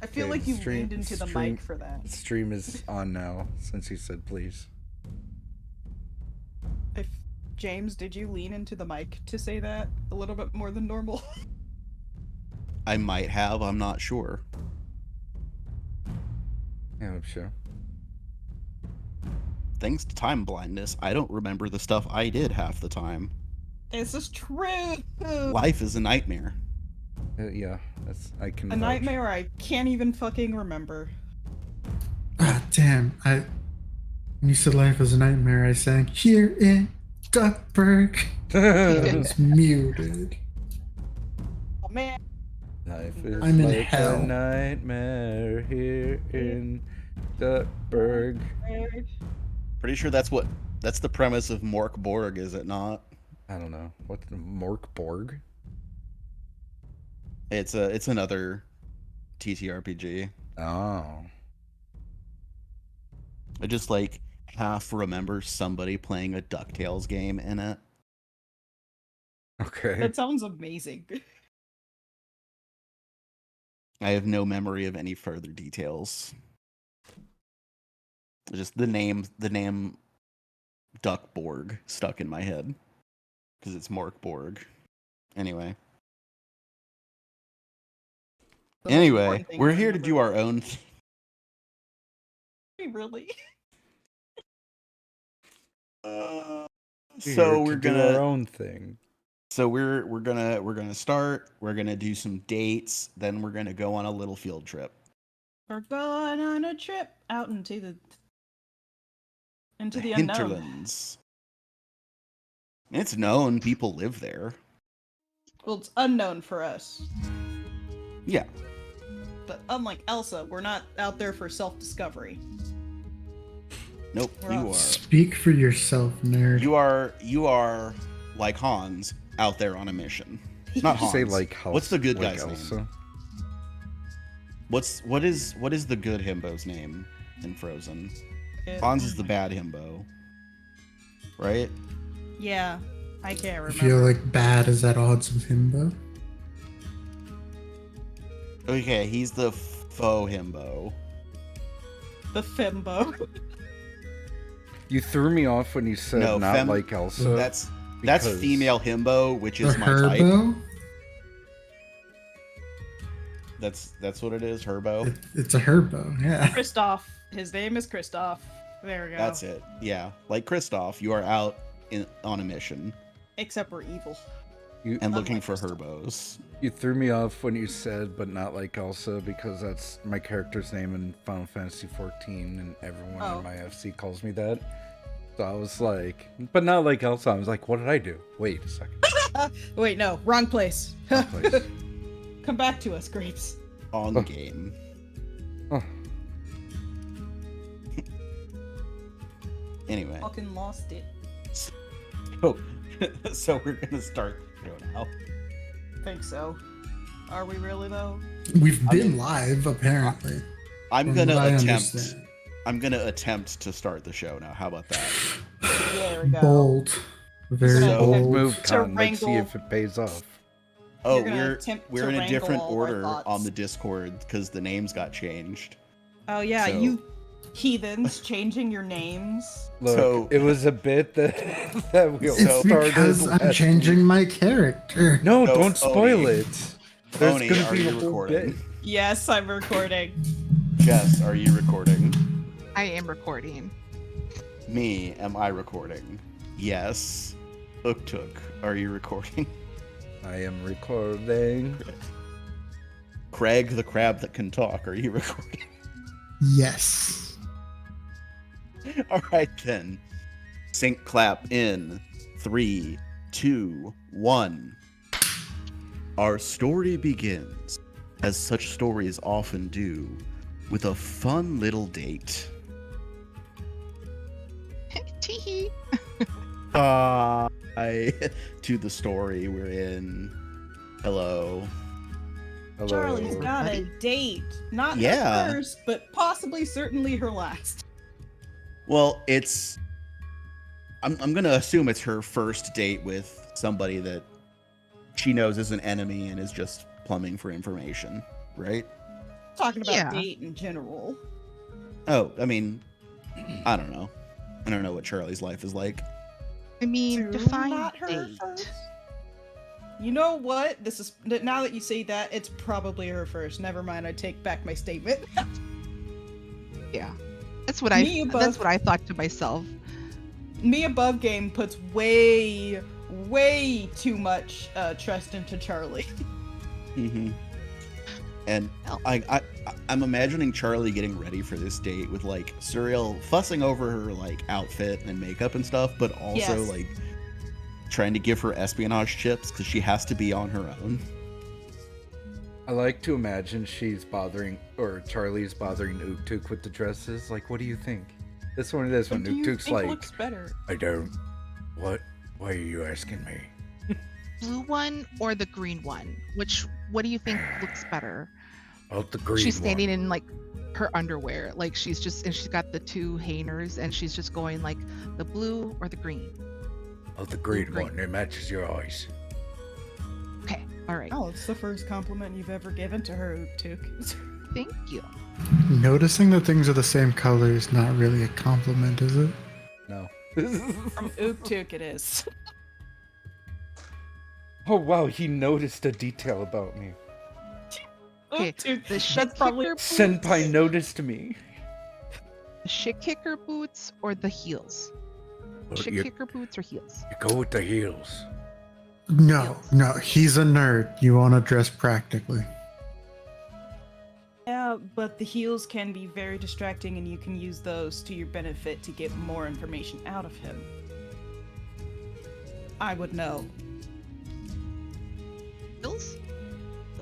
I feel Okay, like you leaned into the mic for that. The stream is on now since you said please. If James, did you lean into the mic to say that a little bit more than normal? I might have. I'm not sure. Yeah, I'm sure. Thanks to time blindness, I don't remember the stuff I did half the time. This is true. Life is a nightmare. Yeah, I can. A nightmare I can't even fucking remember. Ah, damn. When you said life is a nightmare, I sang here in Duckburg. I was muted. Oh man. Life is I'm in like hell. a nightmare here in Duckburg. Pretty sure that's the premise of Mork Borg, is it not? I don't know. What's the Mork Borg? It's another TTRPG. Oh. I just like half remember somebody playing a DuckTales game in it. Okay. That sounds amazing. I have no memory of any further details. Just the name Duckborg stuck in my head because it's Mork Borg. Anyway, we're here to do our own. Really? So we're do gonna our own thing. So we're gonna start. We're gonna do some dates. Then we're gonna go on a little field trip. We're going on a trip out into the unknown. Hinterlands. It's known people live there. Well, it's unknown for us. Yeah. But unlike Elsa, we're not out there for self-discovery. Nope. You are. Speak for yourself, nerd. You are like Hans out there on a mission. Not Hans. Say like Elsa. What's the good like guy's Elsa? name? What is the good himbo's name in Frozen? Hans is the bad himbo, right? Yeah, I can't remember. I feel like bad is at odds with himbo. Okay, he's the faux himbo. The fembo. You threw me off when you said not like Elsa. That's female himbo, which is my herbo? type. That's what it is, herbo. It's a herbo, yeah. Kristoff. His name is Kristoff. There we go. That's it. Yeah, like Kristoff, you are out on a mission. Except we're evil. And looking for herbos. You threw me off when you said, but not like Elsa, because that's my character's name in Final Fantasy XIV, and everyone in my FC calls me that. So I was like, but not like Elsa. I was like, what did I do? Wait a second. Wait, no, wrong place. Wrong place. Come back to us, Grapes. On the game. Oh. Anyway. Fucking lost it. So we're gonna start the show now. Think so. Are we really though? We've been live, apparently. I'm gonna attempt to start the show now. How about that? There we go. Bold. Very bold. Move, Con. Let's see if it pays off. Oh, we're in a different order on the Discord because the names got changed. Oh yeah, you heathens changing your names. Look, it was a bit that we all it's started. Because I'm changing my character. No, don't spoil Oni. it. There's Oni, gonna are be you a whole recording? bit. Yes, I'm recording. Jess, are you recording? I am recording. Me, am I recording? Yes. Uktuk, are you recording? I am recording. Craig, the crab that can talk, are you recording? Yes. All right then. Sync clap in 3, 2, 1. Our story begins, as such stories often do, with a fun little date. Teehee. To the story we're in. Hello. Hello. Charlie's got a date. Not Yeah. her first, but possibly certainly her last. Well, I'm gonna assume it's her first date with somebody that she knows is an enemy and is just plumbing for information, right? talking about Yeah. date in general. Oh, I mean, I don't know. I don't know what Charlie's life is like. I mean, To define not her date. first. You know what? This is now that you say that, it's probably her first. Never mind. I take back my statement. Yeah, that's what Me that's above- what I thought to myself. Me above game puts way too much trust into Charlie. Mm-hmm. And I'm imagining Charlie getting ready for this date with like Suriel fussing over her like outfit and makeup and stuff, but also Yes. like trying to give her espionage chips because she has to be on her own. I like to imagine she's bothering, or Charlie's bothering Uktuk with the dresses. Like, what do you think? This one or this one? What do you Uktuk's think like, looks better? I don't. What? Why are you asking me? Blue one or the green one? What do you think looks better? Oh, the green She's standing one. in like her underwear, like she's got the two hangers, and she's just going like the blue or the green. Oh, the green green. one. It matches your eyes. Okay, all right. Oh, it's the first compliment you've ever given to her, Uktuk. Thank you. Noticing that things are the same color is not really a compliment, is it? No. From Uktuk it is. Oh wow, he noticed a detail about me. Okay, Uktuk, the shit that's probably kicker boots, Senpai noticed me. the shit kicker boots or the heels? Shit You kicker boots or heels? go with the heels. No, he's a nerd. You want to dress practically. Yeah, but the heels can be very distracting, and you can use those to your benefit to get more information out of him. I would know. Heels?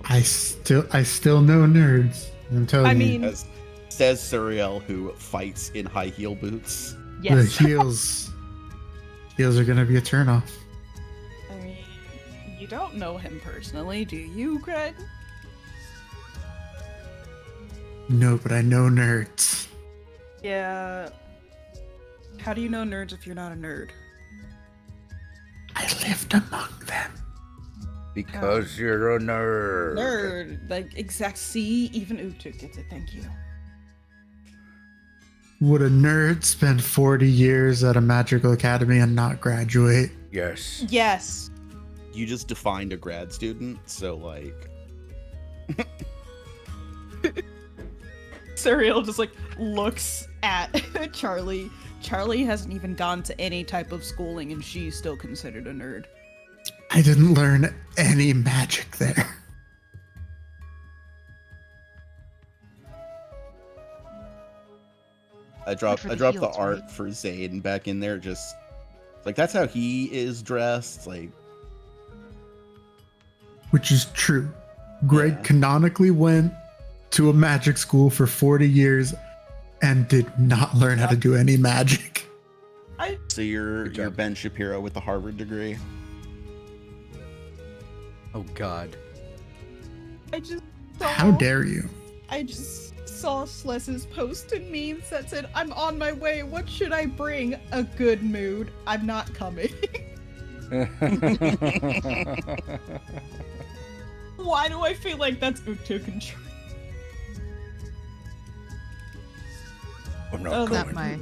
I still know nerds. I'm telling I you. mean, As says Suriel, who fights in high heel boots. yes. The heels are gonna be a turnoff. I mean, you don't know him personally, do you, Greg? No, but I know nerds. Yeah. How do you know nerds if you're not a nerd? I lived among them. Because you're a nerd. Nerd, like exact. See, even Uktuk gets it. Thank you. Would a nerd spend 40 years at a magical academy and not graduate? Yes. Yes. You just defined a grad student, so like Suriel just like looks at Charlie. Charlie hasn't even gone to any type of schooling, and she's still considered a nerd. I didn't learn any magic there. I dropped for the the heels, art right? for Zayn back in there, just like that's how he is dressed. Like Which is true. Greg Yeah. canonically went to a magic school for 40 years and did not learn how to do any magic. so you're Good job. Ben Shapiro with the Harvard degree. Oh god. I just saw. How dare you? I just saw Sless's post and memes that said, "I'm on my way. What should I bring? A good mood. I'm not coming." Why do I feel like that's Uktuk and Charlie? I'm not Oh, Not going. my.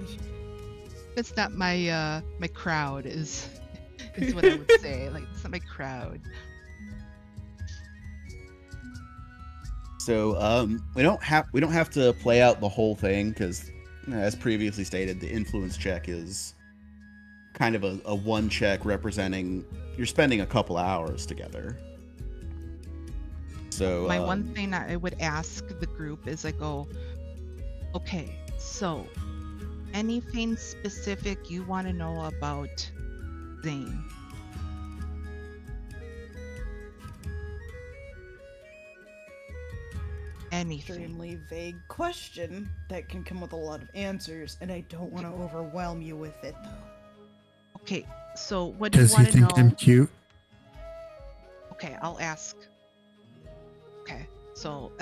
That's not my my crowd is what I would say. Like it's not my crowd. So we don't have to play out the whole thing because, as previously stated, the influence check is kind of a one check representing you're spending a couple hours together. So My one thing I would ask the group is I go, okay, so anything specific you want to know about Zane? Anything. Extremely vague question that can come with a lot of answers, and I don't want to overwhelm you with it, though. Okay, so what do you Does he want to think know? I'm cute? Okay, I'll ask. Okay, so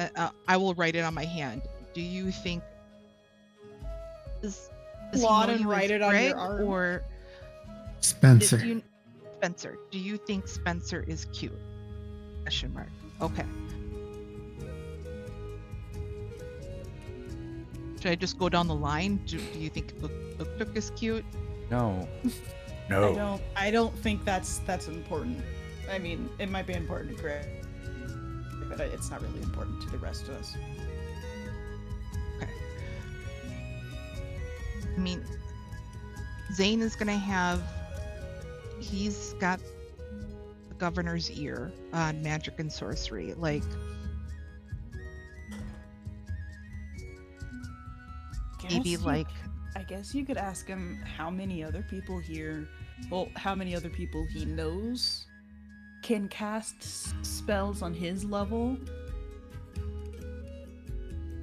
I will write it on my hand. Do you think does he Plot know and you as write it on your Greg, arm. or Spencer. do you, Spencer? Do you think Spencer is cute? Question mark. Okay. Should I just go down the line? Do you think Tuk is cute? No. I No. don't think that's important. I mean, it might be important to Greg, but it's not really important to the rest of us. Okay. I mean, Zane is gonna have. He's got the governor's ear on magic and sorcery. Like, maybe like. I guess you could ask him how many other people here, how many other people he knows can cast spells on his level.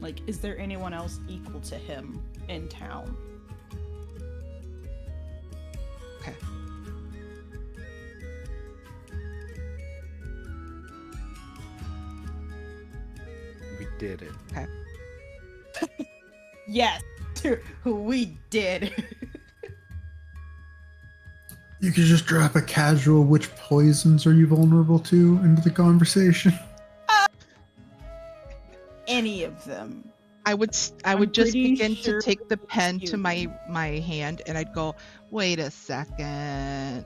Like, is there anyone else equal to him in town? Okay. We did it. Okay. Yes, we did. You could just drop a casual "which poisons are you vulnerable to" into the conversation. Any of them. I would I'm just pretty begin sure to take the pen it's to you. my hand, and I'd go, wait a second.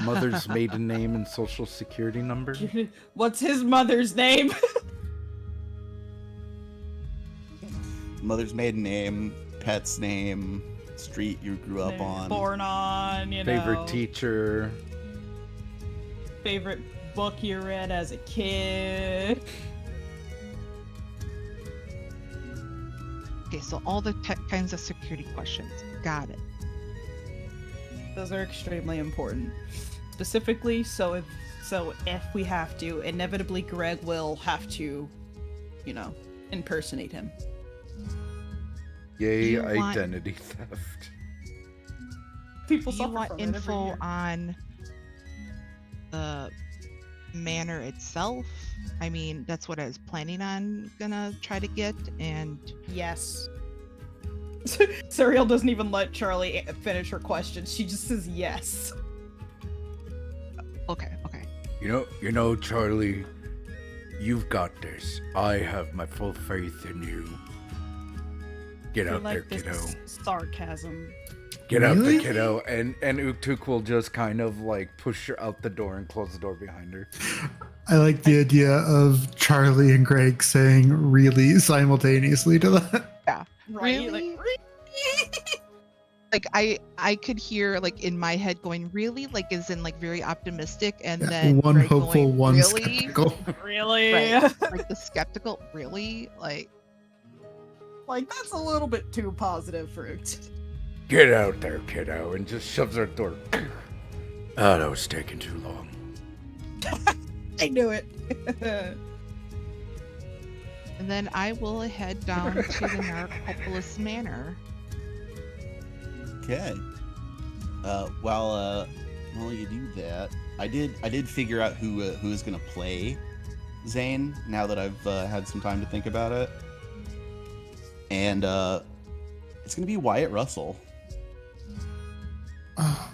Mother's maiden name and social security number. What's his mother's name? Mother's maiden name, pet's name, street you grew up on. Born on, you know. Favorite teacher. Favorite book you read as a kid. Okay, so all the kinds of security questions. Got it. Those are extremely important. Specifically, so if we have to, inevitably Greg will have to, impersonate him. Yay, you want- identity theft. People Do you suffer want from it every info year. on the manor itself? I mean, that's what I was planning on gonna try to get, and Yes. Serial doesn't even let Charlie finish her question. She just says yes. okay. You know, Charlie, you've got this. I have my full faith in you. Get I out there, like this kiddo. sarcasm. Get out there, Really? kiddo. And Uktuk will just kind of like push her out the door and close the door behind her. I like the idea of Charlie and Greg saying "really" simultaneously to that. Right? Really? Like, Like I could hear like in my head going, really, like is in like very optimistic, and Yeah, then one Greg hopeful, going, one really? skeptical. really? Right. Like the skeptical, really? Like, Like, that's a little bit too positive for it. Get out there, kiddo, and just shoves her door. Oh, that was taking too long. I knew it. and then I will head down to the Narcopolis Manor. Okay. While you do that, I did figure out who is gonna play Zane now that I've had some time to think about it, and it's gonna be Wyatt Russell. Oh,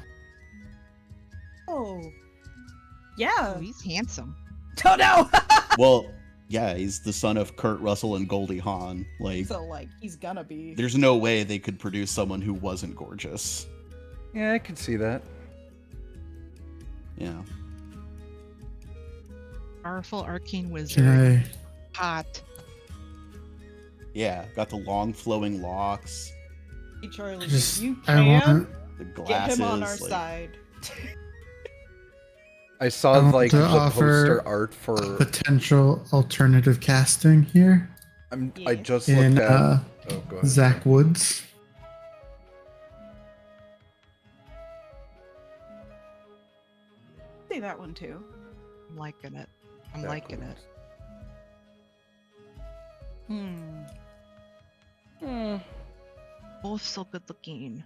Oh. Yeah. Oh, he's handsome. Oh no! Well, yeah, he's the son of Kurt Russell and Goldie Hawn. Like, So, like, he's gonna be. there's no way they could produce someone who wasn't gorgeous. Yeah, I can see that. Yeah. Powerful arcane can wizard. I? Hot. Yeah, got the long flowing locks, Hey, Charlie, Just you I can want. the get glasses. him on our like, side. I saw I want like to the offer poster art for. Potential alternative casting here I Yes. just in looked at. Oh, go ahead. Zach Woods. Say that one too. I'm liking it. I'm Zach liking it. Hmm. Both so good looking.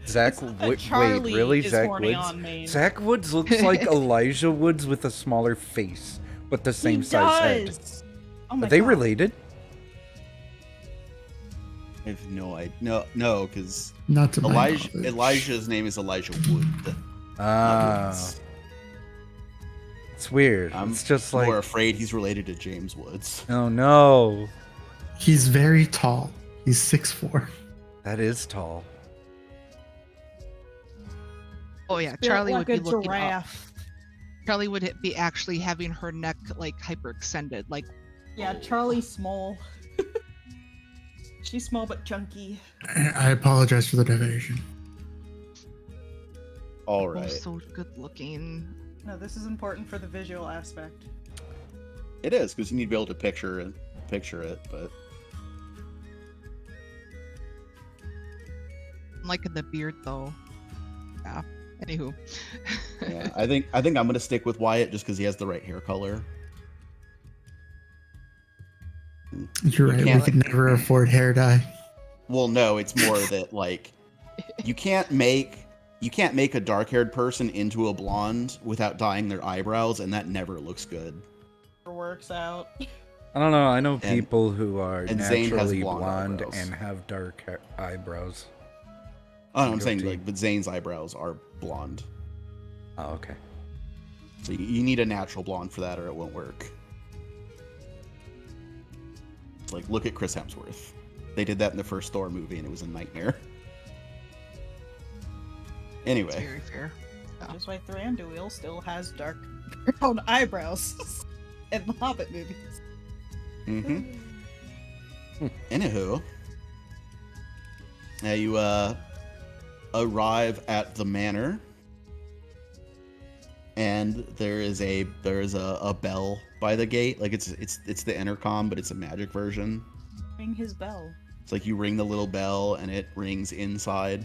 Zach, wait, Charlie really? is Zach horny Woods? on me. Zach Woods looks like Elijah Woods with a smaller face, but the same size head. does. Oh my Are they God. related? I have no idea. No, because Not to my knowledge. Elijah's name is Elijah Wood. not Ah. Woods. It's weird. I'm It's just more like, afraid he's related to James Woods. oh no, He's very tall. He's 6'4". that is tall. Oh yeah, Built Charlie like would be a looking up. giraffe. Charlie would be actually having her neck like hyperextended, like Yeah, Charlie's small. She's small but chunky. I apologize for the diversion. All oh, right. so good looking. No, this is important for the visual aspect. It is, because you need to be able to picture it, but I'm liking the beard though. Yeah. Anywho. yeah, I think I'm gonna stick with Wyatt just because he has the right hair color. You're right. We can't- could never afford hair dye. Well, no, it's more that like you can't make a dark-haired person into a blonde without dyeing their eyebrows, and that never looks good. It works out. I don't know. I know And- people who are and Zayn has naturally blonde blonde eyebrows. and have dark eyebrows. Oh, I'm saying Guilty. like, but Zayn's eyebrows are blonde, Oh, okay. so you need a natural blonde for that, or it won't work. It's like, look at Chris Hemsworth. They did that in the first Thor movie, and it was a nightmare. It's Anyway, very fair. Yeah. Just why Thranduil still has dark brown eyebrows in the Hobbit movies. Anywho, now you arrive at the manor, and there is a bell by the gate. Like it's the intercom, but it's a magic version. Ring his bell. It's like you ring the little bell, and it rings inside.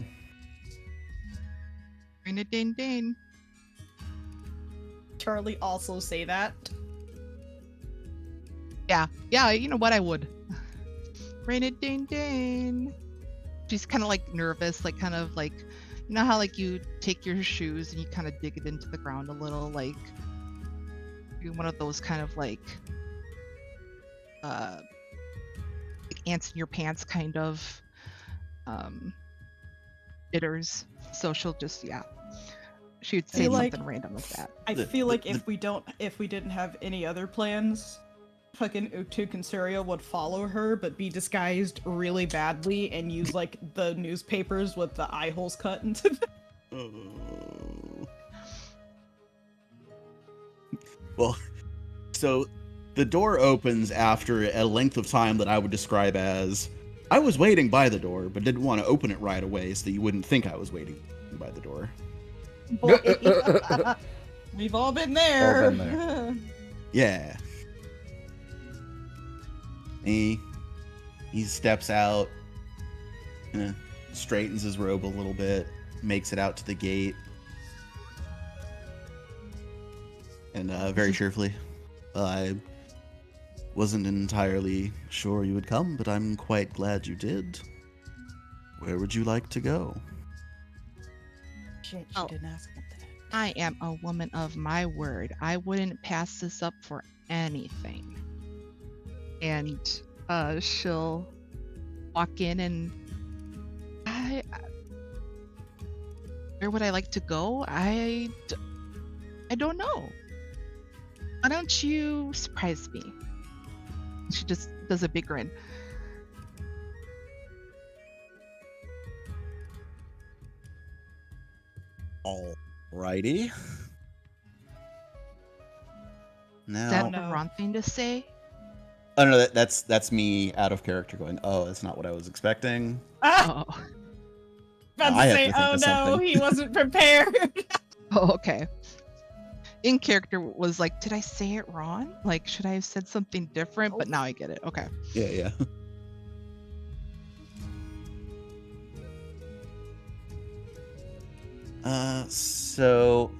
Ring a ding ding. Charlie also say that. Yeah, you know what, I would. Ring a ding ding. She's kind of like nervous, like kind of like, you know how like you take your shoes and you kind of dig it into the ground a little, like one of those kind of like ants in your pants kind of jitters. So she'll just she would say feel like- something random like that. I The- feel the- like if we didn't have any other plans, fucking Utuk and Surya would follow her, but be disguised really badly and use like the newspapers with the eye holes cut into them. Oh. Well, so the door opens after a length of time that I would describe as I was waiting by the door, but didn't want to open it right away so that you wouldn't think I was waiting by the door. Boy, we've all been there. All been there. Yeah. He steps out, straightens his robe a little bit, makes it out to the gate, and very cheerfully, I wasn't entirely sure you would come, but I'm quite glad you did. Where would you like to go? Shit, she Oh. didn't ask about that. I am a woman of my word. I wouldn't pass this up for anything. And she'll walk in and where would I like to go? I don't know. Why don't you surprise me? She just does a big grin. Alrighty. Now, Is that no. the wrong thing to say? oh no, that's me out of character going, oh, that's not what I was expecting. Ah, Oh, about I to have say, to think oh of no, something." he wasn't prepared. oh, okay. In character was like, did I say it wrong? Like, should I have said something different? But now I get it. Okay. Yeah. So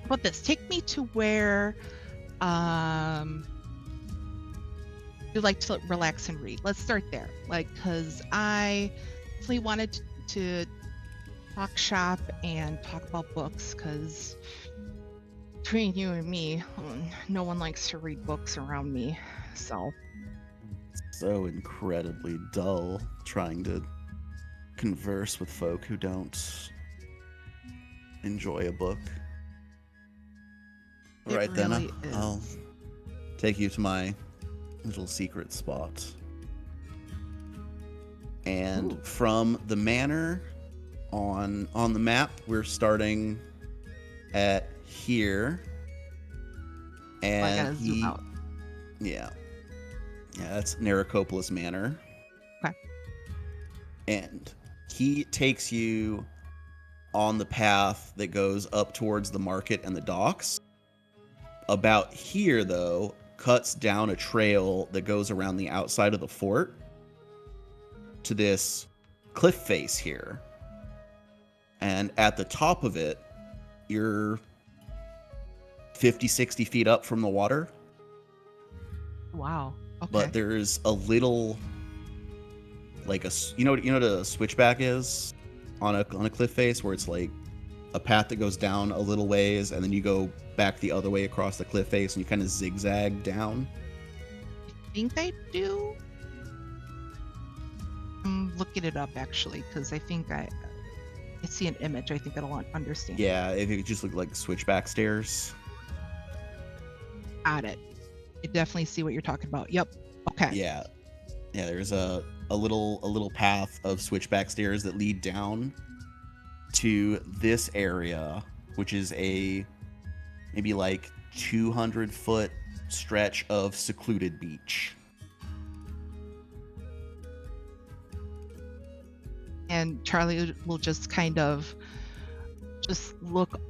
How about this? Take me to where you like to relax and read. Let's start there. Like, because I really wanted to talk shop and talk about books, because between you and me, no one likes to read books around me. So, incredibly dull trying to converse with folk who don't enjoy a book. All It right, then. really I'll is. take you to my little secret spot. And from the manor on the map, we're starting at here. And I gotta zoom out. Yeah. Yeah, that's Naracopolis Manor. Okay. And he takes you on the path that goes up towards the market and the docks. About here, though, cuts down a trail that goes around the outside of the fort to this cliff face here. And at the top of it, you're 50, 60 feet up from the water. Wow. Okay. But there's a little, like you know what a switchback is on a cliff face, where it's like a path that goes down a little ways and then you go back the other way across the cliff face and you kind of zigzag down. I think I do. I'm looking it up actually because I think I see an image. I think I'll understand. Yeah, if you just look like switchback stairs. Got it. I definitely see what you're talking about. Yep. Okay. Yeah, there's a little path of switchback stairs that lead down to this area, which is a maybe like 200-foot stretch of secluded beach. And Charlie will just kind of just look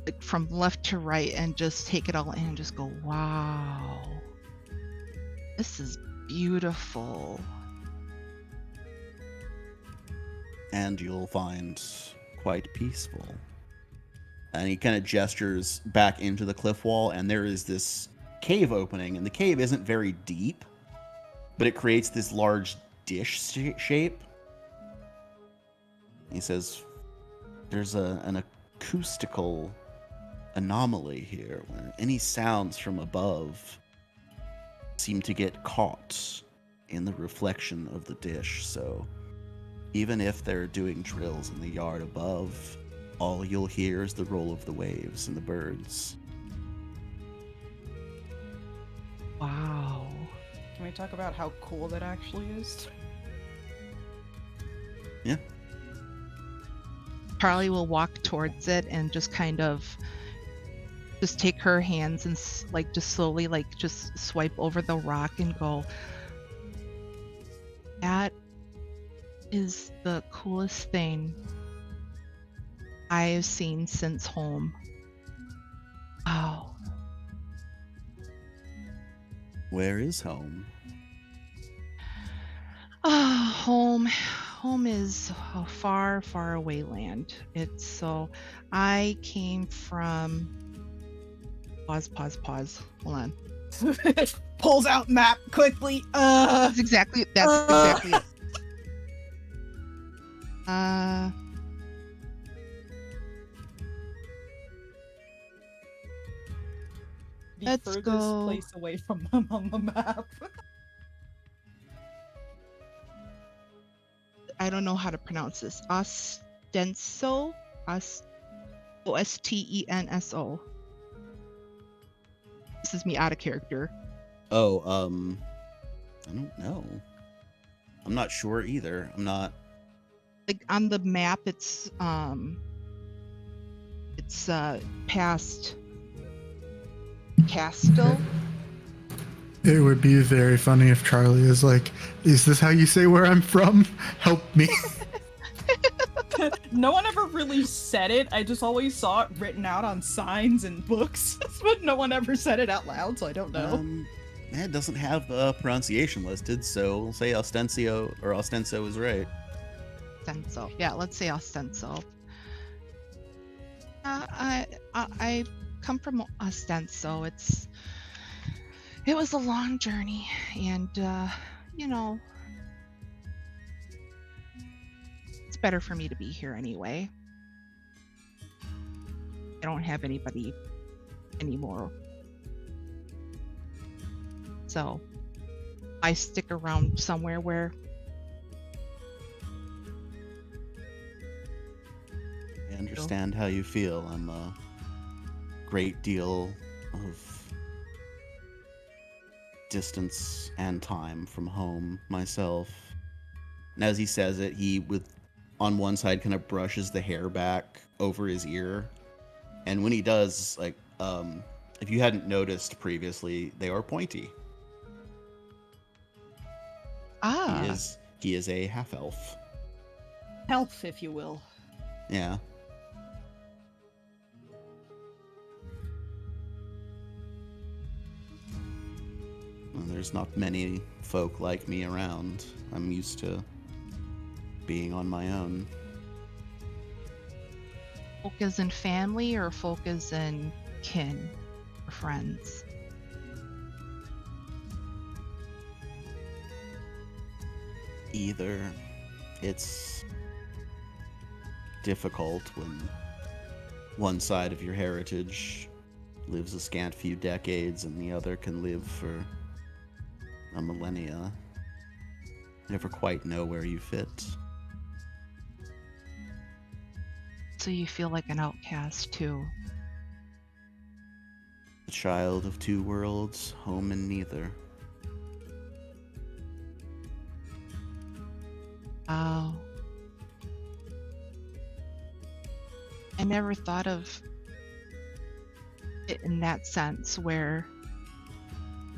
like from left to right and just take it all in and just go, wow, this is beautiful. And you'll find quite peaceful. And he kind of gestures back into the cliff wall, and there is this cave opening, and the cave isn't very deep, but it creates this large dish shape. He says, there's an acoustical anomaly here where any sounds from above seem to get caught in the reflection of the dish. So even if they're doing drills in the yard above, all you'll hear is the roll of the waves and the birds. Wow. Can we talk about how cool that actually is? Yeah. Charlie will walk towards it and just kind of just take her hands and like just slowly like just swipe over the rock and go, that is the coolest thing I've seen since home. Wow. Where is home? Home is a far, far away land. It's so I came from pause. Hold on. Pulls out map quickly. That's exactly it. The Let's furthest go. place away from them on the map. I don't know how to pronounce this. Ostenso. Ostenso. This is me out of character. Oh, I don't know. I'm not sure either. I'm not. Like on the map, it's past Castle. It would be very funny if Charlie is like, is this how you say where I'm from? Help me. No one ever really said it. I just always saw it written out on signs and books, but no one ever said it out loud, so I don't know. It doesn't have a pronunciation listed, so we'll say Ostenso, or Ostenso is right. Ostenso. Yeah, let's say Ostenso. I come from Ostenso. It was a long journey, and you know, it's better for me to be here anyway. I don't have anybody anymore, so I stick around somewhere where understand how you feel. I'm a great deal of distance and time from home myself. And as he says it, he with on one side kind of brushes the hair back over his ear. And when he does, like, if you hadn't noticed previously, they are pointy. Ah, He is a half elf. Health, if you will. Yeah. Well, there's not many folk like me around. I'm used to being on my own. folk as in family or folk as in kin or friends? Either. It's difficult when one side of your heritage lives a scant few decades and the other can live for a millennia. Never quite know where you fit. So you feel like an outcast too. The child of two worlds, home in neither. Oh. I never thought of it in that sense where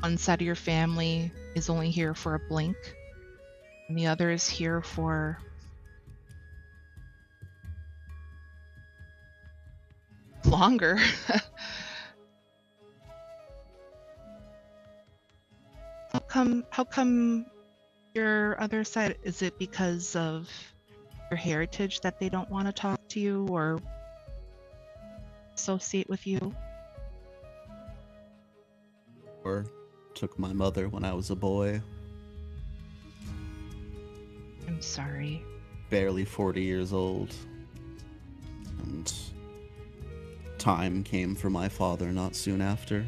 one side of your family is only here for a blink and the other is here for longer. How come your other side, is it because of your heritage that they don't want to talk to you or associate with you? Or took my mother when I was a boy, I'm sorry. barely 40 years old. And time came for my father not soon after.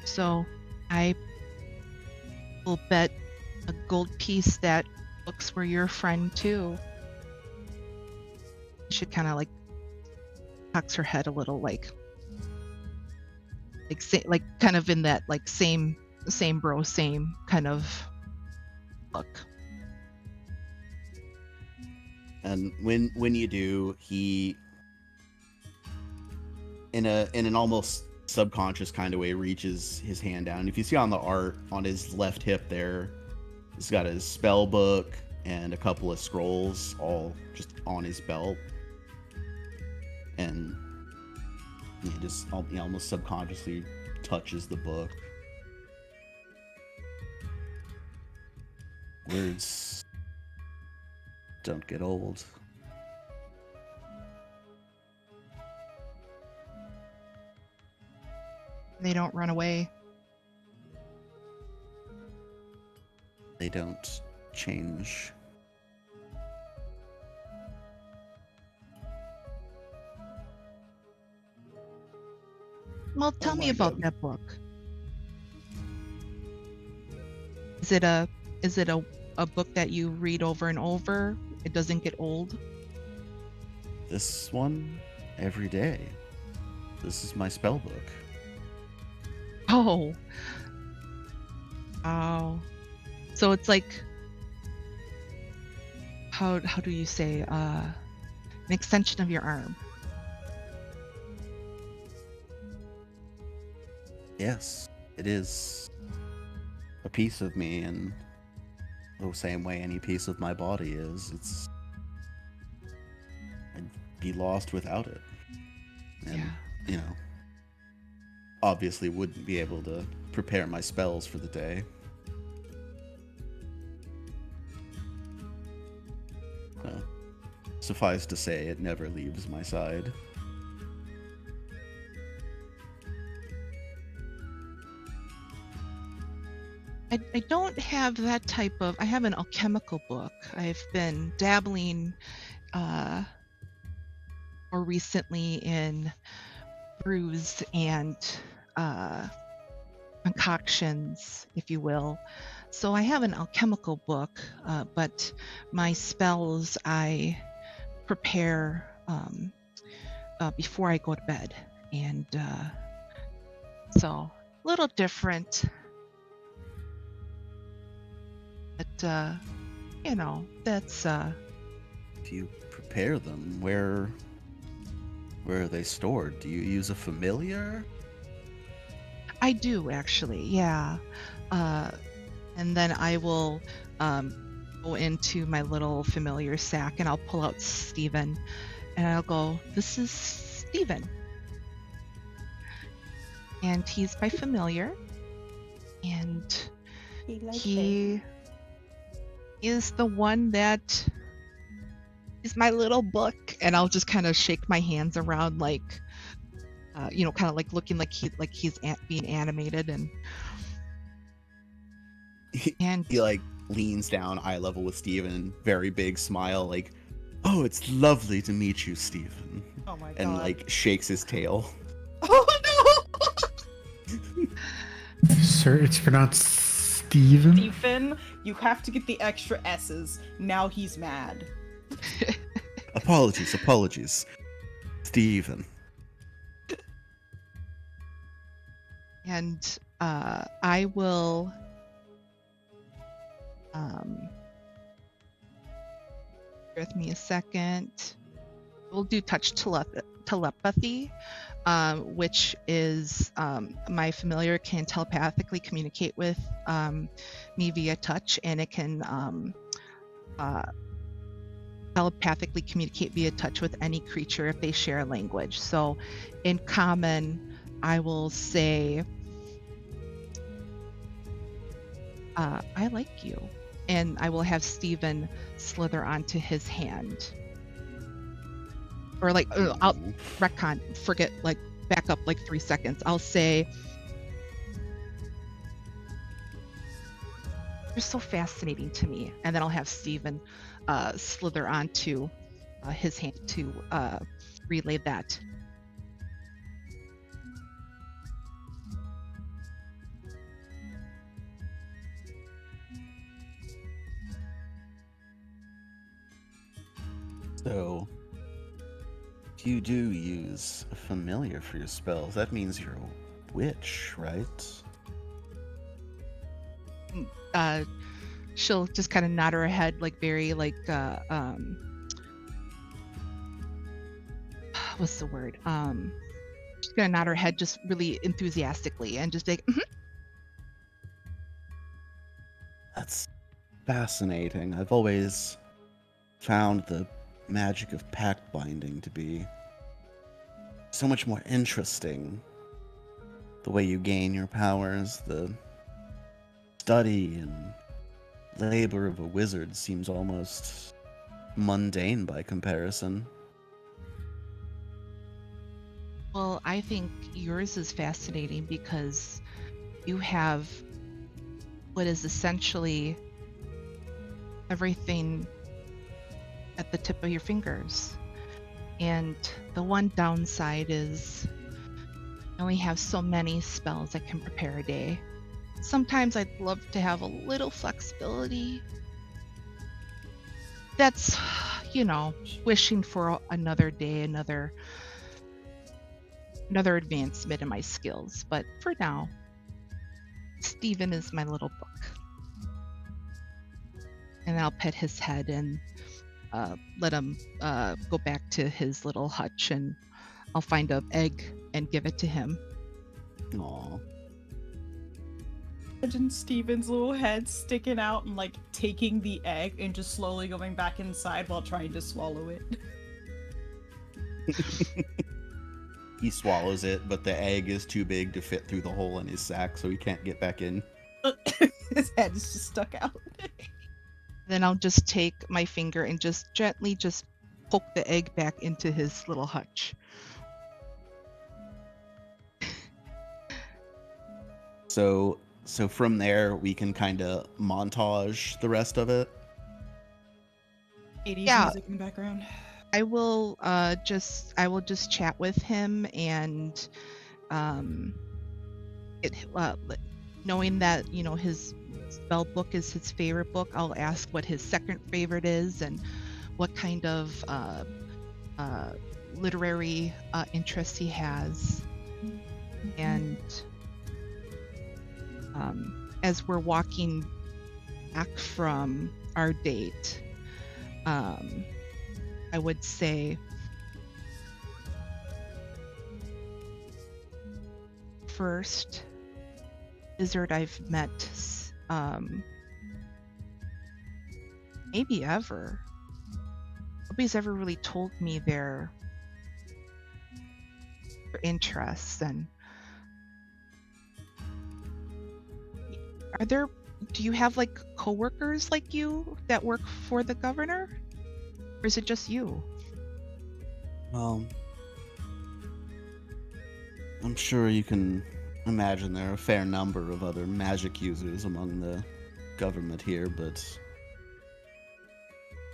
So I will bet a gold piece that looks were your friend too. She kind of like cocks her head a little, like like kind of in that like same bro, same kind of look. And when you do, he in an almost subconscious kind of way reaches his hand down. If you see on the art on his left hip there, he's got his spell book and a couple of scrolls all just on his belt. And he almost subconsciously touches the book. Words don't get old. They don't run away. They don't change. Well, tell me my about God. that book. Is it a book that you read over and over? It doesn't get old? This one every day. This is my spell book. Oh. Oh. So it's like, how do you say, an extension of your arm. Yes, it is a piece of me, and the same way any piece of my body is. I'd be lost without it. And, Yeah. you know, obviously wouldn't be able to prepare my spells for the day. Suffice to say, it never leaves my side. I don't have that type of, I have an alchemical book. I've been dabbling more recently in brews and concoctions, if you will. So I have an alchemical book, but my spells I prepare before I go to bed, and so a little different. But that's If you prepare them, where are they stored? Do you use a familiar? I do actually, yeah. And then I will go into my little familiar sack and I'll pull out Steven and I'll go, "This is Steven." And he's my familiar. And he is the one that is my little book. And I'll just kind of shake my hands around like, kind of like looking like he's being animated and He like leans down eye level with Steven, very big smile, like, "Oh, it's lovely to meet you, Steven." Oh my god. And like shakes his tail. Oh no! Sir, it's pronounced Steven. Stephen, you have to get the extra S's. Now he's mad. Apologies. Steven. And I will with me a second. We'll do touch telepathy, which is my familiar can telepathically communicate with me via touch, and it can telepathically communicate via touch with any creature if they share a language. So in common, I will say, "I like you," and I will have Steven slither onto his hand. Or like, I'll retcon, forget, like back up like 3 seconds. I'll say, "You're so fascinating to me," and then I'll have Steven slither onto his hand to relay that. So, if you do use a familiar for your spells, that means you're a witch, right? She'll just kind of nod her head, like very like what's the word? She's gonna nod her head just really enthusiastically and just like, "Mhm." That's fascinating. I've always found the magic of pact binding to be so much more interesting. The way you gain your powers, the study and labor of a wizard seems almost mundane by comparison. Well, I think yours is fascinating because you have what is essentially everything at the tip of your fingers. And the one downside is I only have so many spells I can prepare a day. Sometimes I'd love to have a little flexibility. That's, wishing for another day, another advancement in my skills. But for now, Steven is my little book. And I'll pet his head and let him go back to his little hutch, and I'll find an egg and give it to him. Aw. Imagine Steven's little head sticking out and like taking the egg and just slowly going back inside while trying to swallow it. He swallows it, but the egg is too big to fit through the hole in his sack, so he can't get back in. His head is just stuck out. Then I'll just take my finger and just gently just poke the egg back into his little hutch. So from there, we can kind of montage the rest of it. 80s Yeah. music in the background. I will just chat with him and knowing that his spell book is his favorite book. I'll ask what his second favorite is and what kind of literary interests he has. And as we're walking back from our date, I would say, first wizard I've met, maybe ever. Nobody's ever really told me their interests. And do you have like coworkers like you that work for the governor? Or is it just you? Well, I'm sure you can imagine there are a fair number of other magic users among the government here, but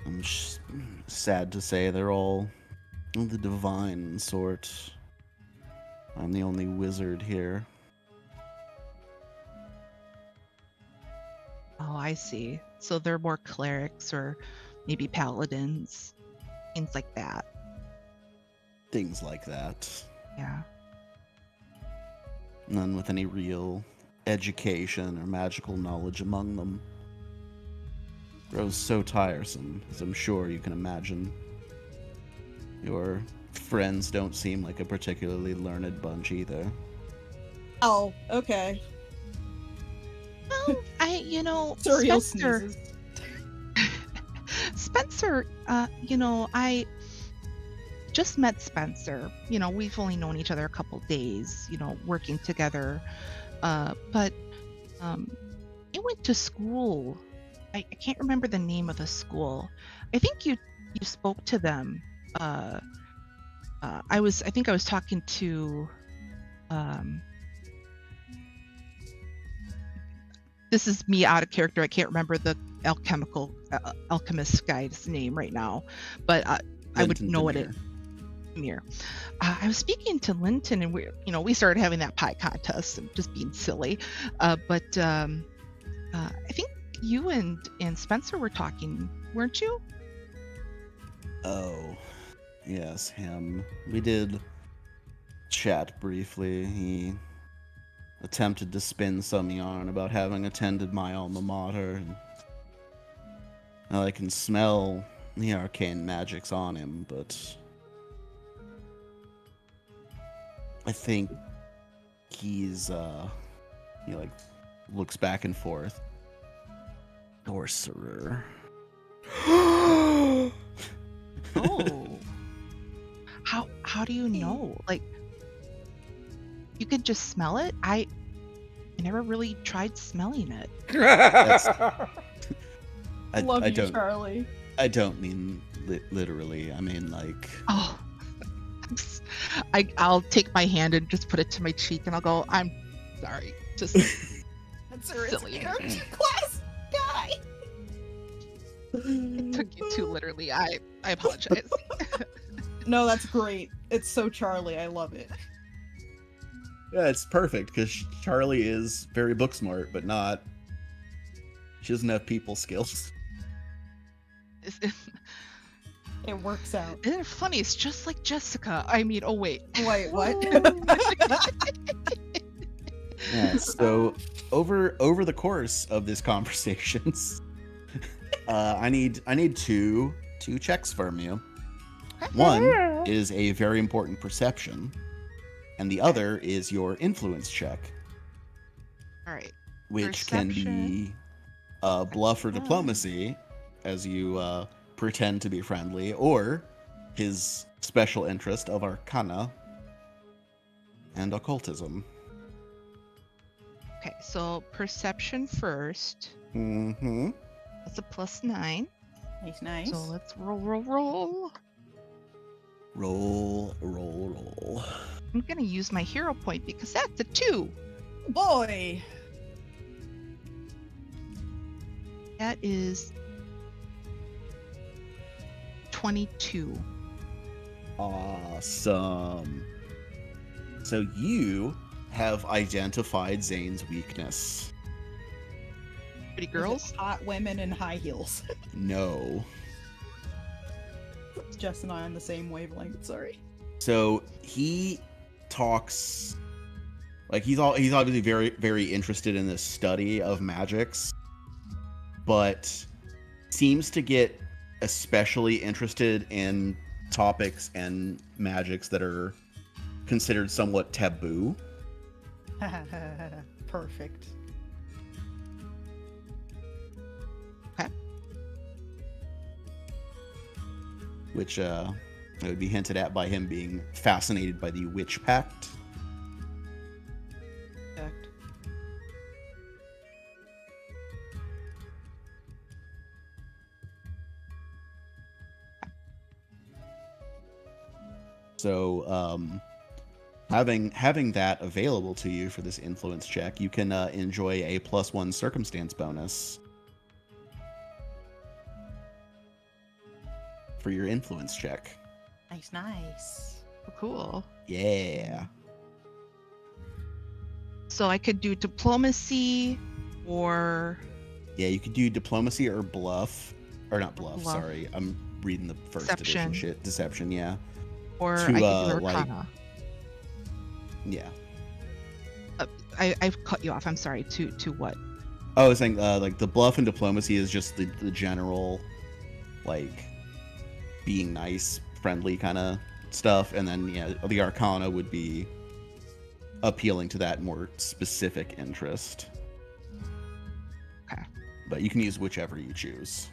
I'm sad to say they're all of the divine sort. I'm the only wizard here. Oh, I see. So they're more clerics or maybe paladins, things like that. Things like that. Yeah. None with any real education or magical knowledge among them. Grows so tiresome, as I'm sure you can imagine. Your friends don't seem like a particularly learned bunch either. Oh, okay. Well, Surreal Spencer, sneezes. Spencer, I just met Spencer. We've only known each other a couple days, working together. But I went to school. I can't remember the name of the school. I think you spoke to them. I think I was talking to this is me out of character. I can't remember the alchemist guy's name right now, but I would know what it. Mir. I was speaking to Linton, and we started having that pie contest and just being silly. But I think you and Spencer were talking, weren't you? Oh, yes, him. We did chat briefly. He attempted to spin some yarn about having attended my alma mater. And I can smell the arcane magics on him, but I think he's, he looks back and forth. Sorcerer. Oh. How do you know? Like, you could just smell it? I never really tried smelling it. Love I you, don't, Charlie. I don't mean literally. I mean, like... Oh. I'll take my hand and just put it to my cheek, and I'll go, I'm sorry. Just silly. Class guy. It took you too literally. I apologize. No, that's great. It's so Charlie. I love it. Yeah, it's perfect, because Charlie is very book smart, but not... She doesn't have people skills. It works out. Isn't it funny? It's just like Jessica. I mean, oh wait. Wait, what? Yeah, so over the course of this conversations, I need two checks from you. One is a very important perception, and the other is your influence check. All right. Which can be bluff or diplomacy, as you pretend to be friendly, or his special interest of arcana and occultism. Okay, so perception first. Mm-hmm. That's a +9. Nice. So let's roll. Roll. I'm gonna use my hero point because that's a 2. Boy. That is 22. Awesome. So you have identified Zane's weakness. Pretty Is it girls? hot women in high heels. No. Jess and I on the same wavelength. Sorry. So he talks like he's obviously very, very interested in this study of magics, but seems to get especially interested in topics and magics that are considered somewhat taboo. Perfect. Which would be hinted at by him being fascinated by the Witch Pact. Correct. So, having that available to you for this influence check, you can enjoy a +1 circumstance bonus for your influence check. Nice. Cool. Yeah. So I could do diplomacy or Yeah, you could do diplomacy or bluff. Or not bluff, Bluff. sorry. I'm reading the first Deception. edition shit. Deception, yeah. or To, I could do like- Arcana. Yeah. I cut you off. I'm sorry. To what? I was saying, like, the bluff and diplomacy is just the general, like, being nice, friendly kind of stuff. And then, yeah, the Arcana would be appealing to that more specific interest. Okay. But you can use whichever you choose.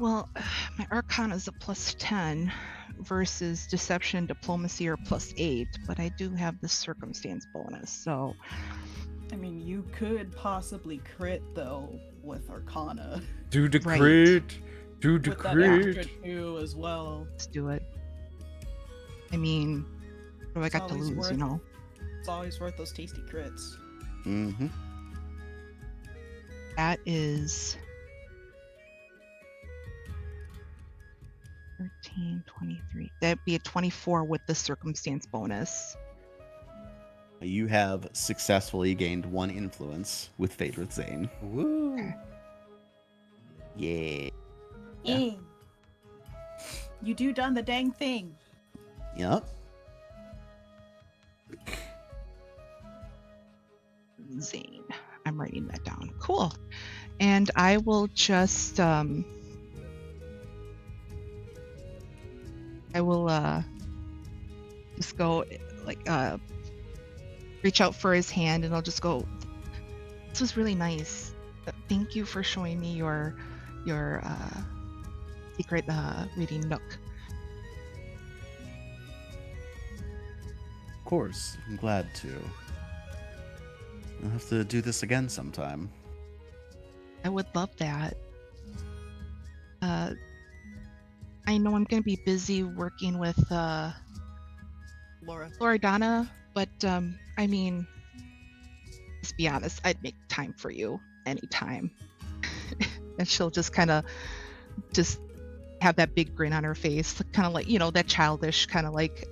Well, my Arcana is a +10 versus Deception, Diplomacy are +8, but I do have the Circumstance bonus, so I mean, you could possibly crit though with Arcana. Do the Right. crit. Do the With that extra crit. 2 as well. let's do it. I mean, what do I got to always lose, worth- you know? It's always worth those tasty crits. Mm-hmm. That is 13, 23. That'd be a 24 with the Circumstance bonus. You have successfully gained 1 influence with Phaedrith Zane. Woo. Okay. Yeah. Yeah. You do done the dang thing. Yep. Zane. I'm writing that down. Cool. And I will just I will just go like reach out for his hand and I'll just go, this was really nice. Thank you for showing me your secret reading nook. Of course. I'm glad to. I'll have to do this again sometime. I would love that. I know I'm going to be busy working with Laura. Loredana, but I mean, let's be honest, I'd make time for you anytime. And she'll just kind of just have that big grin on her face, kind of like, you know, that childish kind of like,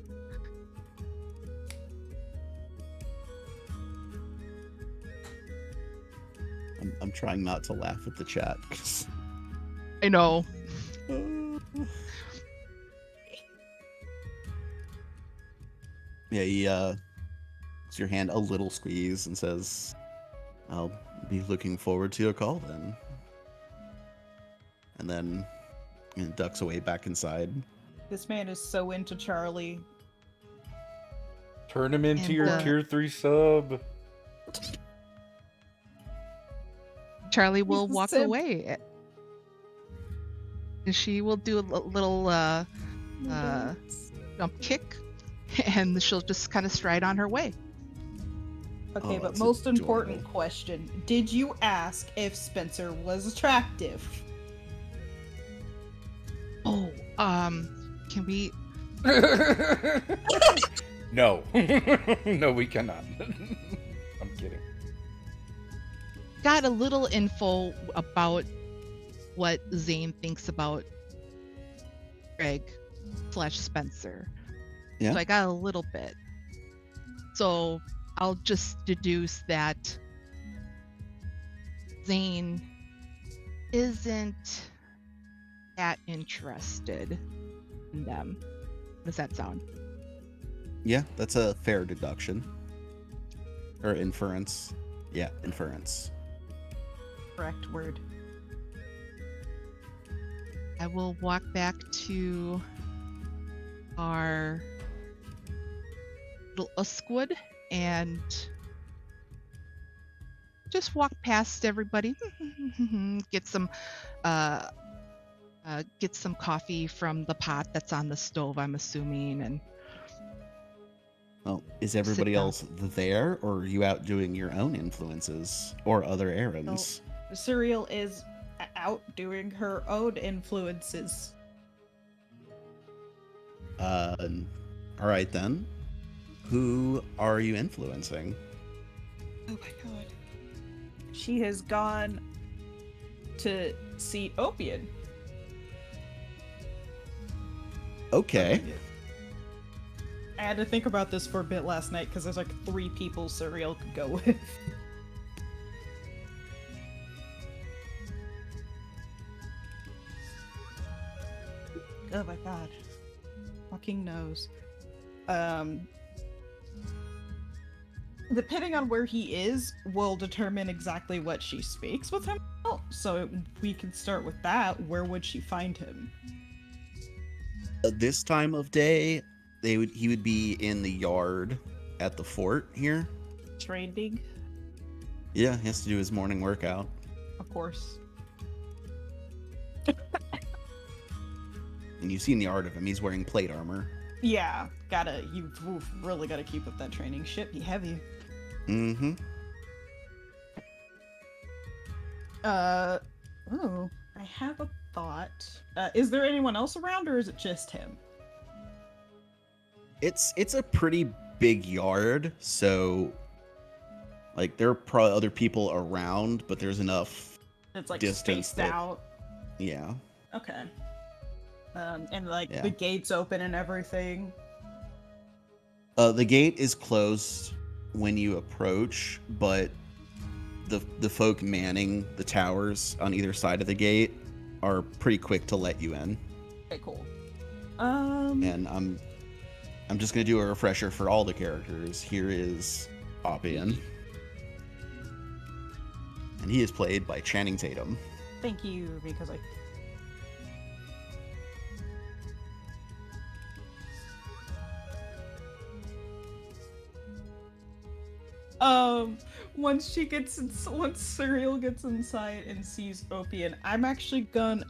I'm trying not to laugh at the chat. 'cause- I know. Yeah, he gives your hand a little squeeze and says, I'll be looking forward to your call then. And then ducks away back inside. This man is so into Charlie. Turn him into And, your tier 3 sub. Charlie will He's a walk simp. away. And she will do a little jump kick, and she'll just kind of stride on her way. Okay, Oh, but that's most important adorable. question. Did you ask if Spencer was attractive? Oh, can we? No. No, we cannot. I'm kidding. Got a little info about what Zane thinks about Greg / Spencer. Yeah. So I got a little bit. So I'll just deduce that Zane isn't that interested in them. How does that sound? Yeah, that's a fair deduction. Or inference. Yeah, inference. Correct word. I will walk back to our little Uskwood and just walk past everybody. Get some coffee from the pot that's on the stove, I'm assuming, and Well, is everybody down. else there, or are you out doing your own influences or other errands? Serial is out doing her own influences. All right then. Who are you influencing? Oh my god. She has gone to see Opian. Okay. I had to think about this for a bit last night because there's like 3 people Serial could go with. Oh my god. Fucking knows. Depending on where he is, will determine exactly what she speaks with him about. So we can start with that. Where would she find him? This time of day, he would be in the yard at the fort here. Training, Yeah, he has to do his morning workout. of course. And you've seen the art of him. He's wearing plate armor. Yeah, you've really gotta keep up that training. Shit, be heavy. Mm-hmm. Oh, I have a thought. Is there anyone else around, or is it just him? It's a pretty big yard, so like there are probably other people around, but there's enough It's like distance spaced that- out. Yeah. Okay. And like Yeah. the gates open and everything. The gate is closed when you approach, but the folk manning the towers on either side of the gate are pretty quick to let you in. Okay, cool. And I'm just gonna do a refresher for all the characters. Here is Opian. And he is played by Channing Tatum. Thank you, because once Serial gets inside and sees Opian, I'm actually gonna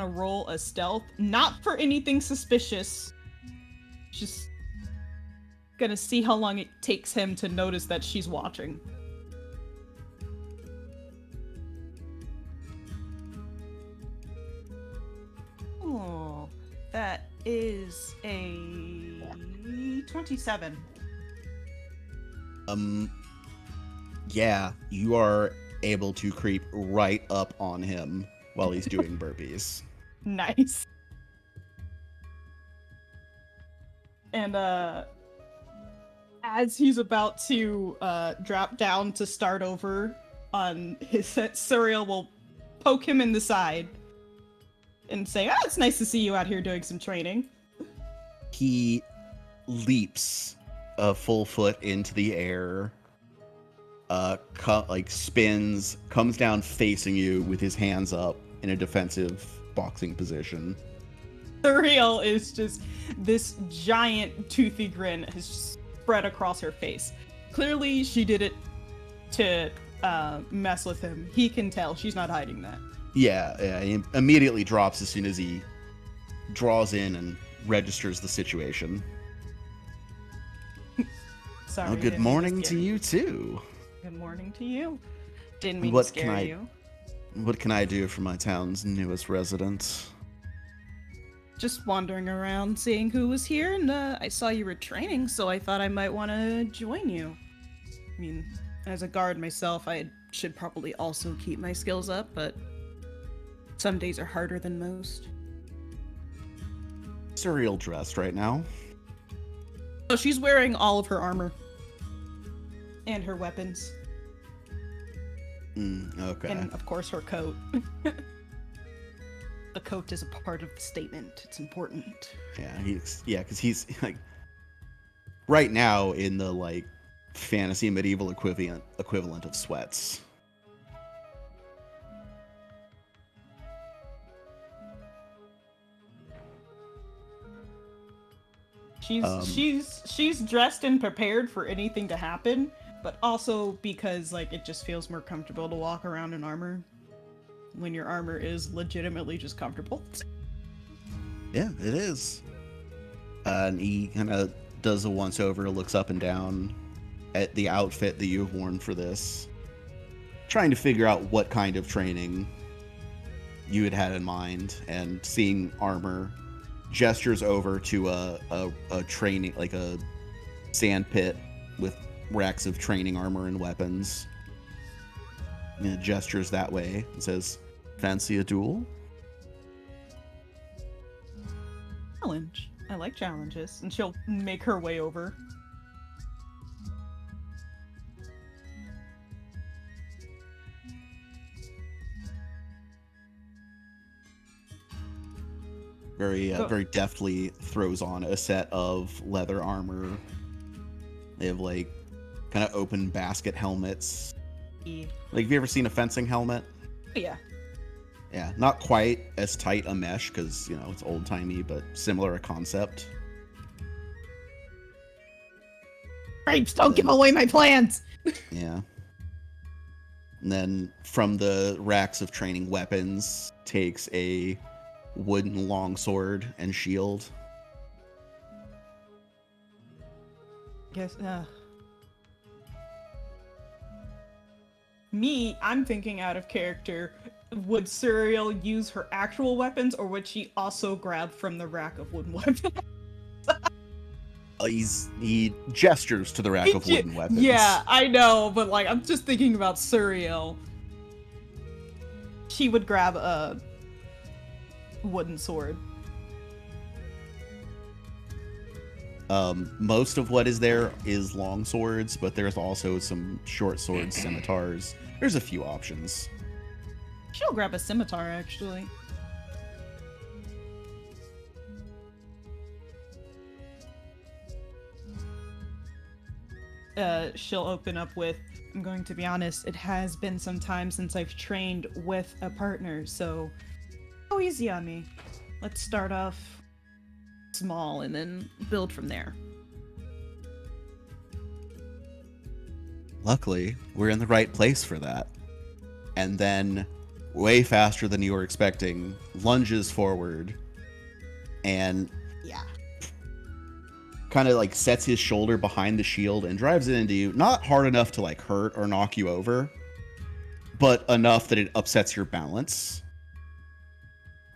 roll a stealth, not for anything suspicious. Just gonna see how long it takes him to notice that she's watching. Oh, that is a 27. Yeah, you are able to creep right up on him while he's doing burpees. Nice. And as he's about to drop down to start over on his set, Serial will poke him in the side and say, it's nice to see you out here doing some training. He leaps a full foot into the air, spins, comes down facing you with his hands up in a defensive boxing position. Serial is just this giant toothy grin has spread across her face. Clearly she did it to mess with him. He can tell. She's not hiding that. Yeah, he immediately drops as soon as he draws in and registers the situation. Sorry. Well, good didn't mean morning scare to you too. Good morning to you. Didn't mean What to can scare I- you. What can I do for my town's newest resident? Just wandering around seeing who was here, and I saw you were training, so I thought I might want to join you. I mean, as a guard myself, I should probably also keep my skills up, but some days are harder than most. Surreal dressed right now. So she's wearing all of her armor and her weapons. Okay. And of course her coat. The coat is a part of the statement. It's important. Yeah, because he's like right now in the like fantasy medieval equivalent of sweats. She's dressed and prepared for anything to happen, but also because like it just feels more comfortable to walk around in armor when your armor is legitimately just comfortable. Yeah, it is. And he kind of does a once over, looks up and down at the outfit that you've worn for this, trying to figure out what kind of training you had in mind, and seeing armor, gestures over to a training, like a sand pit with racks of training armor and weapons. And gestures that way and says, "Fancy a duel?" Challenge. I like challenges, and she'll make her way over. Very deftly throws on a set of leather armor. They have like kind of open basket helmets. Yeah. Like, have you ever seen a fencing helmet? Yeah. Yeah, not quite as tight a mesh because, you know, it's old timey, but similar a concept. Grapes, don't give away my plans! Yeah. And then from the racks of training weapons, takes a wooden longsword and shield. Guess, Me, I'm thinking out of character. Would Suriel use her actual weapons, or would she also grab from the rack of wooden weapons? He gestures to the rack of wooden weapons. Yeah, I know, but like, I'm just thinking about Suriel. She would grab a wooden sword. Most of what is there is long swords, but there's also some short swords, scimitars. There's a few options. She'll grab a scimitar, actually. She'll open up with, I'm going to be honest, it has been some time since I've trained with a partner, so go easy on me. Let's start off small and then build from there. Luckily, we're in the right place for that. And then, way faster than you were expecting, lunges forward and Yeah. kind of like sets his shoulder behind the shield and drives it into you. Not hard enough to like hurt or knock you over, but enough that it upsets your balance.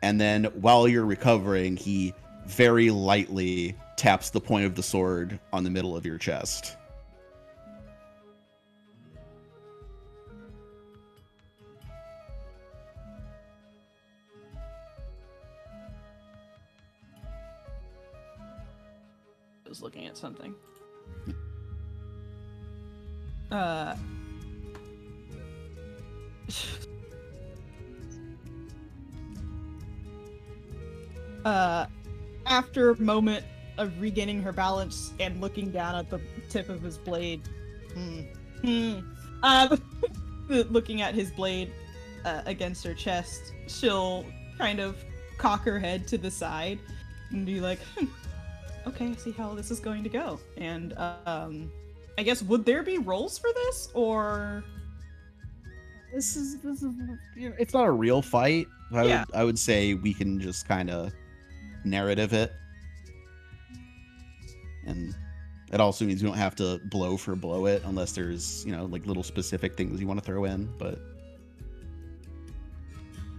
And then while you're recovering, he very lightly taps the point of the sword on the middle of your chest. I was looking at something. After a moment of regaining her balance and looking down at the tip of his blade, looking at his blade against her chest, she'll kind of cock her head to the side and be like, okay, I see how this is going to go. And I guess, would there be rolls for this, or? This is you know, it's not a real fight. I would say we can just kind of narrative it, and it also means you don't have to blow for blow it unless there's, you know, like little specific things you want to throw in. But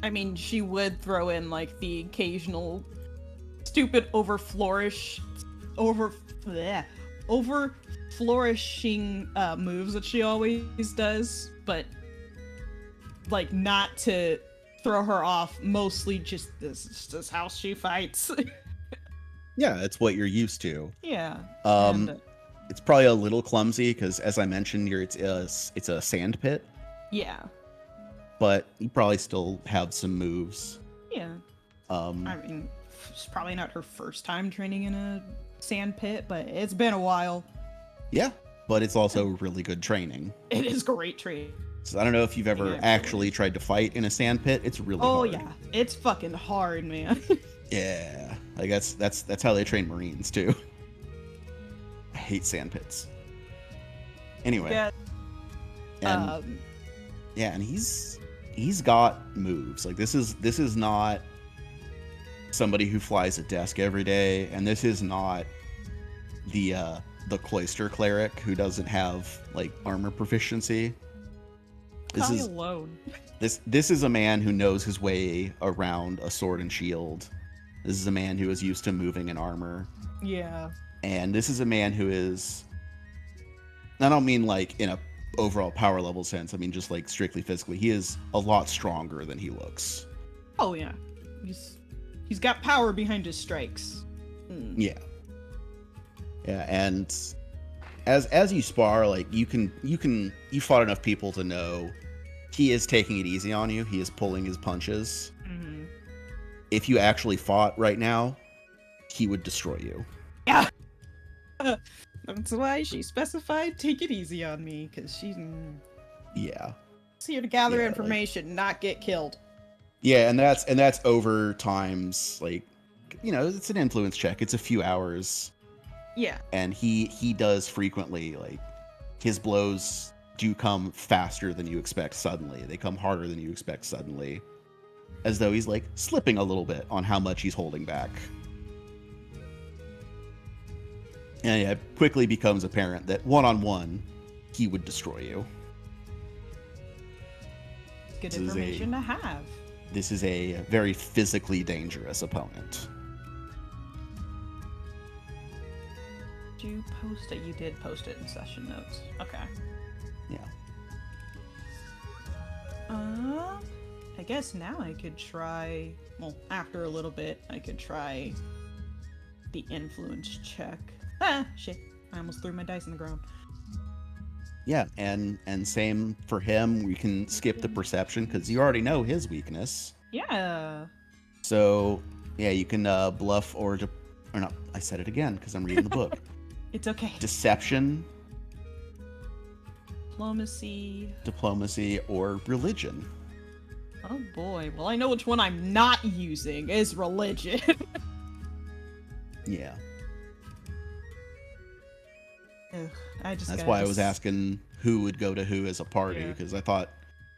I mean, she would throw in like the occasional stupid over flourishing moves that she always does, but like not to throw her off. Mostly just this is how she fights. yeah, it's what you're used to. Yeah. It's probably a little clumsy because, as I mentioned, it's a sand pit. Yeah. but you probably still have some moves. Yeah. I mean, it's probably not her first time training in a sand pit, but it's been a while. Yeah, but it's also really good training. It is great training. So I don't know if you've ever Yeah, actually tried to fight in a sand pit. It's really hard. Yeah, it's fucking hard, man. Yeah, like that's how they train Marines too. I hate sand pits. Anyway, Yeah. and yeah, and he's got moves. Like this is not somebody who flies a desk every day, and this is not the cloister cleric who doesn't have like armor proficiency. This is alone. This is a man who knows his way around a sword and shield. This is a man who is used to moving in armor. Yeah. And this is a man who is, I don't mean like in a overall power level sense, I mean just like strictly physically. He is a lot stronger than he looks. Oh yeah. He's got power behind his strikes. Mm. Yeah. Yeah, and as you spar, like you fought enough people to know he is taking it easy on you. He is pulling his punches. Mm-hmm. If you actually fought right now, he would destroy you. Yeah. That's why she specified take it easy on me, because she's Yeah. here to gather Yeah, information, not get killed. Yeah, and that's over times, like, you know, it's an influence check. It's a few hours. Yeah. And he does frequently, like, his blows do come faster than you expect suddenly. They come harder than you expect suddenly. As though he's, like, slipping a little bit on how much he's holding back. And yeah, it quickly becomes apparent that one-on-one, he would destroy you. Good This is information to have. This is a very physically dangerous opponent. Did you post it? You did post it in session notes. Okay. Yeah. I guess now I could try, well, after a little bit, I could try the influence check. Ah, shit. I almost threw my dice in the ground. Yeah, and same for him. We can skip the perception because you already know his weakness. Yeah. So yeah, you can bluff or not. I said it again because I'm reading the book. It's okay. Deception, Diplomacy, or religion. Oh boy. Well, I know which one I'm not using is religion. Yeah, Ugh, that's that's why I was asking who would go to who as a party Yeah. because I thought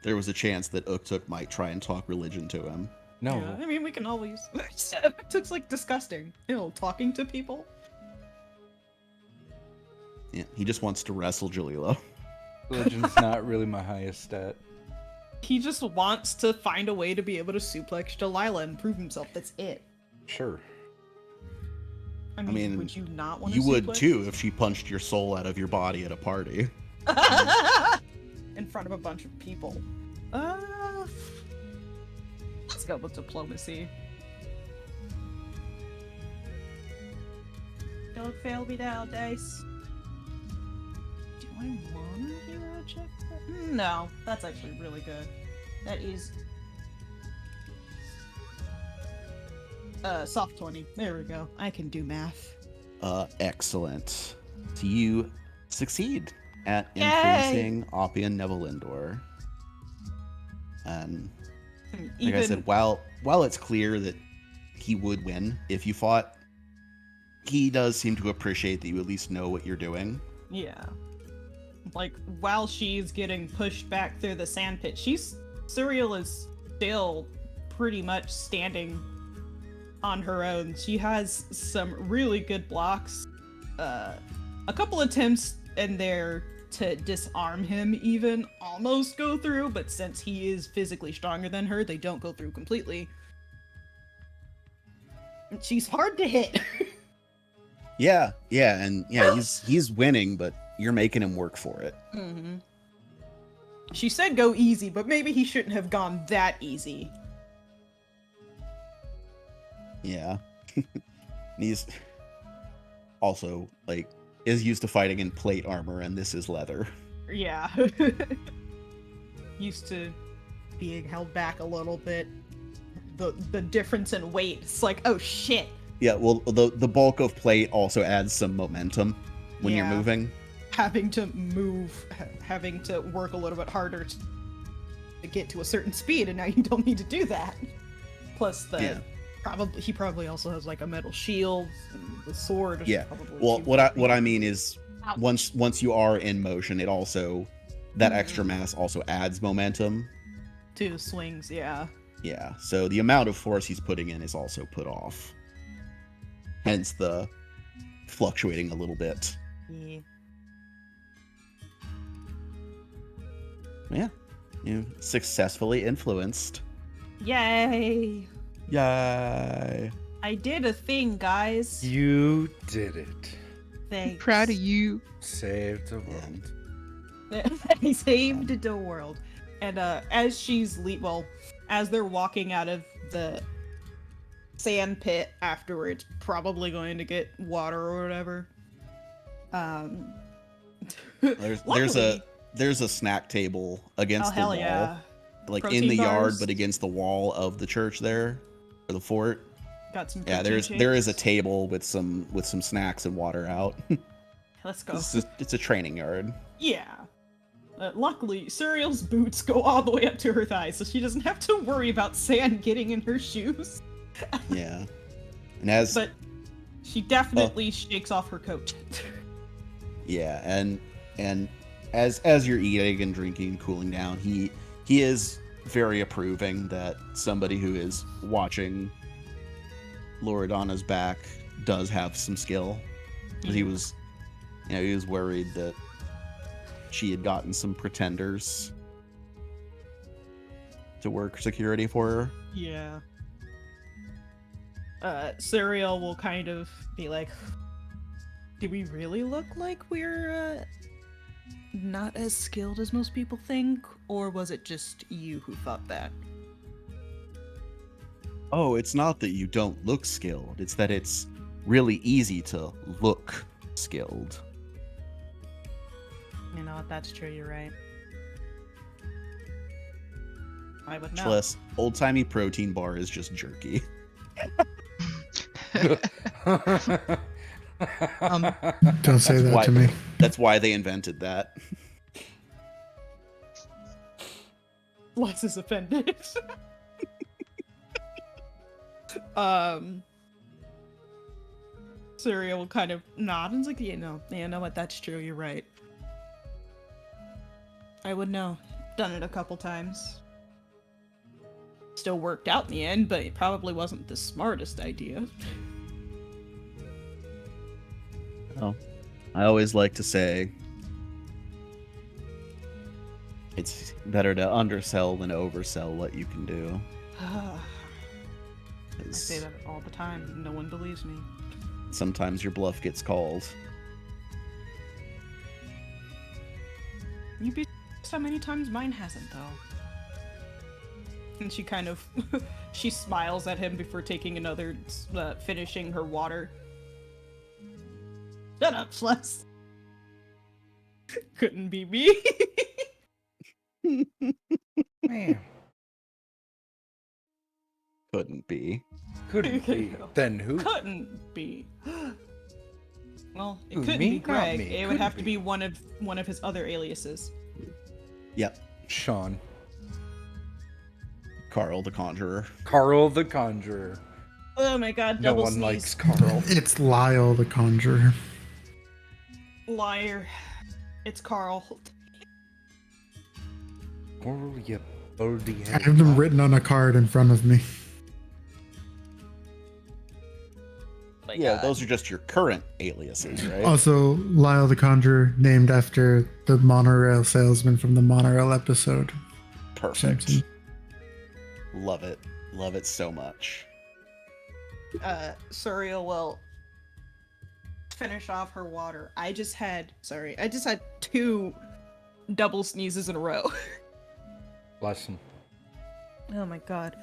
there was a chance that Uktuk might try and talk religion to him. No. Yeah, I mean, we can always. It's like disgusting. Ew, talking to people. Yeah, he just wants to wrestle Jalila. Religion's not really my highest stat. He just wants to find a way to be able to suplex Delilah and prove himself. That's it. Sure. I mean, would you not want to? You would too if she punched your soul out of your body at a party. In front of a bunch of people. Let's go with diplomacy. Don't fail me now, dice. Do I want to hero check that? No, that's actually really good. That is soft 20. There we go. I can do math. Excellent. So you succeed at Yay! influencing Oppian Nevelindor. And like I said, while it's clear that he would win if you fought, he does seem to appreciate that you at least know what you're doing. Yeah. Like, while she's getting pushed back through the sandpit, Suriel is still pretty much standing on her own. She has some really good blocks. A couple attempts in there to disarm him even almost go through, but since he is physically stronger than her, they don't go through completely. She's hard to hit. Yeah, and he's winning, but you're making him work for it. Mm-hmm. She said go easy, but maybe he shouldn't have gone that easy. Yeah. He's also, like, is used to fighting in plate armor, and this is leather. Yeah. Used to being held back a little bit. The difference in weight. It's like, oh shit. Yeah, well, the bulk of plate also adds some momentum when you're Yeah. moving. Having to move, having to work a little bit harder to get to a certain speed, and now you don't need to do that. Plus the he probably also has like a metal shield, and the sword. Is Yeah. probably Well, what I mean is Ouch. once you are in motion, it also that extra mass also adds momentum. Two swings, yeah. Yeah. So the amount of force he's putting in is also put off. Hence the fluctuating a little bit. Yeah. Yeah. You successfully influenced. Yay! Yay. I did a thing, guys. You did it. Thanks. Proud of you. Saved the world. I saved the world. And as she's as they're walking out of the sand pit afterwards, probably going to get water or whatever. There's a snack table against the wall. Yeah. Like Protein in the yard, bars. but against the wall of the church there, or the fort. Got some Yeah, protein there is a shakes. table with some snacks and water out. Let's go. It's a training yard. Yeah. Luckily, Cereal's boots go all the way up to her thighs, so she doesn't have to worry about sand getting in her shoes. Yeah, and But she definitely shakes off her coat. yeah, and as you're eating and drinking and cooling down, he is very approving that somebody who is watching Loredana's back does have some skill. He was worried that she had gotten some pretenders to work security for her. Yeah. Cereal will kind of be like, do we really look like we're not as skilled as most people think? Or was it just you who thought that? Oh, it's not that you don't look skilled. It's that it's really easy to look skilled. You know what, that's true, you're right. I would Much know. less old-timey protein bar is just jerky. Don't say that why- to me. That's why they invented that. Lex is offended. Cereal will kind of nod and's like, you know what, that's true, you're right. I would know. Done it a couple times. Still worked out in the end, but it probably wasn't the smartest idea. Oh, I always like to say it's better to undersell than oversell what you can do. I 'Cause say that all the time. No one believes me. sometimes your bluff gets called. You'd be surprised how many times mine hasn't, though. And she kind of she smiles at him before taking another finishing her water. Shut up, Celeste. Couldn't be me. Man, Couldn't be. couldn't be. Then who? Couldn't be. Well, it Who, couldn't me? be Not Greg. me. It would Couldn't have to be. be one of his other aliases. Yep. Sean. Carl the Conjurer. Carl the Conjurer. Oh my god, No double one sneeze. likes Carl. It's Lyle the Conjurer. Liar. It's Carl. Oh, you baldy I have them written on a card in front of me. My Yeah, God. those are just your current aliases, right? Also, Lyle the Conjurer, named after the monorail salesman from the monorail episode. Perfect. Simpson. Love it. Love it so much. Suriel will finish off her water. I just had 2 double sneezes in a row. Bless him. Oh my god.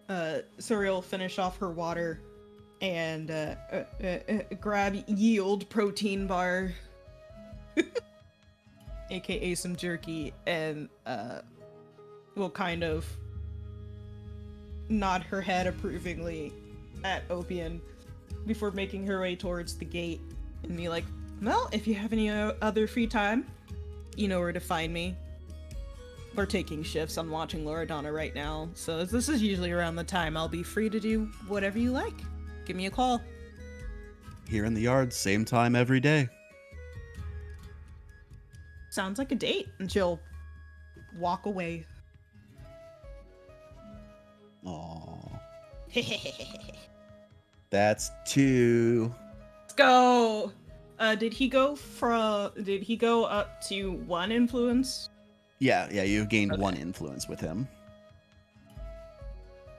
Suriel will finish off her water and grab Yield protein bar, aka some jerky, and will kind of nod her head approvingly at Opian before making her way towards the gate and be like, well, if you have any other free time, you know where to find me. We're taking shifts. I'm watching Loredana right now, so this is usually around the time I'll be free to do whatever you like. Give me a call. Here in the yard, same time every day. Sounds like a date. And she'll walk away. Aww. That's 2. Let's go. Did he go up to 1 influence? Yeah, you've gained Okay. 1 influence with him.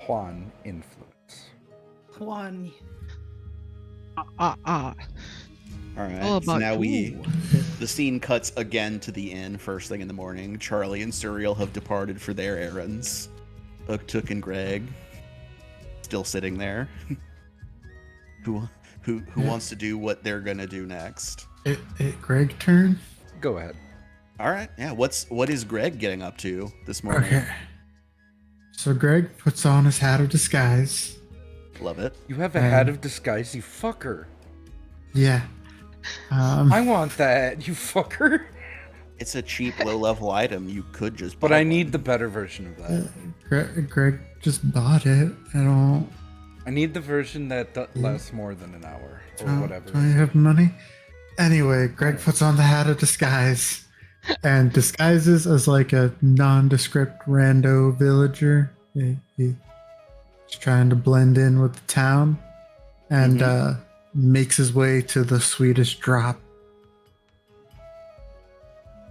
Juan influence. 1. All right. Oh, so about now 2. the scene cuts again to the inn first thing in the morning. Charlie and Suriel have departed for their errands. Uktuk and Greg still sitting there. Who wants to do what they're gonna do next? Greg turn? Go ahead. All right. Yeah. What is Greg getting up to this morning? Okay. So Greg puts on his hat of disguise. Love it. You have a hat of disguise, you fucker. Yeah. I want that, you fucker. It's a cheap, low-level item. You could just. But buy I one. need the better version of that. Greg just bought it. I need the version that lasts more than an hour or whatever. Do I have money? Anyway, Greg puts on the hat of disguise and disguises as like a nondescript rando villager. He's trying to blend in with the town and makes his way to the Swedish drop.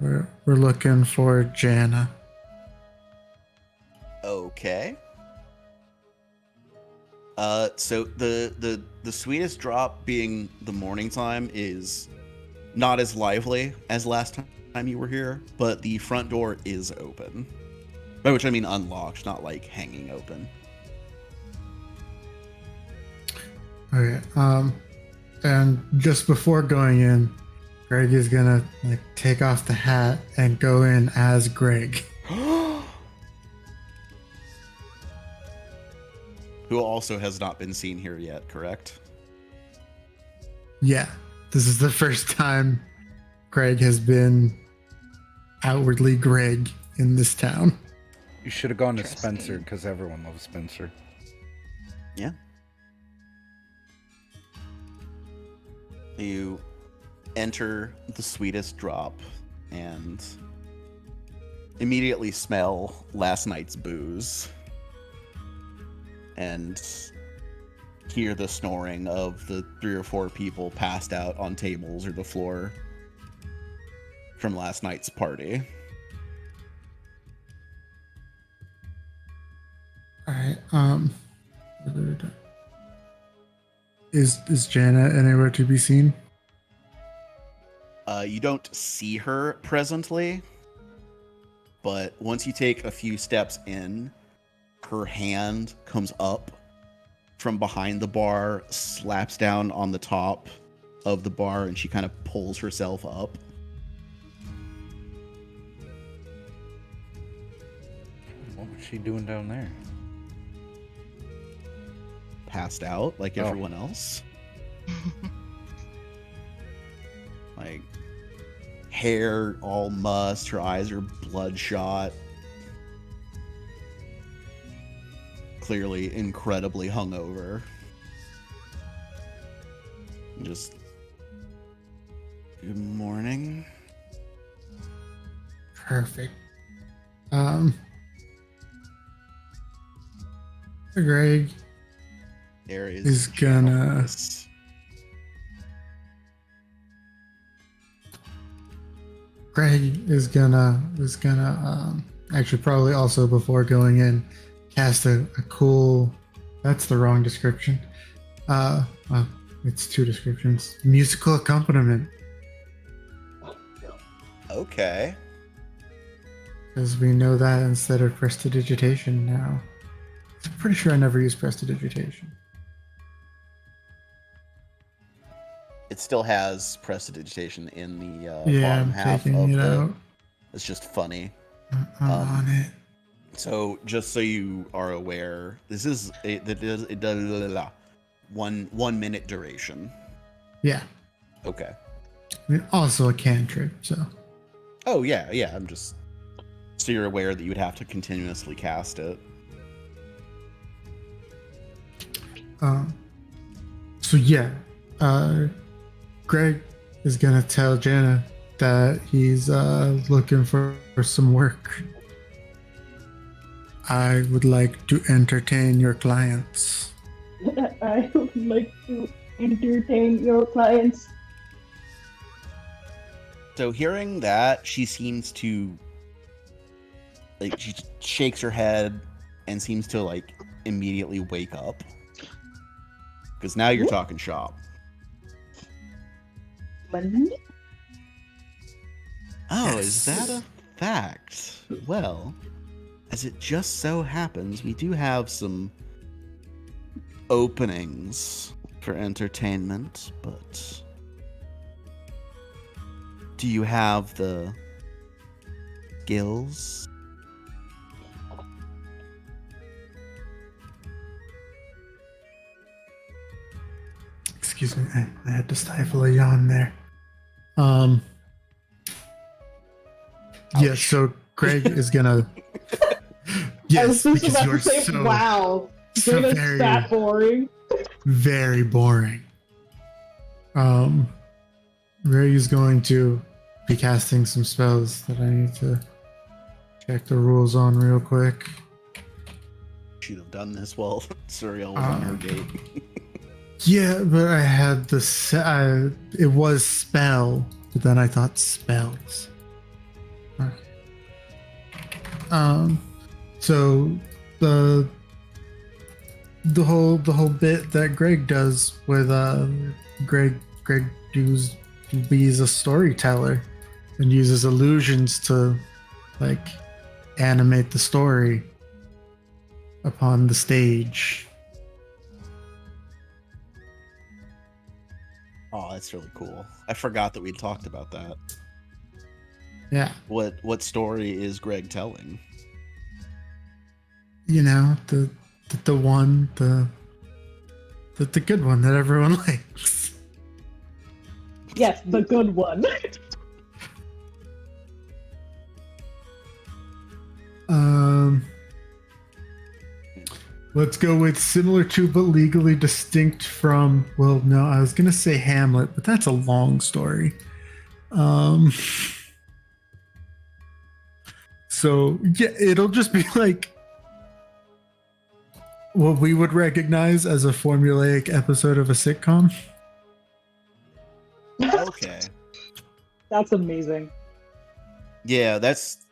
We're looking for Jana. Okay. So the Swedish drop being the morning time is not as lively as last time you were here, but the front door is open. By which I mean unlocked, not like hanging open. Okay. And just before going in, Greg is gonna like take off the hat and go in as Greg. Who also has not been seen here yet, correct? Yeah, this is the first time Greg has been outwardly Greg in this town. You should have gone to Interesting. Spencer because everyone loves Spencer. Yeah. You enter the sweetest drop and immediately smell last night's booze and hear the snoring of the 3 or 4 people passed out on tables or the floor from last night's party. All right. Is Jana anywhere to be seen? You don't see her presently, but once you take a few steps in, her hand comes up from behind the bar, slaps down on the top of the bar, and she kind of pulls herself up. What was she doing down there? Passed out like Oh. everyone else. Like, hair all mussed, her eyes are bloodshot. Clearly incredibly hungover. Just, good morning. Perfect. Greg There is gonna. Greg is gonna actually probably also before going in cast a cool. That's the wrong description. Well, it's 2 descriptions. Musical accompaniment, Okay. because we know that instead of prestidigitation now. I'm pretty sure I never used prestidigitation. It still has prestidigitation in the Yeah, bottom I'm half taking of it the. out. It's just funny. I'm on it. So just so you are aware, this is it does 1 minute duration. Yeah. Okay. I mean, also a cantrip, so. Oh yeah. I'm just so you're aware that you would have to continuously cast it. So yeah, Greg is gonna tell Jana that he's looking for some work. I would like to entertain your clients. I would like to entertain your clients. So hearing that, she seems to she shakes her head and seems to immediately wake up. Because now you're talking shop. Money? Oh, Yes. is that a fact? Well, as it just so happens, we do have some openings for entertainment, but do you have the skills? Excuse me, I had to stifle a yawn there. Yeah, so Greg is gonna. I was Yes, just because about you're to say, so, wow, so Greg is very, that boring. very boring. Greg is going to be casting some spells that I need to check the rules on real quick. Should have done this while Suriel was on her gate. Yeah, but I had the it was spell, but then I thought spells. Okay. So the whole bit that Greg does with Greg he's a storyteller and uses illusions to animate the story upon the stage. Oh, that's really cool. I forgot that we talked about that. Yeah. What story is Greg telling? You know, the one, the good one that everyone likes. Yes, the good one. Let's go with similar to but legally distinct from. Well, no, I was gonna say Hamlet, but that's a long story. So yeah, it'll just be like what we would recognize as a formulaic episode of a sitcom. Okay. That's amazing. Yeah, that's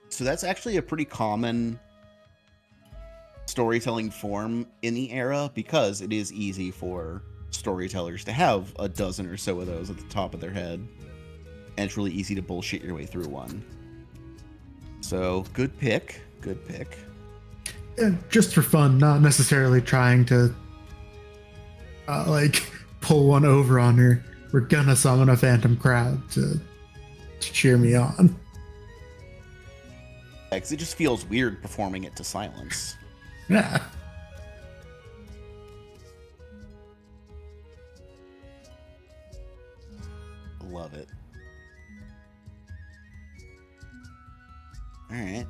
actually a pretty common storytelling form in the era because it is easy for storytellers to have a dozen or so of those at the top of their head, and it's really easy to bullshit your way through one. So good pick. Yeah, just for fun, not necessarily trying to pull one over on her. We're gonna summon a phantom crowd to cheer me on. Because it just feels weird performing it to silence. Yeah. Love it. All right.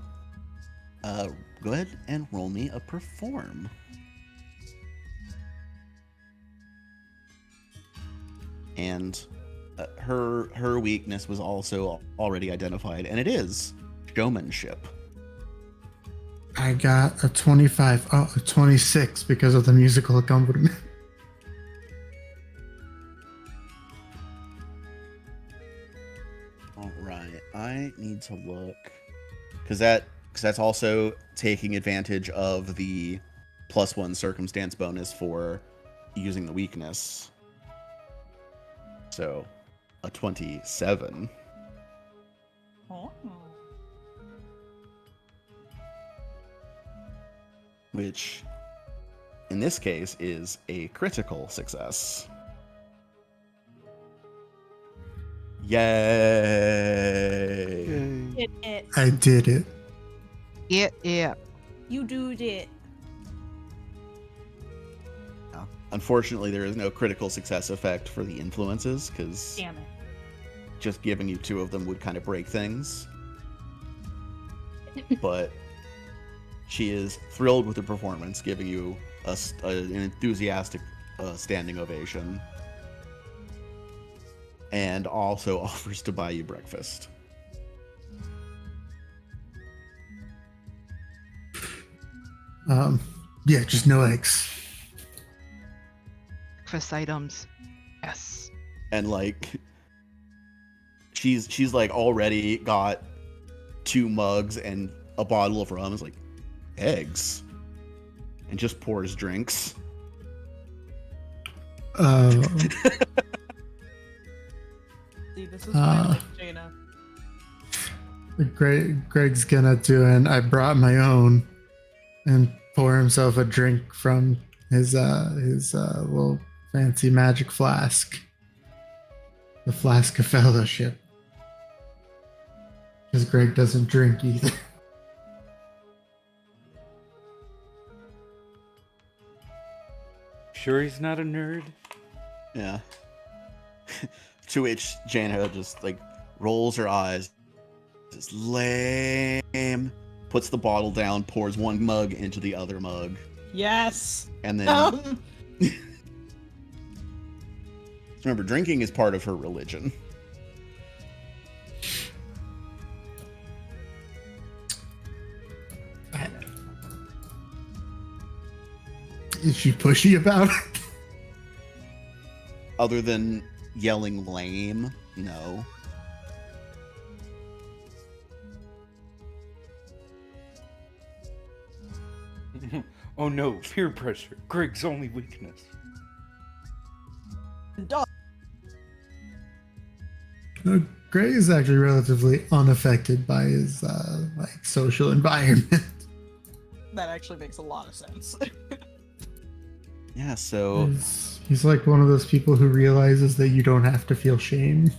Go ahead and roll me a perform. And her weakness was also already identified, and it is showmanship. I got a 25, a 26 because of the musical accompaniment. All right, I need to look because that's also taking advantage of the +1 circumstance bonus for using the weakness. So, a 27. Oh. Which, in this case, is a critical success. Yay! It. I did it. Yeah. You do it. Unfortunately, there is no critical success effect for the influences, because Damn it. just giving you 2 of them would kind of break things. But she is thrilled with the performance, giving you an enthusiastic standing ovation. And also offers to buy you breakfast. Yeah, just no eggs. Breakfast items. Yes. And like she's like already got 2 mugs and a bottle of rum. Is like, eggs, and just pours drinks. See, this is why I like Jaina. Greg's gonna do an I brought my own and pour himself a drink from his little fancy magic flask. The flask of fellowship. Because Greg doesn't drink either. Sure he's not a nerd? Yeah. To which Jaina just like rolls her eyes. Just lame. Puts the bottle down, pours 1 mug into the other mug. Yes. And then remember, drinking is part of her religion. Is she pushy about it? Other than yelling lame, no. Oh no, peer pressure. Greg's only weakness. No, Greg is actually relatively unaffected by his like social environment. That actually makes a lot of sense. Yeah, so He's like one of those people who realizes that you don't have to feel shame.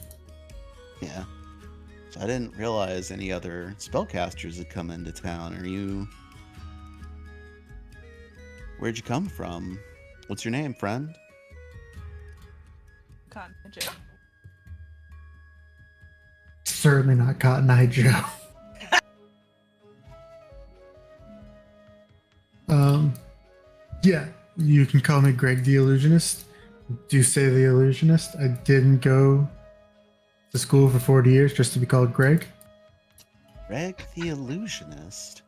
yeah. So I didn't realize any other spellcasters had come into town. Where'd you come from? What's your name, friend? Cotton Eye Joe. Certainly not Cotton Eye Joe. Yeah, you can call me Greg the Illusionist. Do say the Illusionist. I didn't go to school for 40 years just to be called Greg. Greg the Illusionist?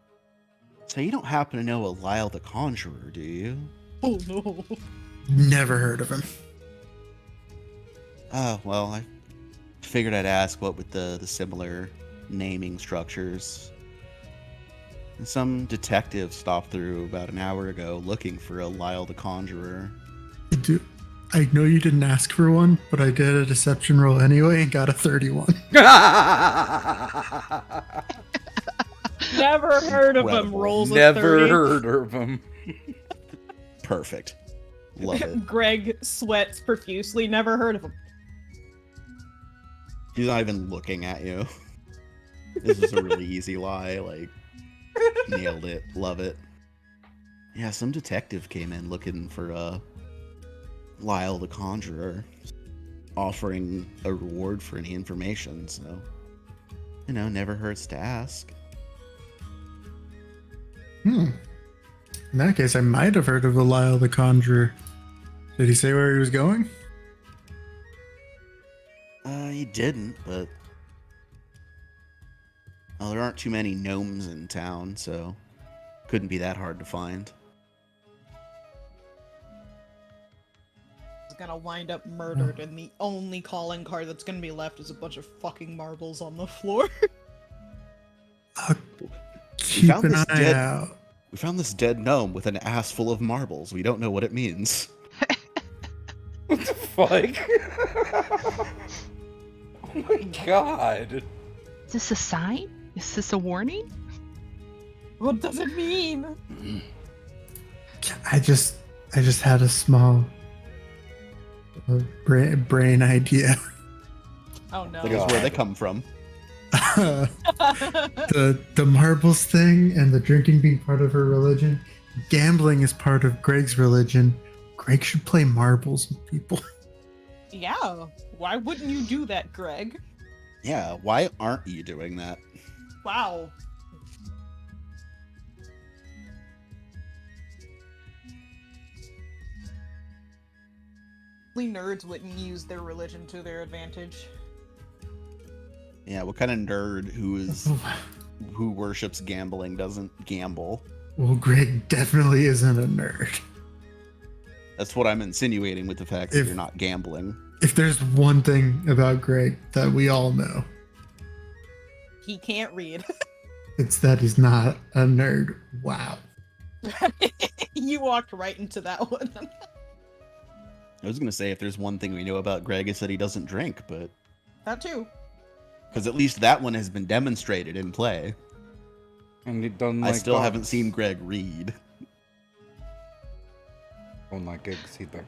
So you don't happen to know a Lyle the Conjurer, do you? Oh no. Never heard of him. Oh, well, I figured I'd ask what with the similar naming structures. And some detective stopped through about an hour ago looking for a Lyle the Conjurer. I know you didn't ask for one, but I did a deception roll anyway and got a 31. Never heard of him. Incredible. Rolls Never a 30. heard of him. Perfect. Love it. Greg sweats profusely. Never heard of him. He's not even looking at you. This is a really easy lie. Like, nailed it. Love it. Yeah, some detective came in looking for Lyle the Conjurer, offering a reward for any information, so, never hurts to ask. In that case, I might have heard of the Lyle the Conjurer. Did he say where he was going? He didn't, but there aren't too many gnomes in town, so couldn't be that hard to find. He's gonna wind up murdered, and the only calling card that's gonna be left is a bunch of fucking marbles on the floor. Keep found an this eye dead- out. We found this dead gnome with an ass full of marbles. We don't know what it means. What the fuck? Oh my god. Is this a sign? Is this a warning? What does it mean? I just had a small brain idea. Oh no. That is where they come from. the marbles thing and the drinking being part of her religion. Gambling is part of Greg's religion. Greg should play marbles with people. Yeah, why wouldn't you do that, Greg? Yeah, why aren't you doing that? Wow. Only nerds wouldn't use their religion to their advantage. Yeah, what kind of nerd who worships gambling doesn't gamble? Well, Greg definitely isn't a nerd. That's what I'm insinuating with the fact that you're not gambling. If there's one thing about Greg that we all know, He can't read. it's that he's not a nerd. Wow. You walked right into that one. I was gonna say if there's one thing we know about Greg, it's that he doesn't drink, but That too. because at least that one has been demonstrated in play. And he doesn't I like still dogs. haven't seen Greg read. Don't like eggs either.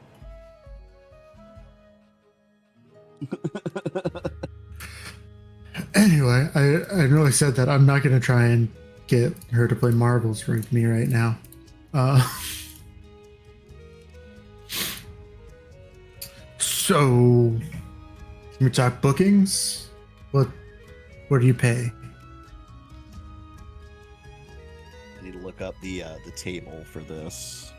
Anyway, I know I said that I'm not going to try and get her to play marbles with me right now. So, can we talk bookings? What do you pay? I need to look up the table for this.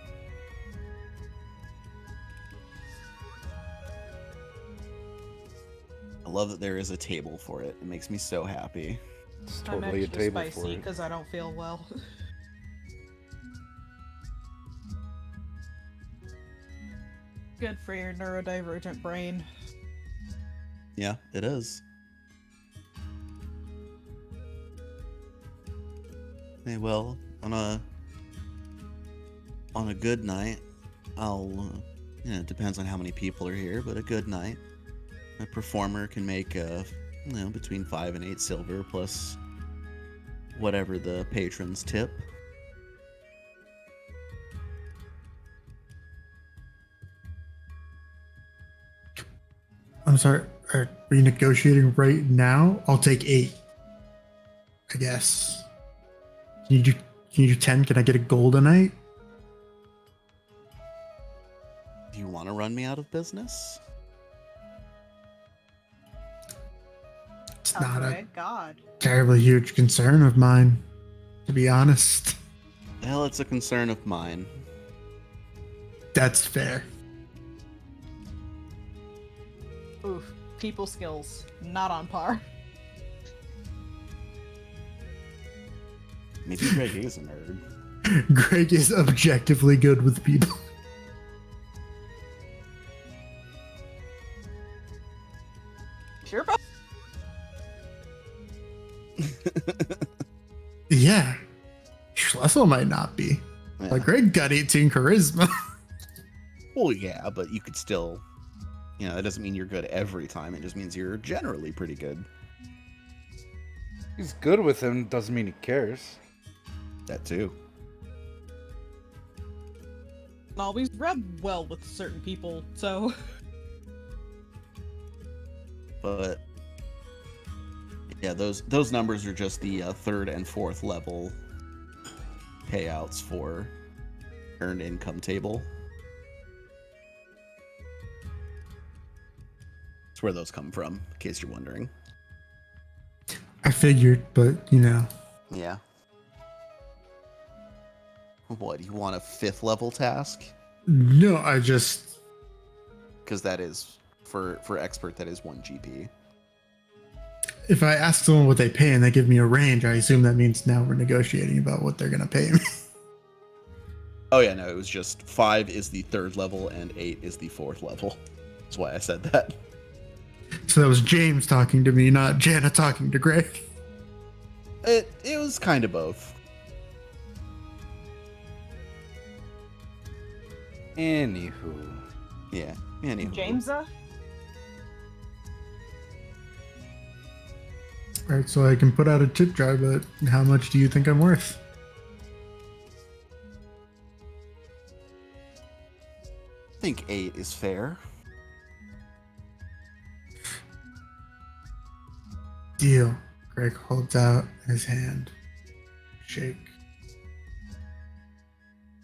I love that there is a table for it. It makes me so happy. It's I'm totally a extra table for spicy it. because I don't feel well. Good for your neurodivergent brain. Yeah, it is. Hey, well, on a good night, it depends on how many people are here, but a good night, a performer can make between 5 and 8 silver plus whatever the patrons tip. I'm sorry, are we negotiating right now? I'll take 8, I guess. Can you do 10? Can I get a gold a night? Do you want to run me out of business? It's not a Okay, God. terribly huge concern of mine, to be honest. Well, it's a concern of mine. That's fair. Oof. People skills. Not on par. Maybe Greg is a nerd. Greg is objectively good with people. Sure, bro. Yeah. Schlessel might not be. Yeah. But Greg got 18 charisma. Well, yeah, but you could still, that doesn't mean you're good every time. It just means you're generally pretty good. He's good with him, doesn't mean he cares. That too. Always rub well with certain people, so. But yeah, those numbers are just the 3rd and 4th level payouts for earned income table. That's where those come from, in case you're wondering. I figured, but Yeah. What, you want a 5th level task? No, I just. Because that is, for expert, that is 1 GP. If I ask someone what they pay and they give me a range, I assume that means now we're negotiating about what they're going to pay me. Oh yeah, no, it was just 5 is the 3rd level and 8 is the 4th level. That's why I said that. So that was James talking to me, not Jana talking to Greg. It was kind of both. Anywho. Yeah. Anywho. Jamesa? Alright, so I can put out a tip jar, but how much do you think I'm worth? I think 8 is fair. Deal. Greg holds out his hand. Shake.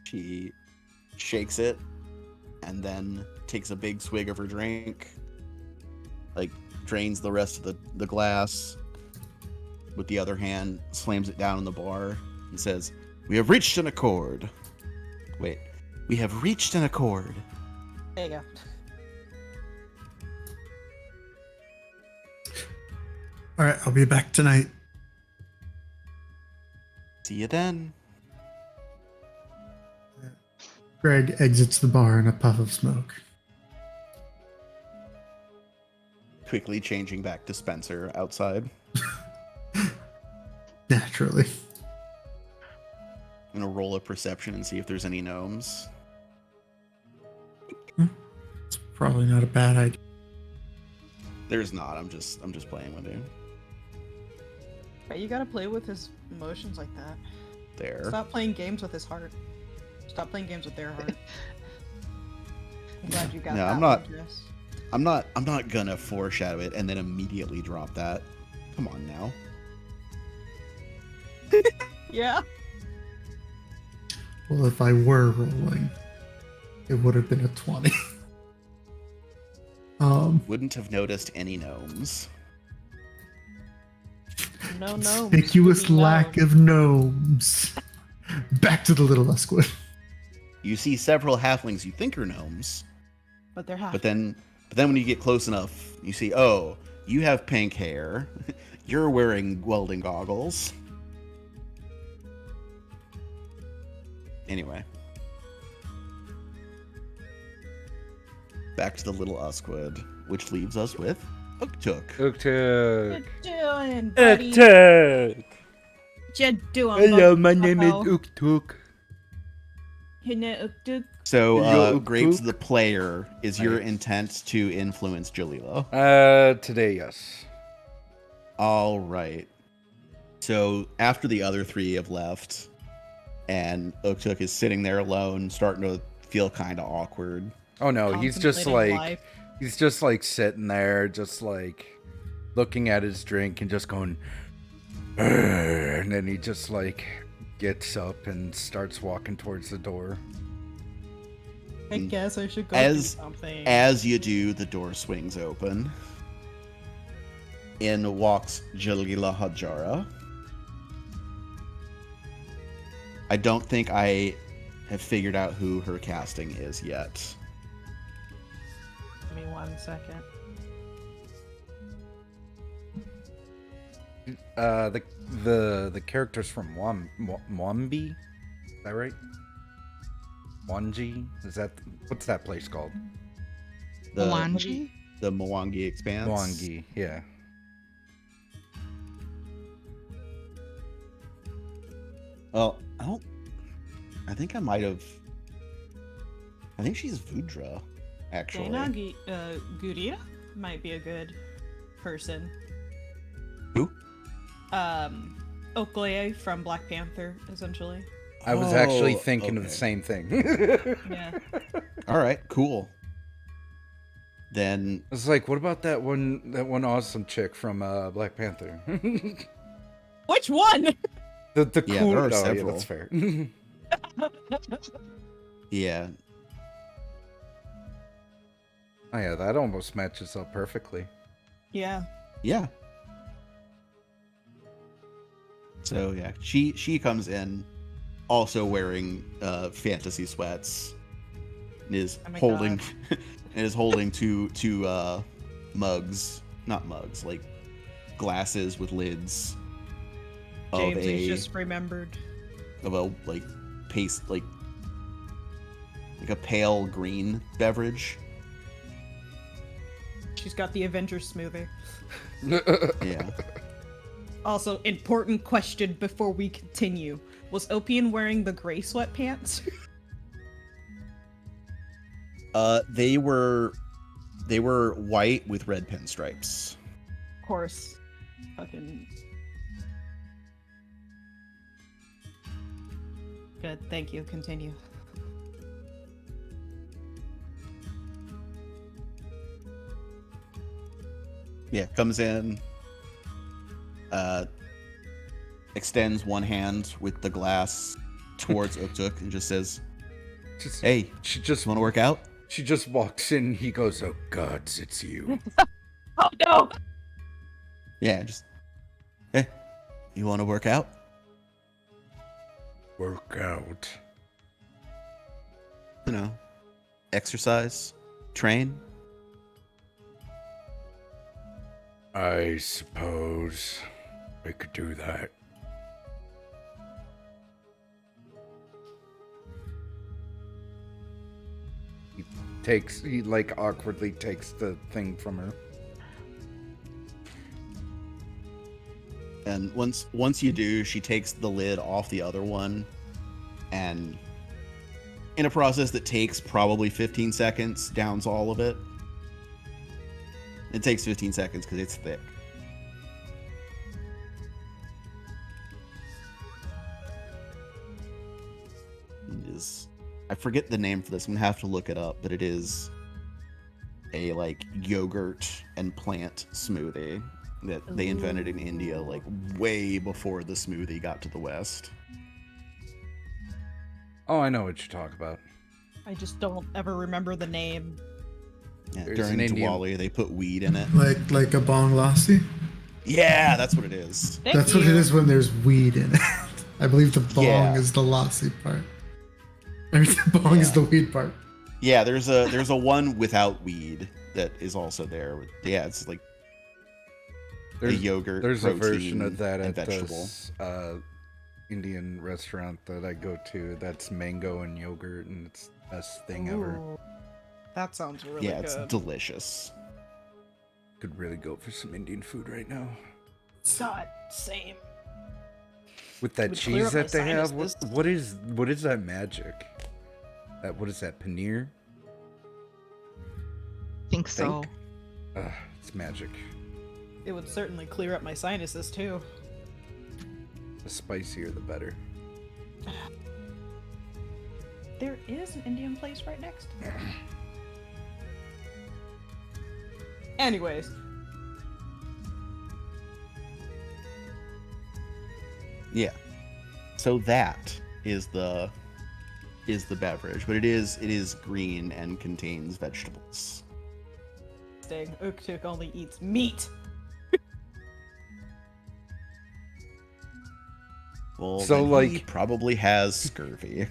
She shakes it and then takes a big swig of her drink, like drains the rest of the glass. With the other hand, slams it down on the bar and says, "We have reached an accord." Wait, we have reached an accord. There you go. All right, I'll be back tonight. See you then. Greg exits the bar in a puff of smoke. Quickly changing back to Spencer outside. Naturally. I'm gonna roll a perception and see if there's any gnomes. It's probably not a bad idea. There's not. I'm just playing with you. But you gotta play with his emotions like that. There. Stop playing games with his heart. Stop playing games with their heart. I'm glad you got No, that I'm not- one, Jess. I'm not gonna foreshadow it and then immediately drop that. Come on now. Yeah. Well, if I were rolling, it would have been a 20. Wouldn't have noticed any gnomes. No, no. Conspicuous lack of gnomes. Back to the little Esquid. You see several halflings you think are gnomes, But they're half. but then when you get close enough, you see, oh, you have pink hair. You're wearing welding goggles. Anyway. Back to the little Usquid, which leaves us with Uktuk. Uktuk. What you doing, buddy? Uktuk. What you doing, Hello, buddy? my name is Uh-oh. Uktuk. You know, dude. So, Yo, Grapes Uktuk. the player, is your Nice. intent to influence Jalila? Today, yes. All right. So after the other three have left, and Uktuk is sitting there alone, starting to feel kind of awkward. Oh no, he's just Contemplating like life. he's just like sitting there, just like looking at his drink and just going, "Urgh," and then he just like gets up and starts walking towards the door. I guess I should go As- do something. As you do, the door swings open. In walks Jalila Hajara. I don't think I have figured out who her casting is yet. Give me 1 second. The characters from Mwambi, is that right? Mwanji? Is that what's that place called? The Melange? the Mwangi Expanse. Mwangi, yeah. Well, I think I might have. I think she's Vudra, actually. Dana Gudia might be a good person. Who? Okoye from Black Panther, essentially. I was actually Oh, thinking of the okay. same thing. Yeah. All right, cool. Then It's like, what about that one awesome chick from Black Panther? Which one? the Yeah, cool. there are Oh, yeah, several. that's fair. yeah, Oh yeah, that almost matches up perfectly. Yeah. yeah. So yeah, she comes in, also wearing fantasy sweats, and is Oh my holding God. and is holding two mugs, not mugs, like glasses with lids James of has a just remembered. like paste like a pale green beverage. She's got the Avengers smoothie. Yeah. Also, important question before we continue. Was Opian wearing the gray sweatpants? They were white with red pinstripes. Of course. Fucking. Good, thank you. Continue. Yeah, comes in, extends one hand with the glass towards Uktuk and just says, Just, "Hey, she just want to work out?" She just walks in. He goes, "Oh gods, it's you." Oh no! Yeah, just, "Hey, you want to work out?" Work out. You know, exercise, train. I suppose we could do that. He like awkwardly takes the thing from her. And once you do, she takes the lid off the other one, and in a process that takes probably 15 seconds, downs all of it. It takes 15 seconds because it's thick. I forget the name for this. I'm gonna have to look it up, but it is a like yogurt and plant smoothie that they invented in India like way before the smoothie got to the West. Oh, I know what you talk about. I just don't ever remember the name. Yeah, There's during an Indian- Diwali, they put weed in it. Like a bong lassi. Yeah, that's what it is. Thank That's you. what it is when there's weed in it. I believe the bong Yeah. is the lassi part. I mean, the bong is the weed part. Yeah, there's a one without weed that is also there. Yeah, it's like a yogurt. There's a version protein, of that and at vegetable. this Indian restaurant that I go to. That's mango and yogurt, and it's the best thing ever. Ooh, that sounds really Yeah, it's good. delicious. Could really go for some Indian food right now. God, same. With that Would clear cheese up my that they have, sinuses. what is that magic? What is that, paneer? Think so. It's magic. It would certainly clear up my sinuses too. The spicier, the better. There is an Indian place right next to me. Anyways, Yeah. So that is the beverage, but it is green and contains vegetables. Uktuk only eats meat. Well, So, then he like- probably has scurvy.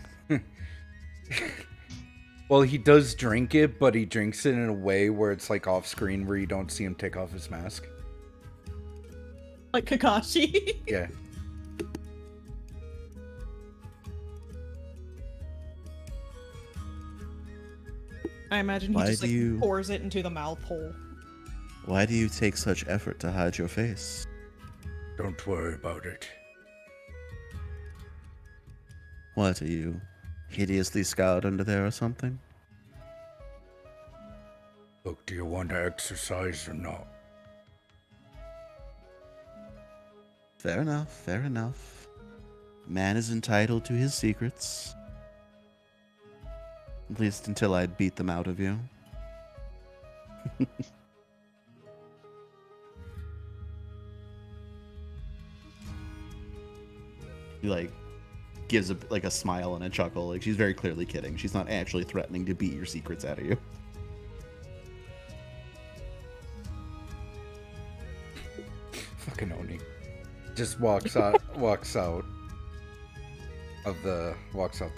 Well, he does drink it, but he drinks it in a way where it's like off screen, where you don't see him take off his mask. Like Kakashi. Yeah. I imagine he Why just do like you- pours it into the mouth hole. Why do you take such effort to hide your face? Don't worry about it. What, are you hideously scarred under there or something? Look, do you want to exercise or not? Fair enough, fair enough. Man is entitled to his secrets. At least until I beat them out of you. He like gives a smile and a chuckle. Like she's very clearly kidding. She's not actually threatening to beat your secrets out of you. Fucking Oni. Just walks out the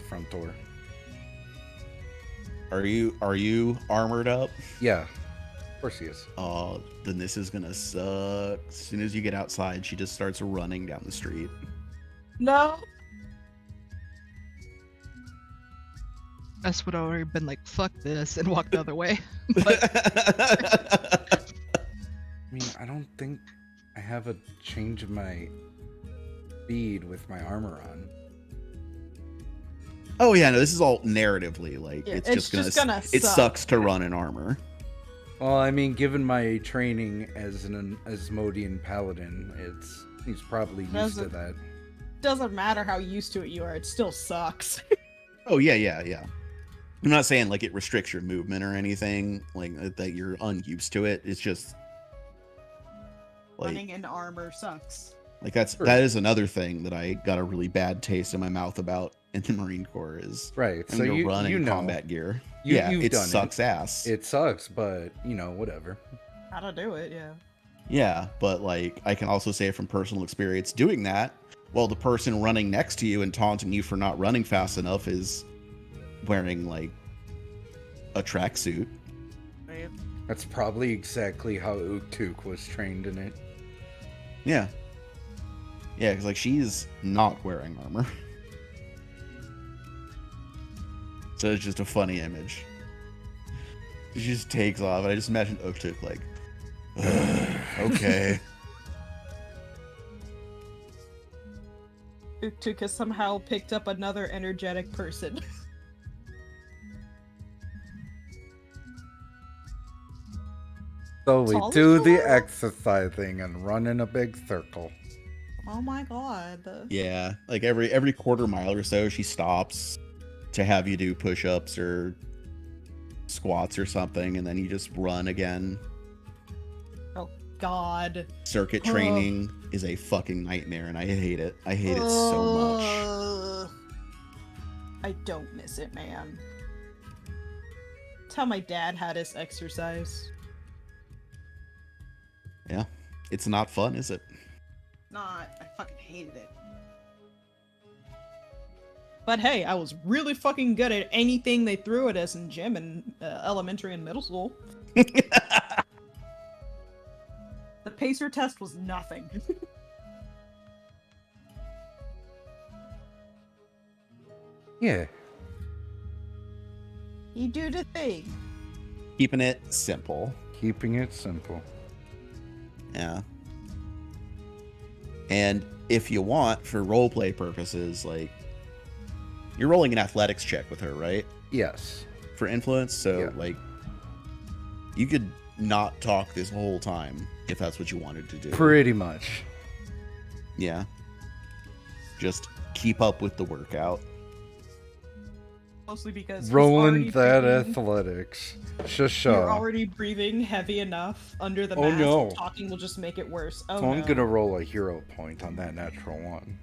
front door. Are you armored up? Yeah. Of course he is. Oh, then this is gonna suck. As soon as you get outside, she just starts running down the street. No. Us would already been like, fuck this, and walked the other way. I mean, I don't think I have a change of my speed with my armor on. Oh yeah, no, this is all narratively like Yeah, it's it's just gonna just gonna it suck. sucks to run in armor. Well, I mean, given my training as an Asmodean paladin, he's probably used to Doesn't- that. Doesn't matter how used to it you are, it still sucks. Oh yeah. I'm not saying like it restricts your movement or anything like that you're unused to it. It's just Running in armor sucks. Like that is another thing that I got a really bad taste in my mouth about in the Marine Corps is Right. having So to run in know. combat gear. You've it done sucks ass. It sucks, but whatever. How to do it, yeah. Yeah, but like I can also say from personal experience doing that, while the person running next to you and taunting you for not running fast enough is wearing like a tracksuit. Right. That's probably exactly how Uktuk was trained in it. Yeah. Yeah, because like she's not wearing armor. So it's just a funny image. She just takes off, and I just imagine Uktuk like, okay. Uktuk has somehow picked up another energetic person. So we Tall do as the well? exercising and run in a big circle. Oh my god. Yeah, like every quarter mile or so, she stops to have you do push-ups or squats or something, and then you just run again. Oh god. Circuit training is a fucking nightmare, and I hate it. I hate it so much. I don't miss it, man. That's how my dad had us exercise. Yeah, it's not fun, is it? Not. I fucking hated it. But hey, I was really fucking good at anything they threw at us in gym in elementary and middle school. The pacer test was nothing. Yeah. You do the thing. Keeping it simple. Keeping it simple. Yeah. And if you want, for roleplay purposes, like, you're rolling an athletics check with her, right? Yes. For influence, so, Yeah. like, you could not talk this whole time if that's what you wanted to do. Pretty much. Yeah. Just keep up with the workout. Mostly because he's Rolling already that breathing- athletics. You're Shusha. already breathing heavy enough under the Oh, mask. no. Talking will just make it worse. Oh So I'm no. gonna roll a hero point on that natural one.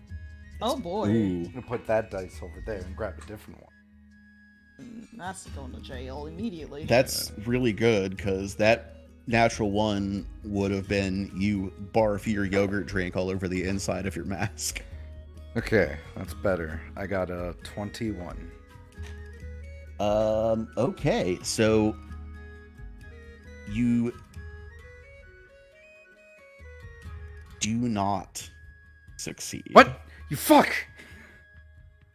Oh boy. Ooh. I'm gonna put that dice over there and grab a different one. That's going to jail immediately. That's really good, because that natural one would have been you barf your yogurt drink all over the inside of your mask. Okay, that's better. I got a 21. Okay, so you do not succeed. What? You fuck!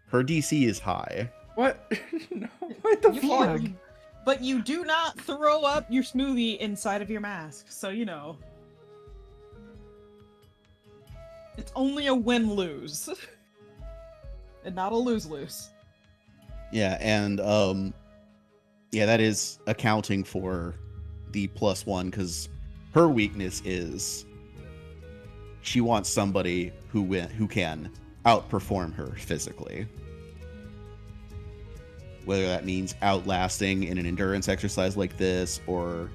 Her DC is high. What? No, what the You fuck? can, but you do not throw up your smoothie inside of your mask, so you know. It's only a win-lose. And not a lose-lose. Yeah, and yeah, that is accounting for the +1, because her weakness is she wants somebody who can outperform her physically. Whether that means outlasting in an endurance exercise like this, or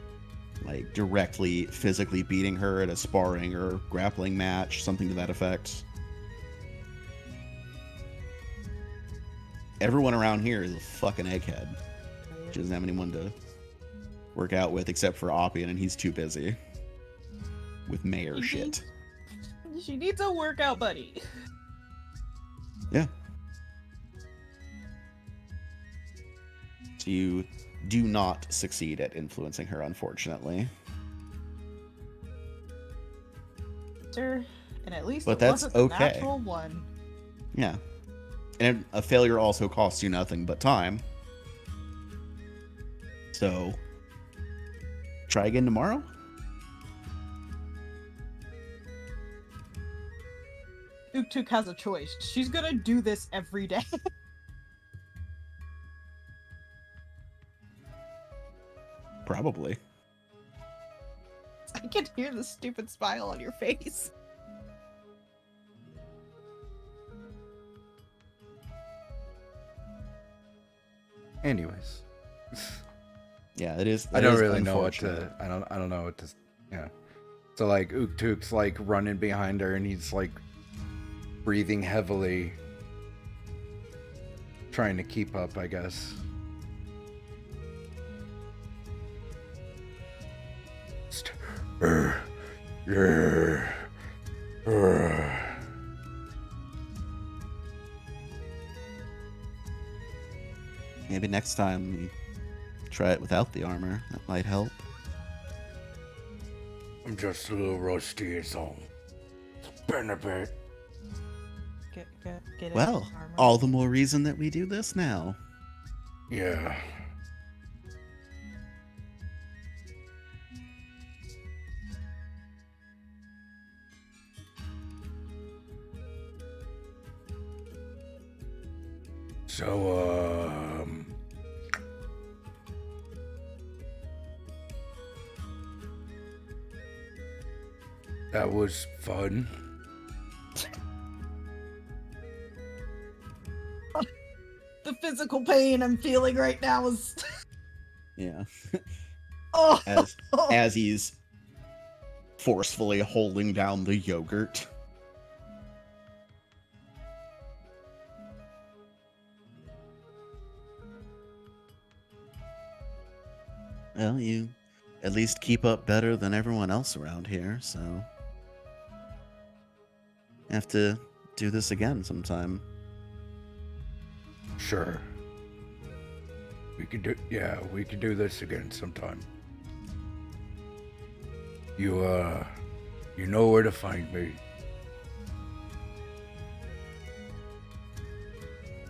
like directly physically beating her at a sparring or grappling match, something to that effect. Everyone around here is a fucking egghead. She doesn't have anyone to work out with except for Oppian, and he's too busy with mayor Mhm. shit. She needs a workout buddy. Yeah. So you do not succeed at influencing her, unfortunately. Sir, and at least But it that's wasn't the okay. natural one. Yeah. And a failure also costs you nothing but time. So, try again tomorrow? Uktuk has a choice. She's gonna do this every day. Probably. I can hear the stupid smile on your face. Anyways. Yeah, it is. I don't is really know what unfortunate. to. I don't know what to. Yeah. So like Uktuk's like running behind her and he's like breathing heavily, trying to keep up, I guess. Maybe next time you try it without the armor. That might help. I'm just a little rusty, it's all. It's been a bit. Get it. Well, armor. all the more reason that we do this now. Yeah. So, that was fun. The physical pain I'm feeling right now is. Yeah. Oh. As he's forcefully holding down the yogurt. Well, you at least keep up better than everyone else around here, so have to do this again sometime. Sure. We could do this again sometime. You know where to find me.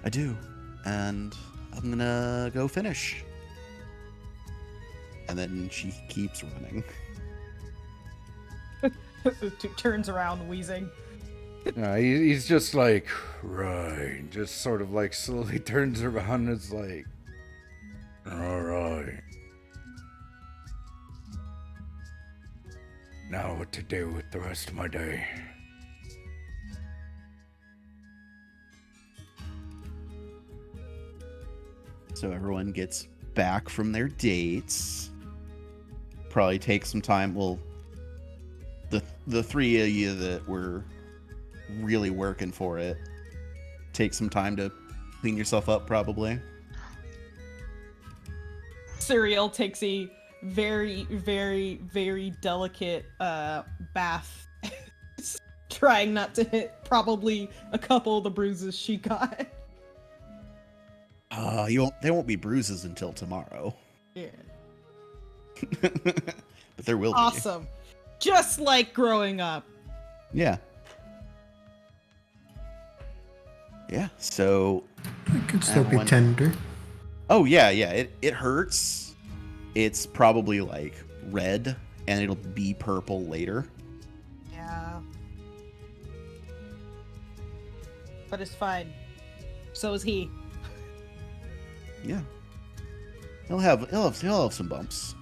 I do, and I'm gonna go finish. And then she keeps running. Uktuk turns around, wheezing. He's just like, right. Just sort of like slowly turns around and is like, alright. Now what to do with the rest of my day. So everyone gets back from their dates. Probably take some time. Well, the three of you that were really working for it, take some time to clean yourself up, probably. Cyril takes a very, very, very delicate bath, trying not to hit probably a couple of the bruises she got. There won't be bruises until tomorrow. Yeah. But there will be. Awesome. Just like growing up. Yeah. Yeah, so It could still be everyone- tender. Oh yeah, it hurts. It's probably like red and it'll be purple later. Yeah. But it's fine. So is he. Yeah. He'll have some bumps.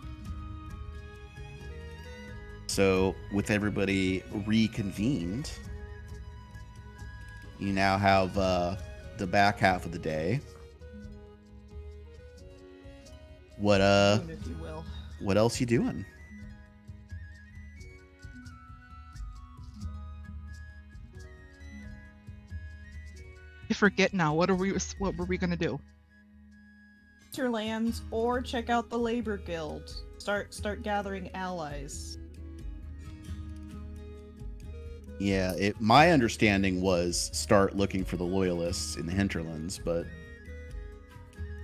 So with everybody reconvened, you now have the back half of the day. What If you will. what else you doing? I forget now. What were we gonna do? Your lands or check out the labor guild. Start gathering allies. Yeah, my understanding was start looking for the loyalists in the hinterlands, but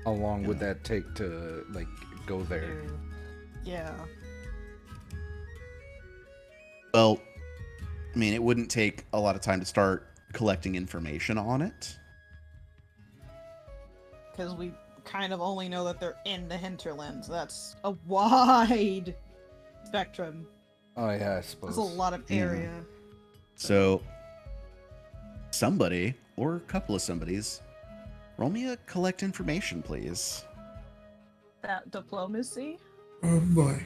How long would that take to like go there? Yeah. well, I mean, it wouldn't take a lot of time to start collecting information on it. Because we kind of only know that they're in the hinterlands. That's a wide spectrum. Oh yeah, I suppose. That's a lot of area. So, somebody, or a couple of somebodies, roll me a collect information, please. That diplomacy? Oh boy.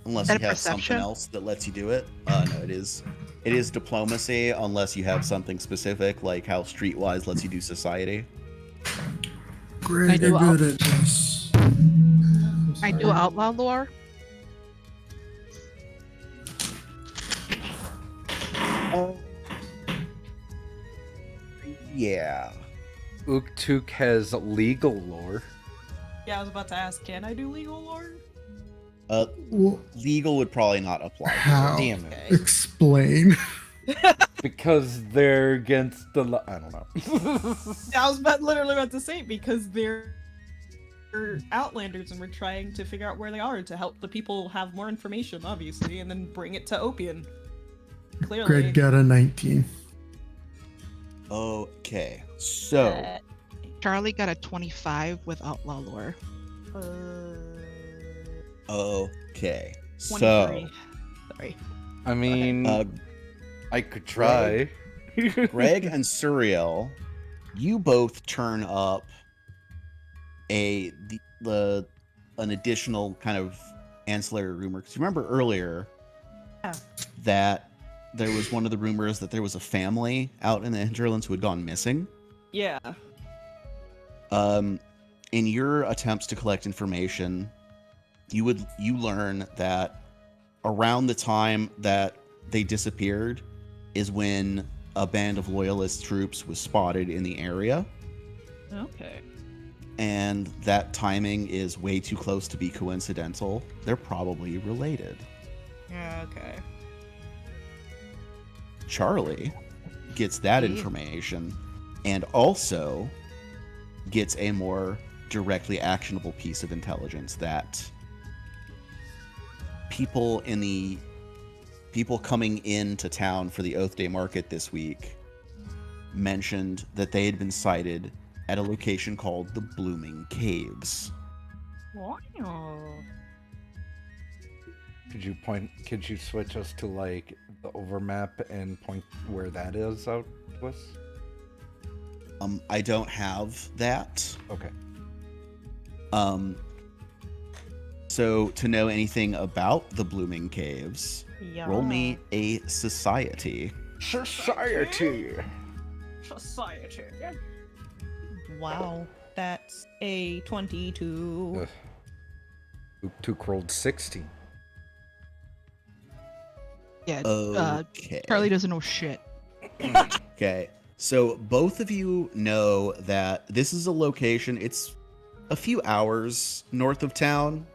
Unless Is you that a have something perception? else that lets you do it. No, it is diplomacy, unless you have something specific, like how Streetwise lets you do society. Greg, do you're good at this. I do outlaw lore. Yeah. Uktuk has legal lore. Yeah, I was about to ask, can I do legal lore? Well, Legal would probably not apply. how? Damn it. Okay. Explain. Because they're against the I don't know. I was literally about to say, because they're Outlanders and we're trying to figure out where they are to help the people have more information, obviously, and then bring it to Opian. Clearly. Greg got a 19. Okay. So, Charlie got a 25 with outlaw lore. okay. 23. So, Sorry. I mean, I could try. Greg and Suriel, you both turn up an additional kind of ancillary rumor. Because you remember earlier that there was one of the rumors that there was a family out in the hinterlands who had gone missing. Yeah. In your attempts to collect information, you learn that around the time that they disappeared is when a band of loyalist troops was spotted in the area. Okay. And that timing is way too close to be coincidental. They're probably related. Yeah, okay. Charlie gets that information and also gets a more directly actionable piece of intelligence that people coming into town for the Oath Day Market this week mentioned that they had been sighted at a location called the Blooming Caves. Wow. Could you switch us to like the overmap and point where that is out to us? I don't have that. Okay. So to know anything about the Blooming Caves, roll me a society. Society. Wow. That's a 22. Uktuk rolled 16. Yeah, Okay. Charlie doesn't know shit. Okay. So both of you know that this is a location, it's a few hours north of town.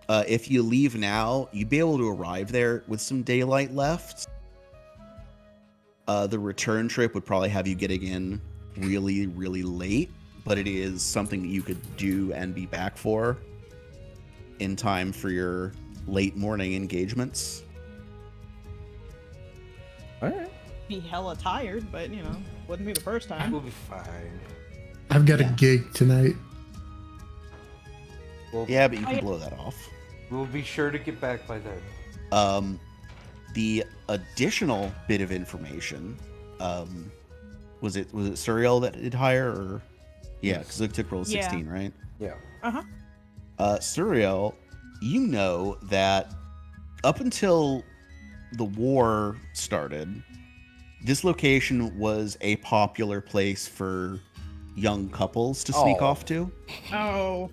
If you leave now, you'd be able to arrive there with some daylight left. The return trip would probably have you getting in really, really late, but it is something that you could do and be back for in time for your late morning engagements. Alright. Be hella tired, but you know, wouldn't be the first time. We'll be fine. I've got a gig tonight. Yeah, but you can blow that off. We'll be sure to get back by then. The additional bit of information, was it Suriel that did hire, or yeah, because it took roll 16, right? Yeah. Suriel, you know that up until the war started, this location was a popular place for young couples to sneak off to. Oh.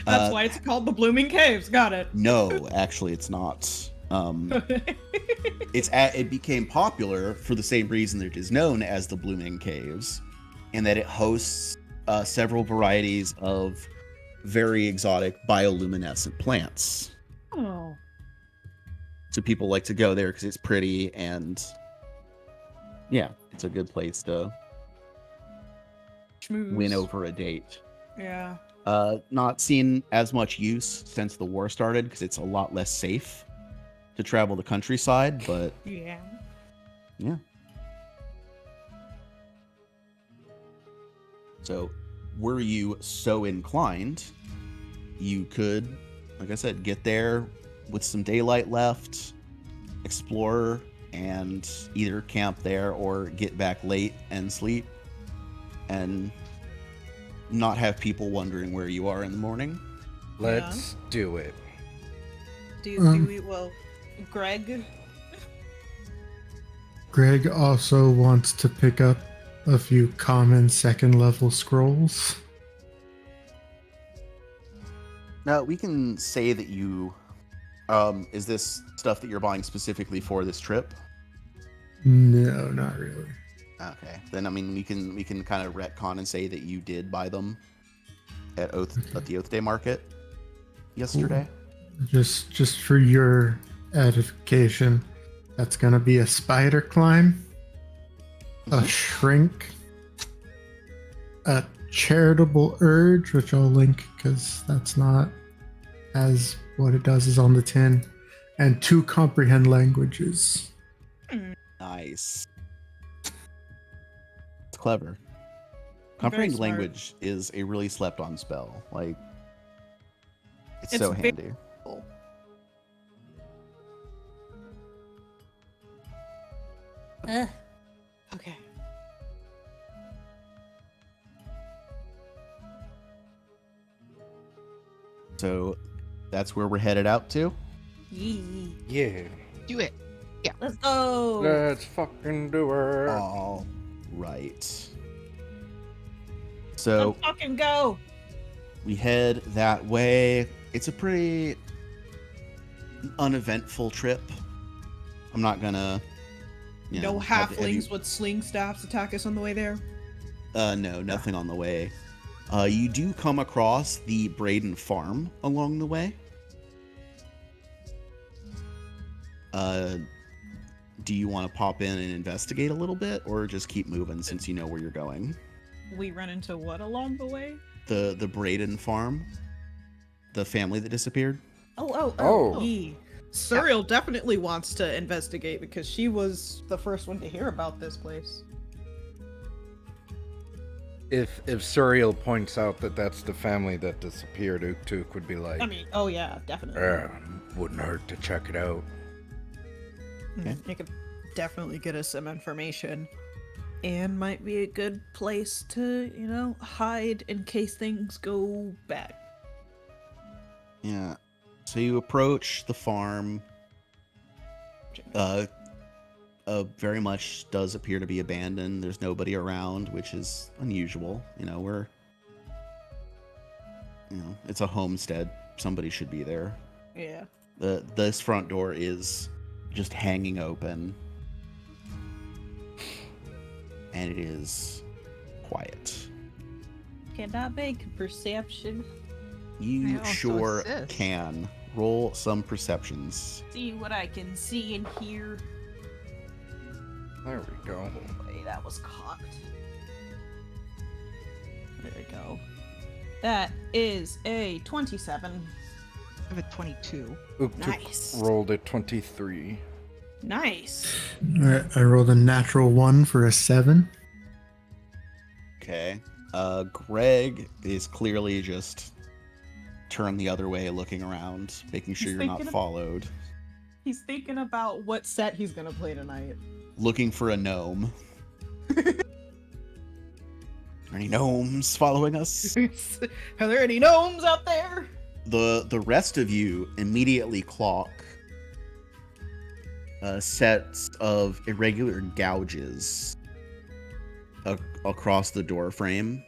That's why it's called the Blooming Caves. Got it. No, actually, it's not. It became popular for the same reason that it is known as the Blooming Caves, in that it hosts several varieties of very exotic bioluminescent plants. Oh. So people like to go there because it's pretty, and yeah, it's a good place to Schmooze. win over a date. Yeah. Not seen as much use since the war started because it's a lot less safe to travel the countryside, but Yeah. yeah. So, were you so inclined, you could, like I said, get there with some daylight left, explore, and either camp there or get back late and sleep, and not have people wondering where you are in the morning. Let's do it. Greg? Greg also wants to pick up a few common second level scrolls. Now, we can say that you Is this stuff that you're buying specifically for this trip? No, not really. Okay, then I mean we can kind of retcon and say that you did buy them at the Oath Day market yesterday. Just for your edification, that's gonna be a spider climb, a shrink, a charitable urge, which I'll link because that's not as what it does is on the tin, and 2 comprehend languages. Nice. It's clever. Very Comprehend smart. language is a really slept on spell. Like, it's It's so very handy. cool. Okay. So that's where we're headed out to. Yee. Yeah. Do it. Let's go. Let's fucking do it. All right. So Let's fucking go. we head that way. It's a pretty uneventful trip. I'm not gonna, No have halflings with sling staffs attack us on the way there. No, nothing on the way. You do come across the Braden farm along the way. Do you want to pop in and investigate a little bit, or just keep moving since you know where you're going? We run into what along the way? The Braden farm, the family that disappeared. Oh. Yee. Suriel definitely wants to investigate because she was the first one to hear about this place. If Suriel points out that that's the family that disappeared, Uktuk would be like, I mean, oh yeah, definitely. wouldn't hurt to check it out. Okay. It could definitely get us some information. And might be a good place to, hide in case things go bad. Yeah. So you approach the farm. Very much does appear to be abandoned. There's nobody around, which is unusual. It's a homestead. Somebody should be there. Yeah. This front door is just hanging open. And it is quiet. Can I make perception? You I also sure assist. can. Roll some perceptions. See what I can see and hear. There we go. Wait, that was cocked. There we go. That is a 27. I have a 22. Uktuk Nice. rolled a 23. Nice. I rolled a natural 1 for a 7. Okay. Greg is clearly just turned the other way, looking around, making sure He's you're not thinking of- followed. He's thinking about what set he's gonna play tonight. Looking for a gnome. Are any gnomes following us? Are there any gnomes out there? The rest of you immediately clock sets of irregular gouges across the door frame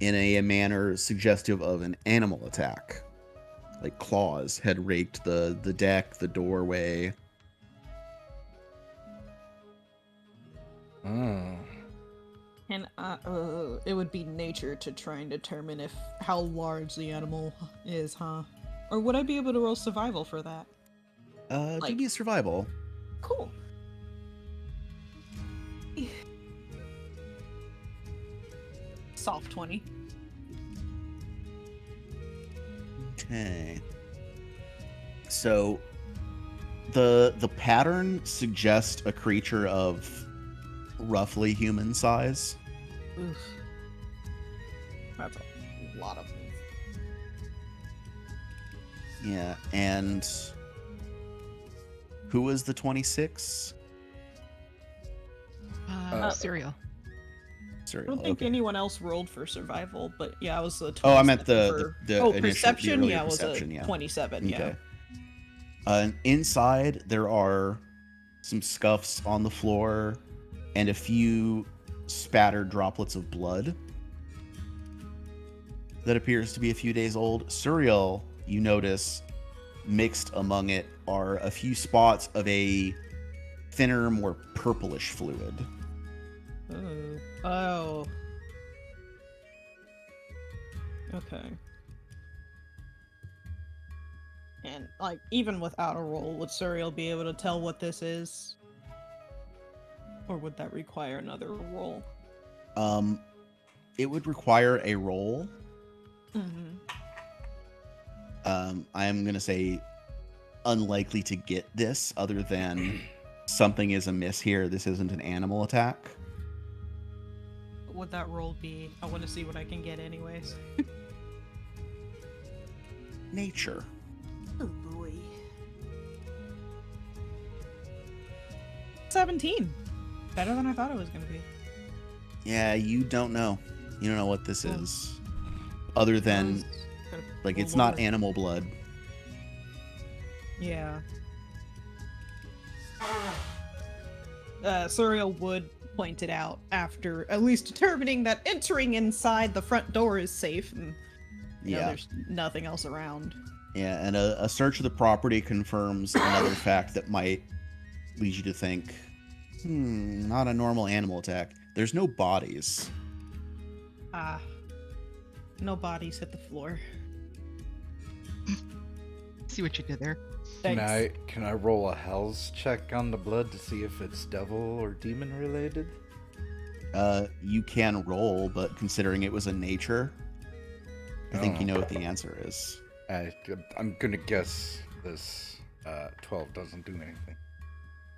in a manner suggestive of an animal attack. Like claws had raked the deck, the doorway. Oh. And it would be nature to try and determine how large the animal is, huh? Or would I be able to roll survival for that? Give me a survival. Cool. Soft 20. Okay. So the pattern suggests a creature of roughly human size. Oof. That's a lot of things. Yeah, and who was the 26? Cereal. Sorry. I don't think okay. anyone else rolled for survival, but yeah, I was the 27. Oh, I meant the Oh, initial- the perception? earlier Yeah, it was perception, a yeah. 27, yeah. Okay. Inside, there are some scuffs on the floor and a few spattered droplets of blood. that appears to be a few days old. Suriel, you notice, mixed among it are a few spots of a thinner, more purplish fluid. Ooh. Oh. Okay. And, like, even without a roll, would Suriel be able to tell what this is? Or would that require another roll? It would require a roll. Mm-hmm. I am going to say unlikely to get this, other than something is amiss here. This isn't an animal attack. What would that roll be? I want to see what I can get anyways. Nature. Oh boy. 17. Better than I thought it was going to be. Yeah, you don't know. You don't know what this is. Other than, like, it's not animal blood. Yeah. Suriel would point it out after at least determining that entering inside the front door is safe and you know, there's nothing else around. Yeah, and a search of the property confirms another fact that might lead you to think, not a normal animal attack. There's no bodies. No bodies hit the floor. See what you did there. Thanks. Can I roll a Hell's check on the blood to see if it's devil or demon related? You can roll, but considering it was in nature, I think you know what the answer is. I'm gonna guess this 12 doesn't do anything.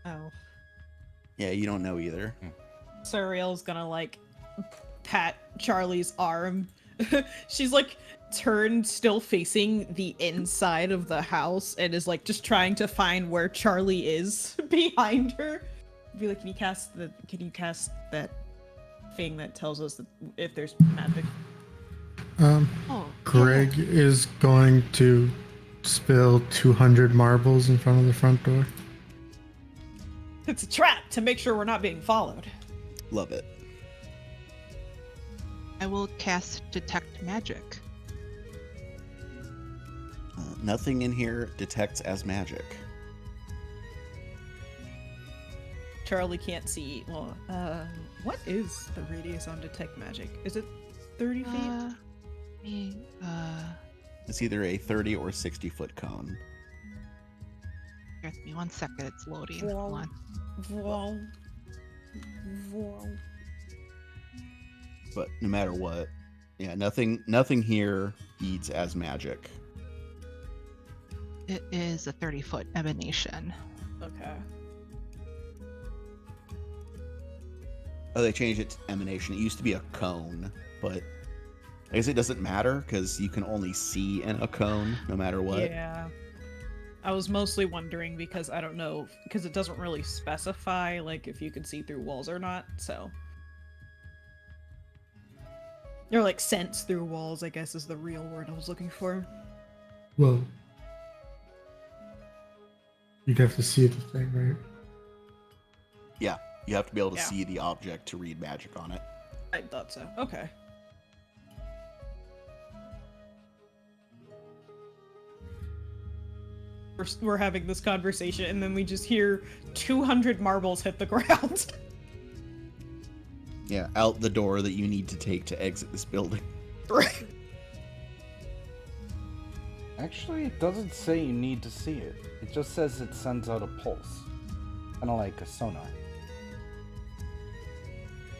Oh. Yeah, you don't know either. Suriel's gonna, like, pat Charlie's arm. She's, like, turned, still facing the inside of the house, and is, like, just trying to find where Charlie is behind her. Be like, can you cast that thing that tells us that if there's magic? Greg is going to spill 200 marbles in front of the front door. It's a trap to make sure we're not being followed. Love it. I will cast Detect Magic. Nothing in here detects as magic. Charlie can't see. Well, what is the radius on Detect Magic? Is it 30 feet? It's either a 30 or 60 foot cone. Give me 1 second. It's loading. Hold on. Whoa. But no matter what, yeah, nothing here beats as magic. It is a 30-foot emanation. Okay. Oh, they changed it to emanation. It used to be a cone, but I guess it doesn't matter because you can only see in a cone no matter what. Yeah. I was mostly wondering because I don't know, because it doesn't really specify, like, if you could see through walls or not, so. Or, like, sense through walls, I guess is the real word I was looking for. Well, you'd have to see the thing, right? Yeah, you have to be able to Yeah. see the object to read magic on it. I thought so. Okay. We're having this conversation, and then we just hear 200 marbles hit the ground. Yeah, out the door that you need to take to exit this building. Right. Actually, it doesn't say you need to see it. It just says it sends out a pulse. Kind of like a sonar.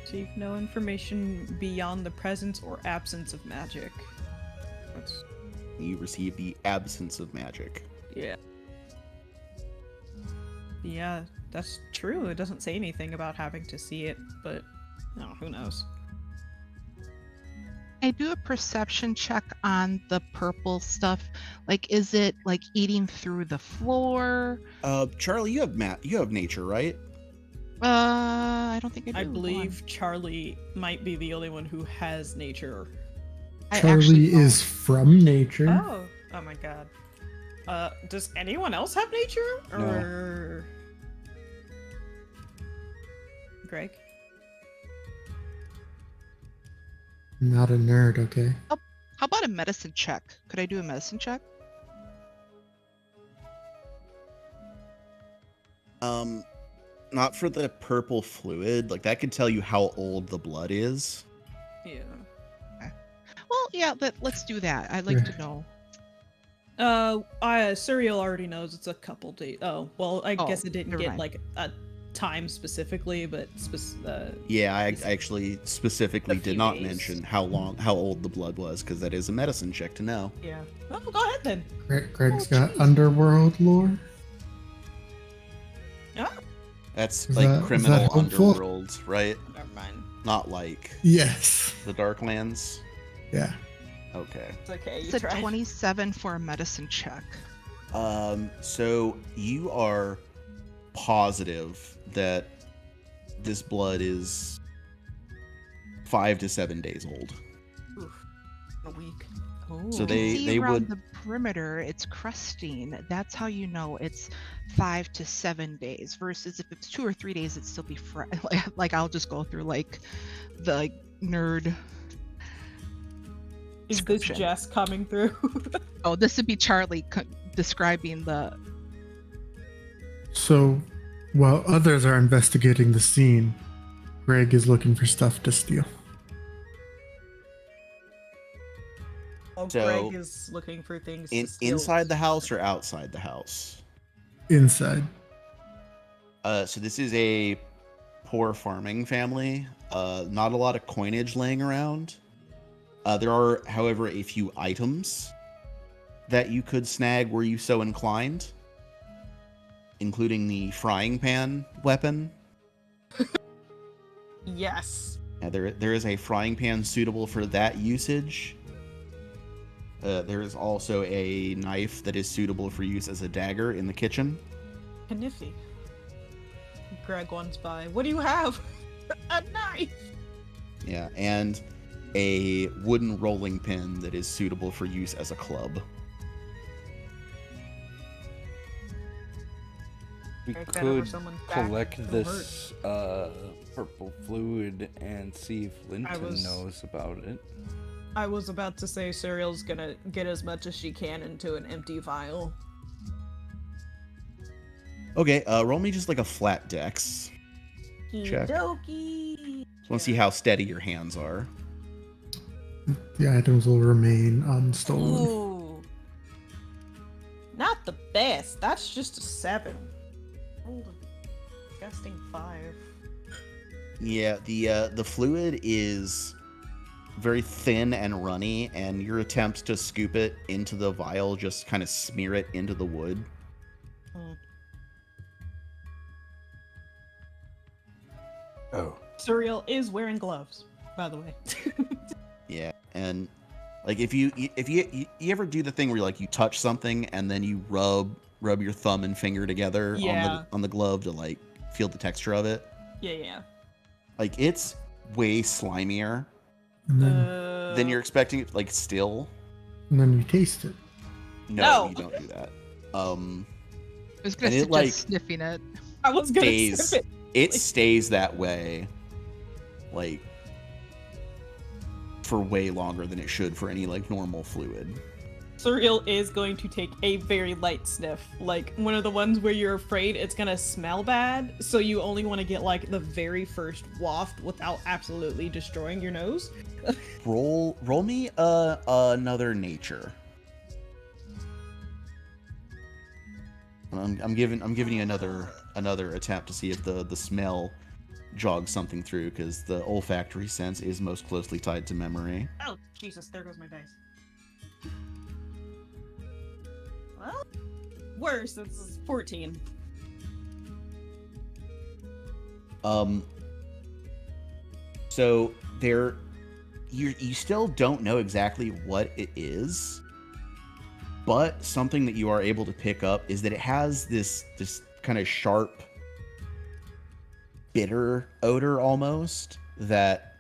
Receive no information beyond the presence or absence of magic. That's... You receive the absence of magic. Yeah. Yeah, that's true. It doesn't say anything about having to see it, but no, who knows? I do a perception check on the purple stuff. Like, is it like eating through the floor? Charlie, you have nature, right? I don't think I do. I believe Charlie might be the only one who has nature. I Charlie actually don't. is from nature. Oh, oh my god. Does anyone else have nature? Or Greg? Not a nerd, okay? How How about a medicine check? Could I do a medicine check? Not for the purple fluid. Like that could tell you how old the blood is. Yeah. Well, yeah, let's do that. I'd like to know. Serial already knows it's a couple days. Oh, well, I Oh, guess it didn't never get mind. like a time specifically, but Yeah, I actually specifically A few did not days. mention how old the blood was, because that is a medicine check to know. yeah. Oh, go ahead then. Greg's Oh, got jeez. underworld lore. Ah, That's Is like that criminal helpful? underworld, right? never mind. Not like Yes. the Darklands. Yeah. Okay. It's okay. You It's a tried. 27 for a medicine check. So you are positive that this blood is 5 to 7 days old. Oof, a week. Oh. So You can see they around would- the perimeter, it's crusting. That's how you know it's 5 to 7 days. Versus if it's 2 or 3 days, it'd still be fresh. Like I'll just go through like the nerd. Is this description. Jess coming through? Oh, this would be Charlie describing the. So, while others are investigating the scene, Greg is looking for stuff to steal. Oh, So, Greg is looking for things to steal. inside the house or outside the house? Inside. So this is a poor farming family. Not a lot of coinage laying around. There are, however, a few items that you could snag were you so inclined, including the frying pan weapon. Yes. Yeah, there is a frying pan suitable for that usage. There is also a knife that is suitable for use as a dagger in the kitchen. Kniffy. Greg wants by. What do you have? A knife. Yeah, and a wooden rolling pin that is suitable for use as a club. We Break that over could someone's back. collect It'll this purple fluid and see if Linton knows about it. I was about to say Serial's gonna get as much as she can into an empty vial. Okay, roll me just like a flat dex. Check. Okey-dokey. Just want to see how steady your hands are. The items will remain unstolen. Ooh. Not the best. That's just a 7. Rolled a disgusting 5. Yeah, the fluid is very thin and runny, and your attempts to scoop it into the vial just kind of smear it into the wood. Oh. Serial is wearing gloves, by the way. Yeah, and like if you ever do the thing where like you touch something and then you rub your thumb and finger together Yeah. on the glove to like feel the texture of it, Yeah. like it's way slimier And then, than you're expecting it. Like still, and then you taste it. No. you don't do that. I was gonna And it, suggest like, sniffing it. I was gonna stays sip it. it stays that way like for way longer than it should for any like normal fluid. Serial is going to take a very light sniff, like one of the ones where you're afraid it's gonna smell bad, so you only want to get like the very first waft without absolutely destroying your nose. Roll me another nature. I'm giving you another attempt to see if the smell jogs something through, because the olfactory sense is most closely tied to memory. Oh, Jesus, there goes my dice. Well, worse, it's 14. So you still don't know exactly what it is, but something that you are able to pick up is that it has this kind of sharp, bitter odor almost that,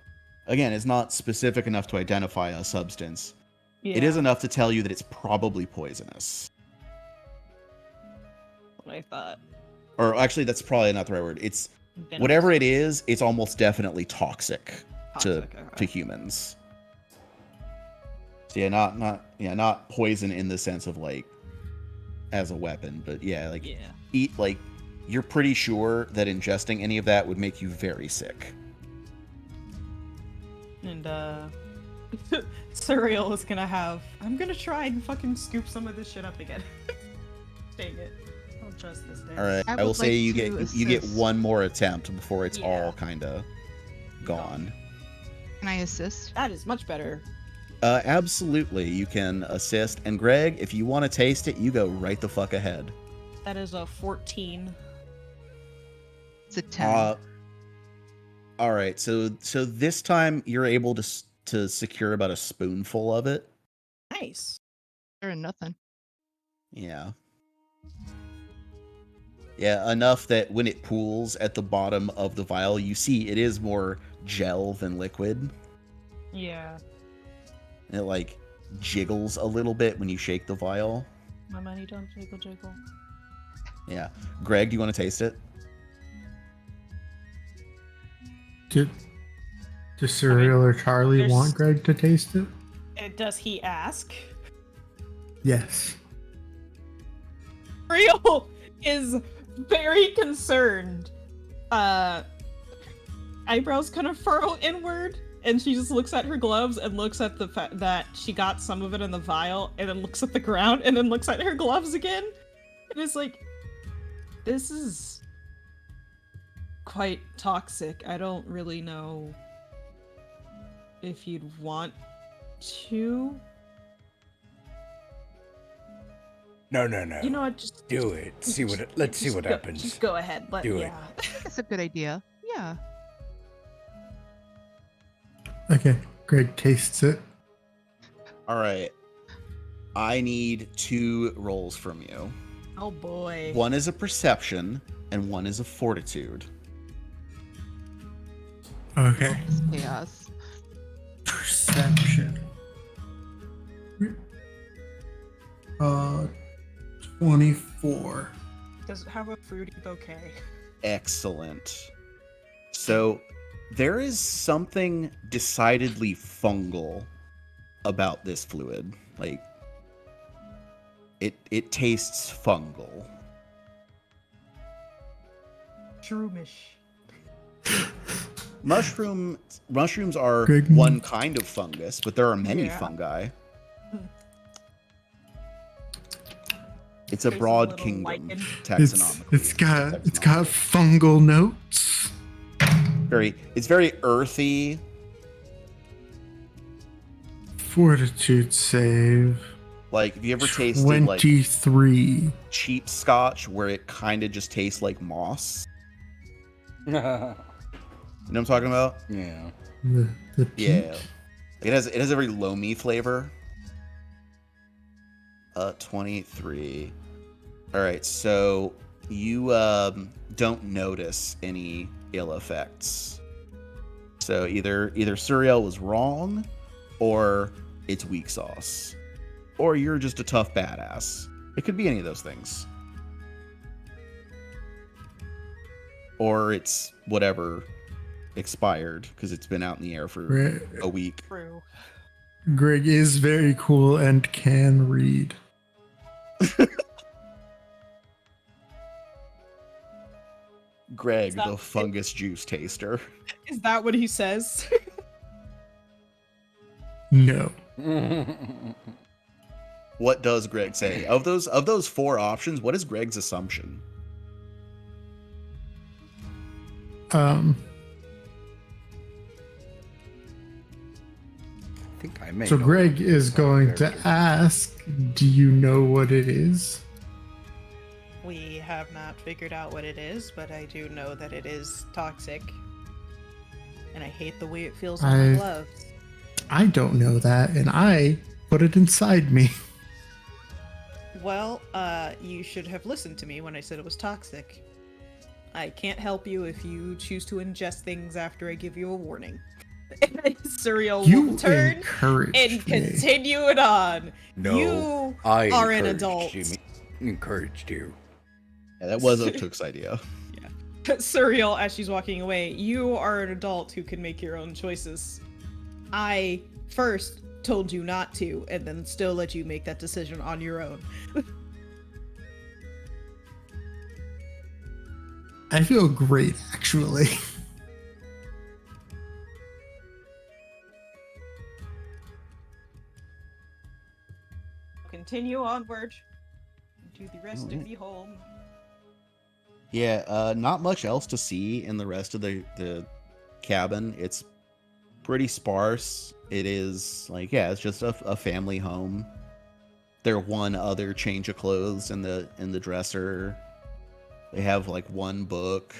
again, is not specific enough to identify a substance. Yeah, It is enough to tell you that it's probably poisonous. what I thought. Or actually, that's probably not the right word. It's Venomous. whatever it is, it's almost definitely toxic Toxic, to okay. humans. So yeah, not poison in the sense of like as a weapon, but yeah, like eat like you're pretty sure that ingesting any of that would make you very sick. And Cereal is gonna have. I'm gonna try and fucking scoop some of this shit up again. Dang it! I'll trust this day. All right, I will say you get one more attempt before it's all kind of gone. Can I assist? That is much better. Absolutely, you can assist. And Greg, if you want to taste it, you go right the fuck ahead. That is a 14. It's a 10. All right, so this time you're able to secure about a spoonful of it. Nice. Better than nothing. Yeah. Yeah, enough that when it pools at the bottom of the vial, you see it is more gel than liquid. Yeah. And it like jiggles a little bit when you shake the vial. My money don't jiggle jiggle. Yeah. Greg, do you want to taste it? Does Cereal or Charlie want Greg to taste it? Does he ask? Yes. Cereal is very concerned. Eyebrows kind of furrow inward, and she just looks at her gloves and looks at the fact that she got some of it in the vial, and then looks at the ground, and then looks at her gloves again. And it's like, this is quite toxic. I don't really know if you'd want to. No. You know what? Just Do it. Let's see what happens. Just go ahead. Do it. That's a good idea. Yeah. Okay, Greg tastes it. All right. I need 2 rolls from you. Oh boy. One is a perception, and one is a fortitude. Okay. Chaos. Perception. 24. Does it have a fruity bouquet? Excellent. So there is something decidedly fungal about this fluid. Like it tastes fungal. Shroomish. Mushrooms are Greg. one kind of fungus, but there are many Yeah. fungi. It's a There's a broad little kingdom lichen. taxonomically. It's got fungal notes. It's very earthy. Fortitude save. Like, have you ever tasted like 23. cheap scotch where it kind of just tastes like moss? You know what I'm talking about? Yeah. The peach. Yeah. It has a very loamy flavor. 23. All right, so you don't notice any ill effects. So either Suriel was wrong, or it's weak sauce, or you're just a tough badass. It could be any of those things. Or it's whatever expired because it's been out in the air for a week. True. Greg is very cool and can read. Greg, Is that- the fungus juice taster. Is that what he says? No. What does Greg say? Of those 4 options, what is Greg's assumption? I think I may. So know Greg is some going to character. ask, do you know what it is? We have not figured out what it is, but I do know that it is toxic. And I hate the way it feels on my gloves. I don't know that, and I put it inside me. Well, you should have listened to me when I said it was toxic. I can't help you if you choose to ingest things after I give you a warning. And then Suriel You will turn encouraged and me. continue it on. No, You I are an encouraged adult. encouraged you. Yeah, that was Otuk's idea. Suriel, as she's walking away, you are an adult who can make your own choices. I, first, told you not to, and then still let you make that decision on your own. I feel great, actually. Continue onward to the rest of Alright. the home. Yeah, not much else to see in the rest of the cabin. It's pretty sparse. It is like, yeah, it's just a family home. There one other change of clothes in the dresser. They have like one book.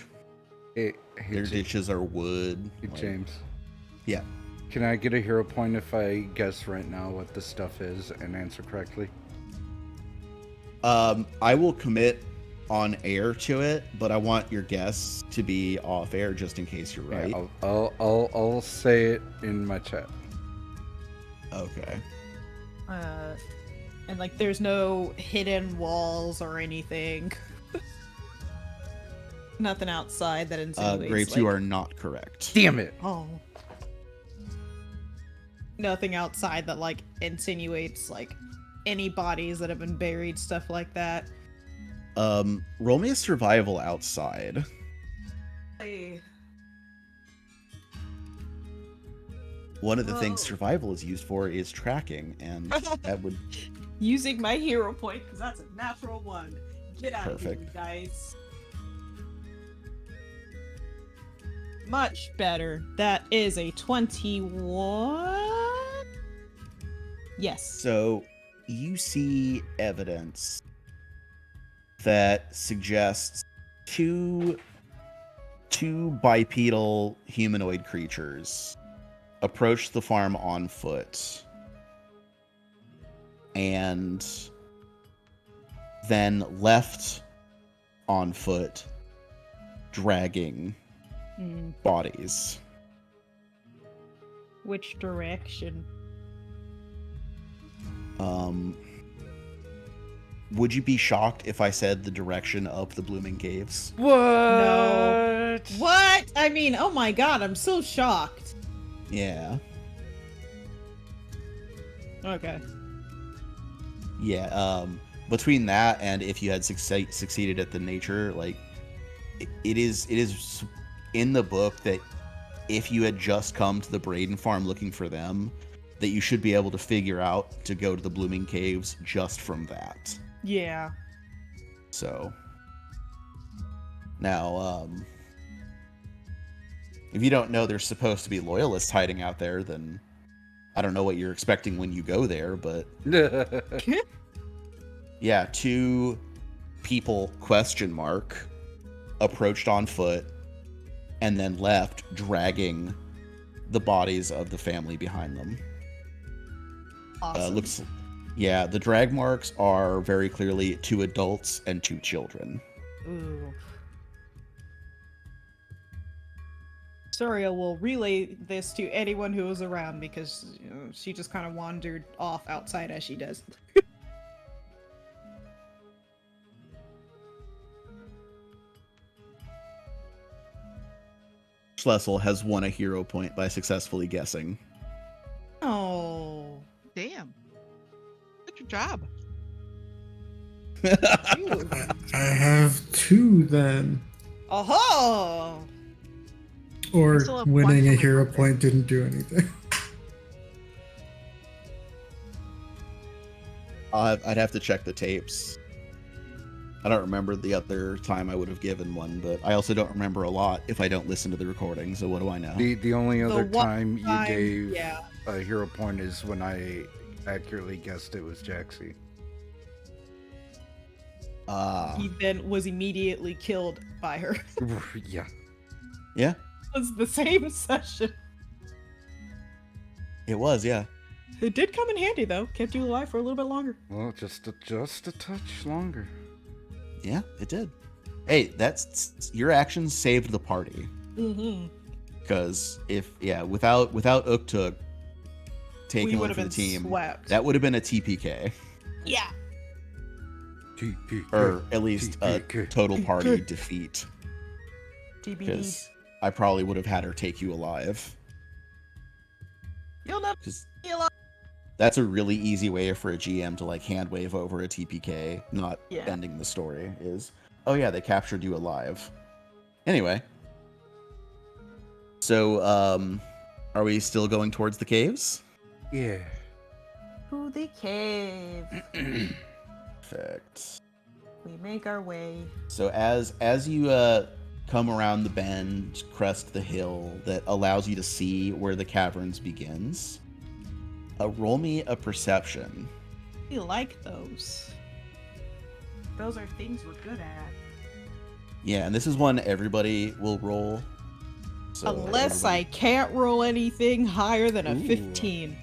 Hey, Their dishes are wood. Hey, like- James. Yeah. Can I get a hero point if I guess right now what this stuff is and answer correctly? I will commit on air to it, but I want your guess to be off air just in case you're right. Yeah, I'll say it in my chat. Okay. And like, there's no hidden walls or anything. Nothing outside that insinuates. Grapes, like, you are not correct. Damn it! Oh. Nothing outside that like insinuates like any bodies that have been buried, stuff like that. Roll me a survival outside. One of the things Oh. survival is used for is tracking, and that would Using my hero point, because that's a natural one. Get out of here, Perfect. you guys. Much better. That is a 21. Yes. So you see evidence that suggests two bipedal humanoid creatures approached the farm on foot and then left on foot, dragging bodies. Which direction? Would you be shocked if I said the direction of the Blooming Caves? What? No. What? I mean, oh my god, I'm so shocked. Yeah. Okay. Yeah, between that and if you had succeeded at the nature, like, it is in the book that if you had just come to the Braden farm looking for them, that you should be able to figure out to go to the Blooming Caves just from that. Yeah. So now, if you don't know there's supposed to be loyalists hiding out there, then I don't know what you're expecting when you go there, but yeah, two people, ? Approached on foot and then left, dragging the bodies of the family behind them. Awesome. Yeah, the drag marks are very clearly 2 adults and 2 children. Ooh. Soria will relay this to anyone who was around because she just kind of wandered off outside as she does. Schlessel has won a hero point by successfully guessing. Oh. Damn. Good job. Ew. I have 2 then. Oh. Or still have one winning for a my hero birthday. point didn't do anything. I'd have to check the tapes. I don't remember the other time I would have given one, but I also don't remember a lot if I don't listen to the recording, so what do I know? The only other one time you time, gave yeah. a hero point is when I accurately guessed it was Jaxie. He then was immediately killed by her. Yeah. Yeah, It was the same session. it was, yeah. It did come in handy though. Kept you alive for a little bit longer. Well, just a touch longer. Yeah, it did. Hey, that's your actions saved the party. Mm-hmm. Because without Uktuk taking We one would have for the been team, swept. that would have been a TPK. Yeah. Or at least a TPK. total party defeat. TBD. Because I probably would have had her take you alive. You'll never 'Cause- be alive. That's a really easy way for a GM to like hand wave over a TPK, not Yeah. ending the story. Is, oh yeah, they captured you alive. Anyway, so are we still going towards the caves? Yeah. To the cave. Perfect. We make our way. So as you come around the bend, crest the hill that allows you to see where the caverns begins, roll me a perception. We like those. Those are things we're good at. Yeah, and this is one everybody will roll. So Unless I everybody- can't roll anything higher than a Ooh. 15.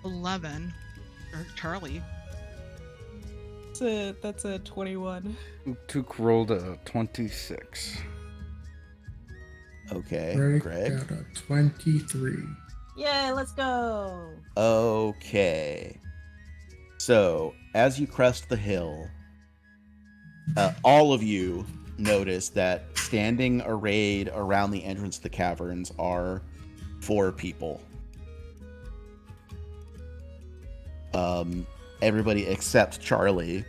11. Or Charlie. That's a 21. Tuk rolled a 26. Okay, Greg Greg. got a 23. Yeah, let's go. Okay. So, as you crest the hill, all of you notice that standing arrayed around the entrance to the caverns are 4 people. Everybody except Charlie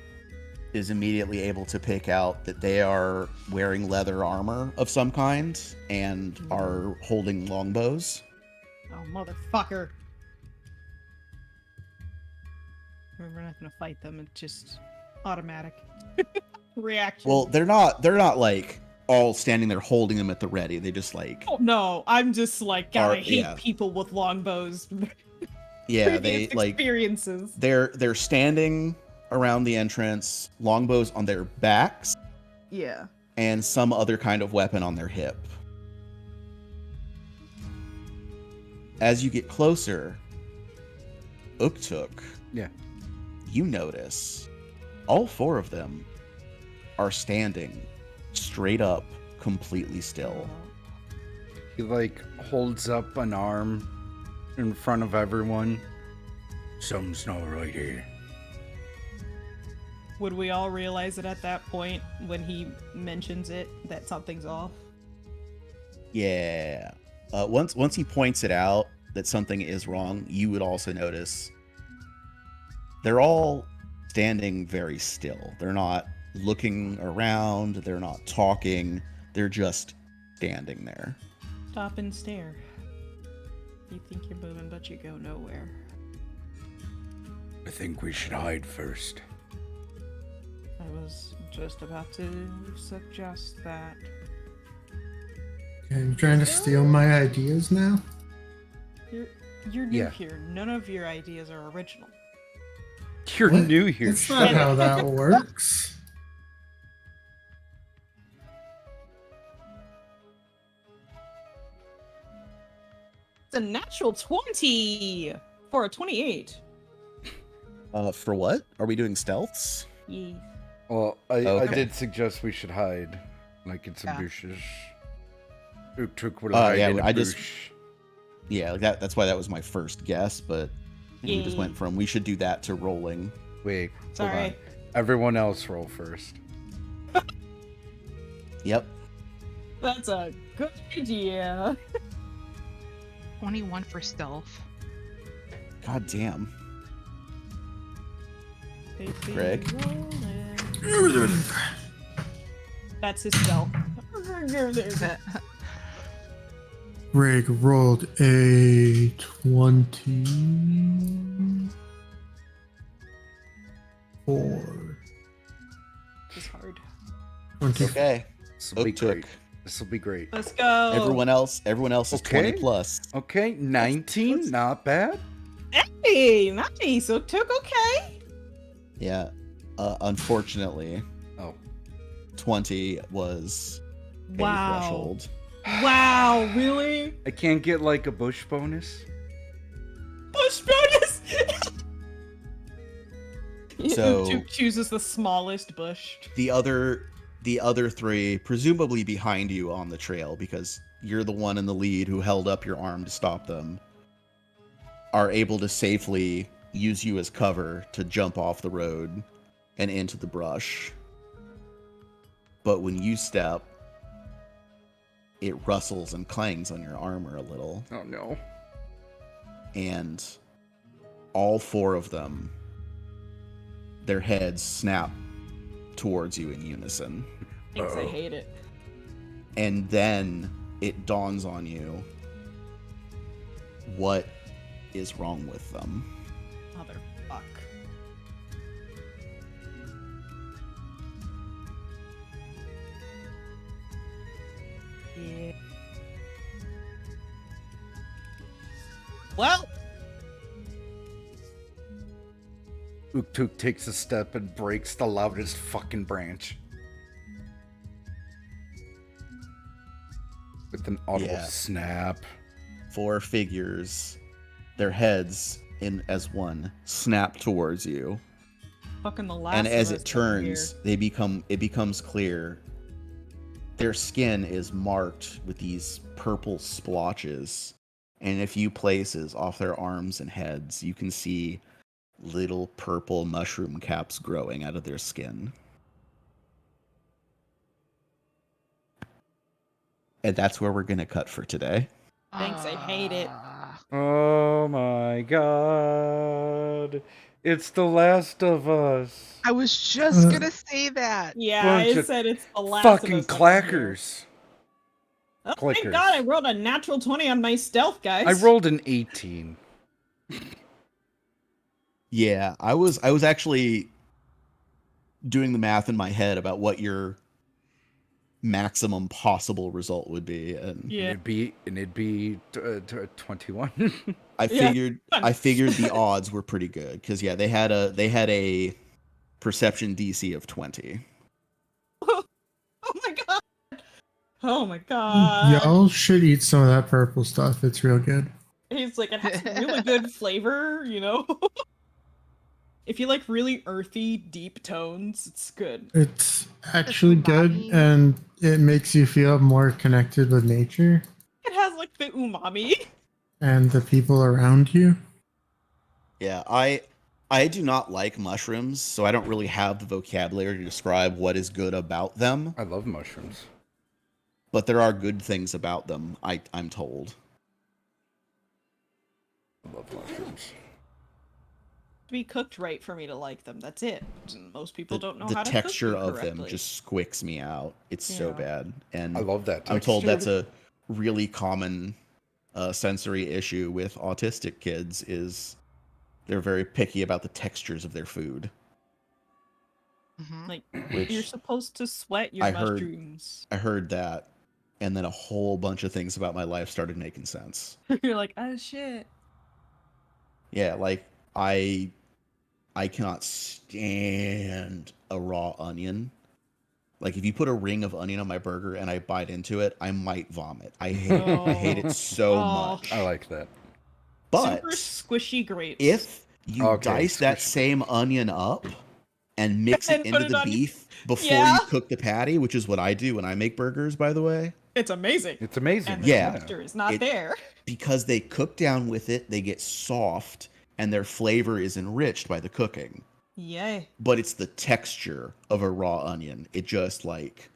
is immediately able to pick out that they are wearing leather armor of some kind and are holding longbows. Oh, motherfucker. We're not gonna fight them, it's just automatic. Reaction. Well, they're not like all standing there holding them at the ready. They just like Oh, no, I'm just like, God, I hate yeah. people with longbows. yeah, they Previous like experiences. they're standing around the entrance, longbows on their backs Yeah. and some other kind of weapon on their hip. As you get closer, Uktuk, Yeah. you notice all 4 of them are standing straight up, completely still. He like holds up an arm in front of everyone. Something's not right here. Would we all realize it at that point when he mentions it that something's off? Yeah. Once he points it out that something is wrong, you would also notice they're all standing very still. They're not looking around, they're not talking, they're just standing there. Stop and stare. You think you're moving, but you go nowhere. I think we should hide first. I was just about to suggest that. Okay, you trying to steal my ideas now? You're new Yeah. here. None of your ideas are original. You're What? new here. That's not how that works. It's a natural 20 for a 28. For what? Are we doing stealths? Yeah. Well, I Okay. did suggest we should hide, like in some Yeah. bushes. Uktuk will Oh, hide yeah, in a I just- bush. Yeah, like that's why that was my first guess, but we just went from we should do that to rolling. Wait, Sorry. hold on. Everyone else roll first. Yep. That's a good idea. 21 for stealth. God damn. Safety Greg? rolling. That's his spell. Greg rolled a 24. It's hard. 20. Okay. This will be Uktuk. great. This will be great. Let's go. Everyone else is Okay. 20 plus. Okay, 19, not bad. Hey, nice. So took okay. Yeah. Unfortunately, Oh, 20 was a Wow. threshold. Wow, really? I can't get like a bush bonus. Push bonus. So- Duke chooses the smallest bush. The other 3, presumably behind you on the trail, because you're the one in the lead who held up your arm to stop them, are able to safely use you as cover to jump off the road and into the brush. But when you step, it rustles and clangs on your armor a little. Oh no. and all 4 of them, their heads snap towards you in unison. Thanks, I hate it. And then it dawns on you what is wrong with them. Motherfuck. Yeah. Well, Uktuk takes a step and breaks the loudest fucking branch. With an audible Yeah. snap. 4 figures, their heads in as one, snap towards you. fucking the last And of as us it over here. turns, it becomes clear. Their skin is marked with these purple splotches. And in a few places off their arms and heads, you can see little purple mushroom caps growing out of their skin. And that's where we're going to cut for today. Thanks, I hate it. Oh my god. It's The Last of Us. I was just gonna say that. Yeah, Bunch I of said it's the last Fucking of us over here. clackers. Oh Clickers. my god, I rolled a natural 20 on my stealth, guys. I rolled an 18. Yeah, I was actually doing the math in my head about what your maximum possible result would be, and Yeah. It'd be 21. I Yeah. figured the odds were pretty good because they had a perception DC of 20. Oh my god. Oh my god. Y'all should eat some of that purple stuff. It's real good. He's like, it has really good flavor, you know? If you like really earthy, deep tones, it's good. It's actually good, umami. and it makes you feel more connected with nature It has like the umami. and the people around you. Yeah, I do not like mushrooms, so I don't really have the vocabulary to describe what is good about them. I love mushrooms. But there are good things about them, I'm told. I love mushrooms. To be cooked right for me to like them. That's it. Most people don't know The how to texture cook them of them correctly. just squicks me out. It's so Yeah. bad. And I love that texture. I'm told that's a really common sensory issue with autistic kids is they're very picky about the textures of their food. Mhm. Like, Which you're supposed to sweat your I heard- mushrooms. I heard that, and then a whole bunch of things about my life started making sense. You're like, oh shit. Yeah, like I cannot stand a raw onion. Like if you put a ring of onion on my burger and I bite into it, I might vomit. I hate it so Oh. much. I like that. But Super squishy grapes. if you Okay, dice that squishy. same onion up and mix And it put into it the on your- beef before Yeah. you cook the patty, which is what I do when I make burgers, by the way, It's amazing. It's amazing. And the Yeah. texture is not It- there. because they cook down with it, they get soft and their flavor is enriched by the cooking. Yay. But it's the texture of a raw onion. It just like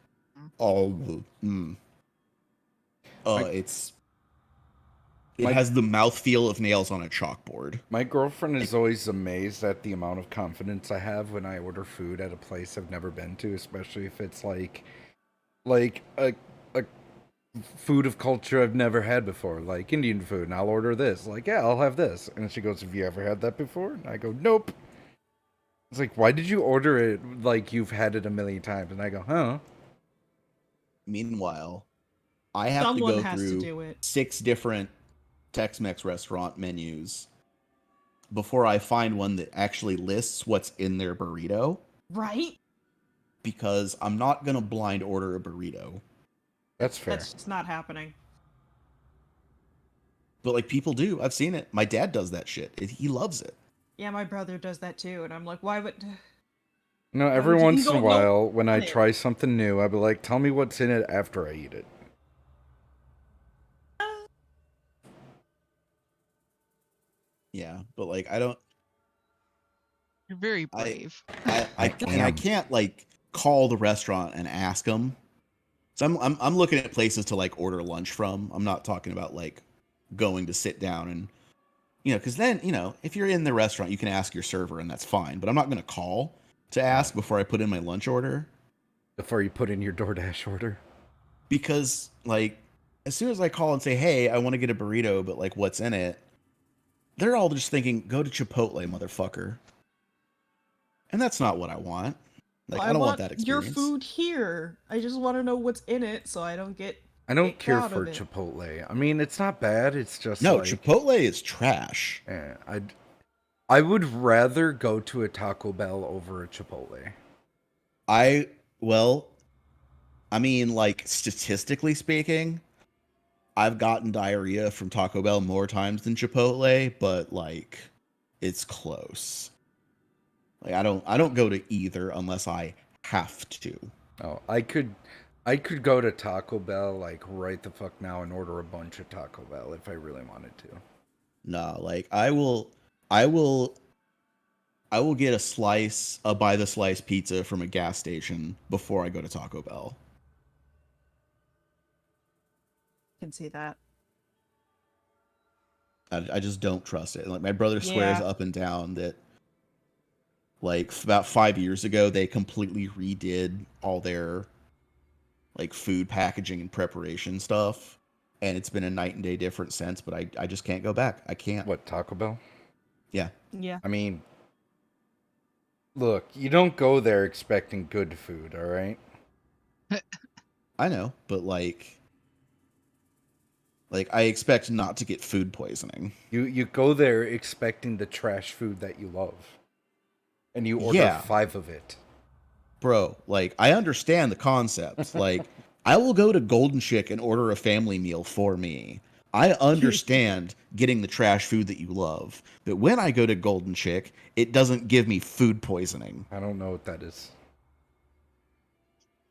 it My- has the mouthfeel of nails on a chalkboard. My girlfriend is always amazed at the amount of confidence I have when I order food at a place I've never been to, especially if it's like a food of culture I've never had before, like Indian food, and I'll order this. Like, yeah, I'll have this. And she goes, have you ever had that before? And I go, nope. It's like, why did you order it like you've had it a million times? And I go, huh? Meanwhile, I have Someone to go has to through do it. 6 different Tex-Mex restaurant menus before I find one that actually lists what's in their burrito, Right? because I'm not going to blind order a burrito. That's fair. That's just not happening. But like people do. I've seen it. My dad does that shit. He loves it. Yeah, my brother does that too, and I'm like, why would... No, every you once in a don't know while, when I it. try something new, I'll be like, tell me what's in it after I eat it. Yeah, but like I don't You're very brave. I can't like call the restaurant and ask them. So I'm looking at places to like order lunch from. I'm not talking about like going to sit down and because then, if you're in the restaurant, you can ask your server and that's fine. But I'm not going to call to ask before I put in my lunch order. Before you put in your DoorDash order. Because, like, as soon as I call and say, hey, I want to get a burrito, but, like, what's in it? They're all just thinking, go to Chipotle, motherfucker. And that's not what I want. Like, I don't want that experience. Your food here. I just want to know what's in it so I don't get. I don't care out for of it. Chipotle. I mean, it's not bad. It's just No, like, Chipotle is trash. I would rather go to a Taco Bell over a Chipotle. I mean, like, statistically speaking, I've gotten diarrhea from Taco Bell more times than Chipotle, but, like, it's close. Like, I don't go to either unless I have to. Oh, I could go to Taco Bell, like, right the fuck now and order a bunch of Taco Bell if I really wanted to. No, like, I will get a by the slice pizza from a gas station before I go to Taco Bell. Can see that. I just don't trust it. Like, my brother swears up and down that, like, about 5 years ago, they completely redid all their, like, food packaging and preparation stuff, and it's been a night and day difference since. But I just can't go back. I can't. What, Taco Bell? Yeah. I mean, look, you don't go there expecting good food, all right? I know, but like I expect not to get food poisoning. You go there expecting the trash food that you love, and you order 5 of it. Bro, like, I understand the concept. Like, I will go to Golden Chick and order a family meal for me. I understand getting the trash food that you love, but when I go to Golden Chick, it doesn't give me food poisoning. I don't know what that is.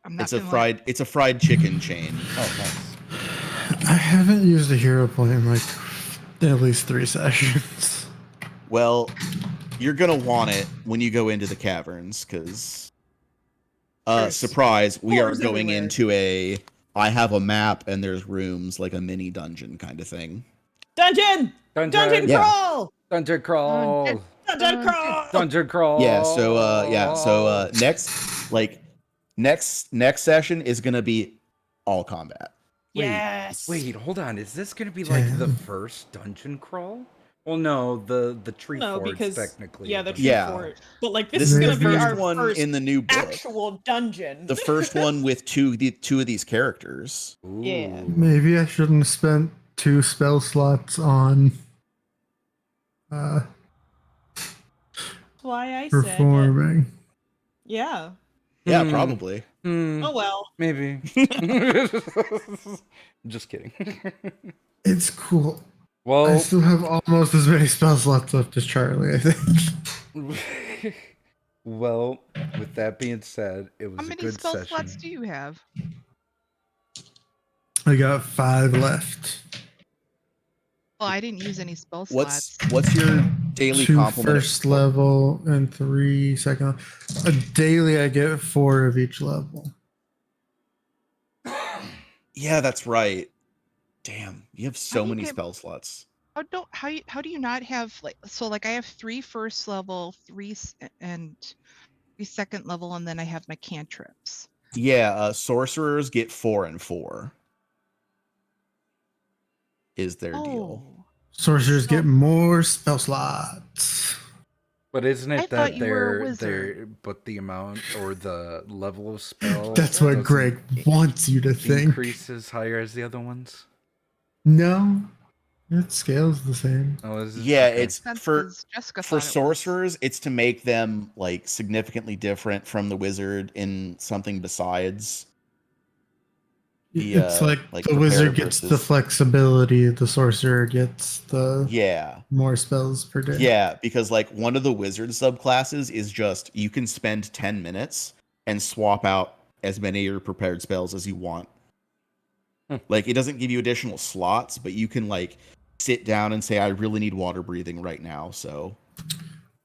It's a fried chicken chain. Oh, nice. I haven't used a hero point in like at least 3 sessions. Well, you're gonna want it when you go into the caverns, because surprise, we are going into I have a map and there's rooms, like a mini dungeon kind of thing. Dungeon crawl. Dungeon crawl. Dungeon crawl. Dungeon crawl. Yeah. So next session is gonna be all combat. Yes. Wait, hold on. Is this going to be like the first dungeon crawl? Well, no, the tree fort's technically. Yeah, the tree fort. But like this is going the to be our first one first in the new book. Actual dungeon. The first one with two of these characters. Ooh. Yeah. Maybe I shouldn't have spent 2 spell slots on That's why I performing. said yeah. Yeah, probably. Oh well. Maybe. Just kidding. It's cool. Well, I still have almost as many spell slots left as Charlie, I think. Well, with that being said, it was How a many good spell session. slots do you have? I got 5 left. Well, I didn't use any spell slots. What's your daily 2 complement? first level and 3 second level. A daily I get 4 of each level. Yeah, that's right. Damn, you have so many spell slots. How do you not have I have 3 first level, 3 and 3 second level, and then I have my cantrips. Yeah, sorcerers get 4 and 4. Is their deal. Sorcerers get more spell slots. But isn't it that but the amount or the level of spell That's what Greg wants you to think. increases higher as the other ones? No. It scales the same. Oh, is it? Yeah, Okay. it's for sorcerers, it's to make them like significantly different from the wizard in something besides It's like the wizard gets the flexibility, the sorcerer gets the more spells per day. Yeah, because like one of the wizard subclasses is just you can spend 10 minutes and swap out as many of your prepared spells as you want. Like it doesn't give you additional slots, but you can like sit down and say, I really need water breathing right now. So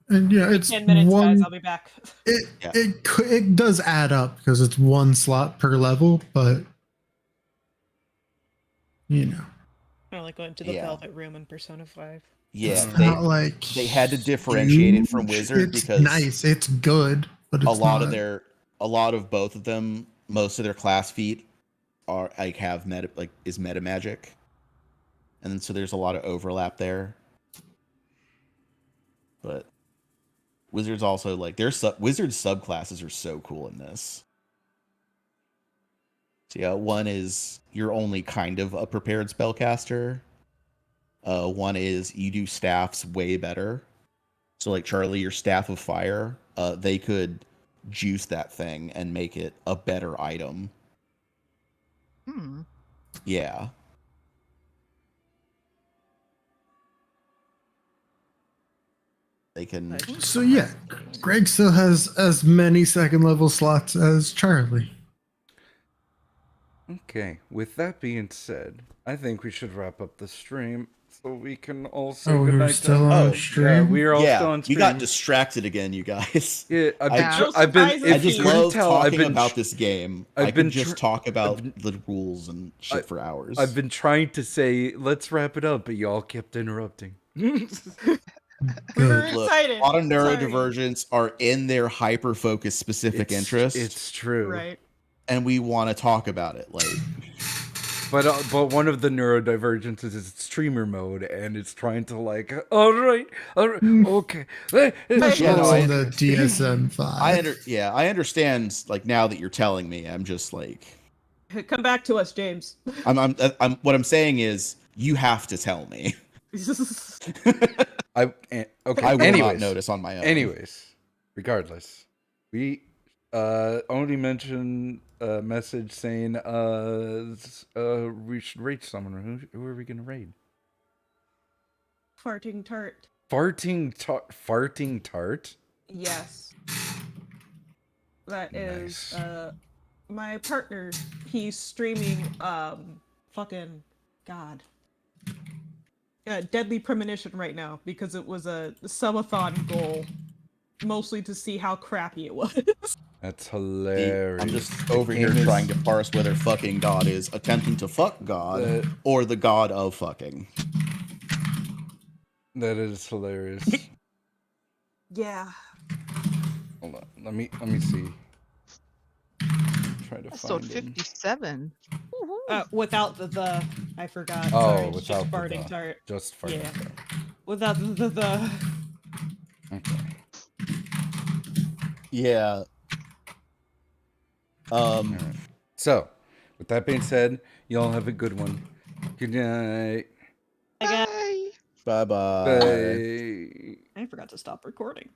and yeah, it's 10 minutes, guys. I'll be back. It does add up because it's 1 slot per level, but you know. I like going to the Velvet Room in Persona 5. Yeah, It's not like they had to differentiate it from huge. Wizard It's because nice. It's good, but it's a lot of both of them, most of their class feat are like have meta like is meta magic, and then so there's a lot of overlap there. But Wizards also like their Wizard subclasses are so cool in this. So yeah, one is you're only kind of a prepared spellcaster. One is you do staffs way better. So like Charlie, your staff of fire, they could juice that thing and make it a better item. Hmm. Yeah. They can. So yeah, Greg still has as many second level slots as Charlie. Okay, with that being said, I think we should wrap up the stream so we can all say Oh, we were goodnight. still on Oh, Yeah, stream. we are all still on We stream. got distracted again, you guys. Yeah, No I've been. surprises If I just you couldn't love tell, I've talking been about this game. I've I been could just talk about been- the rules and shit for hours. I've been trying to say let's wrap it up, but y'all kept interrupting. We were Good. Look, excited. a lot of Sorry. neurodivergents are in their hyper-focused specific interest, It's true. Right. and we want to talk about it. Like, But one of the neurodivergences is streamer mode, and it's trying to like, all right, okay. Yeah, no, All I- the DSM-5. I understand. Like now that you're telling me, I'm just like, Come back to us, James. I'm what I'm saying is, you have to tell me. Okay. I will anyways, not notice on my own. Anyways, regardless, we only mentioned a message saying we should raid someone. Who are we gonna raid? Farting tart. Farting tart. Yes. That is Nice. my partner. He's streaming fucking God. Deadly Premonition right now because it was a subathon goal, mostly to see how crappy it was. That's hilarious. I'm just over The here game is- trying to parse whether fucking God is attempting to fuck God or the God of fucking. That is hilarious. Yeah. Hold on. Let me see. Try to Episode find him. 57. Without the I forgot. Oh, Sorry, it's without just the farting the. tart. Just farting Yeah. tart. Without the. Okay. Yeah. All right. So, with that being said, y'all have a good one. Good night. I got. Bye. Bye bye. Bye. I forgot to stop recording.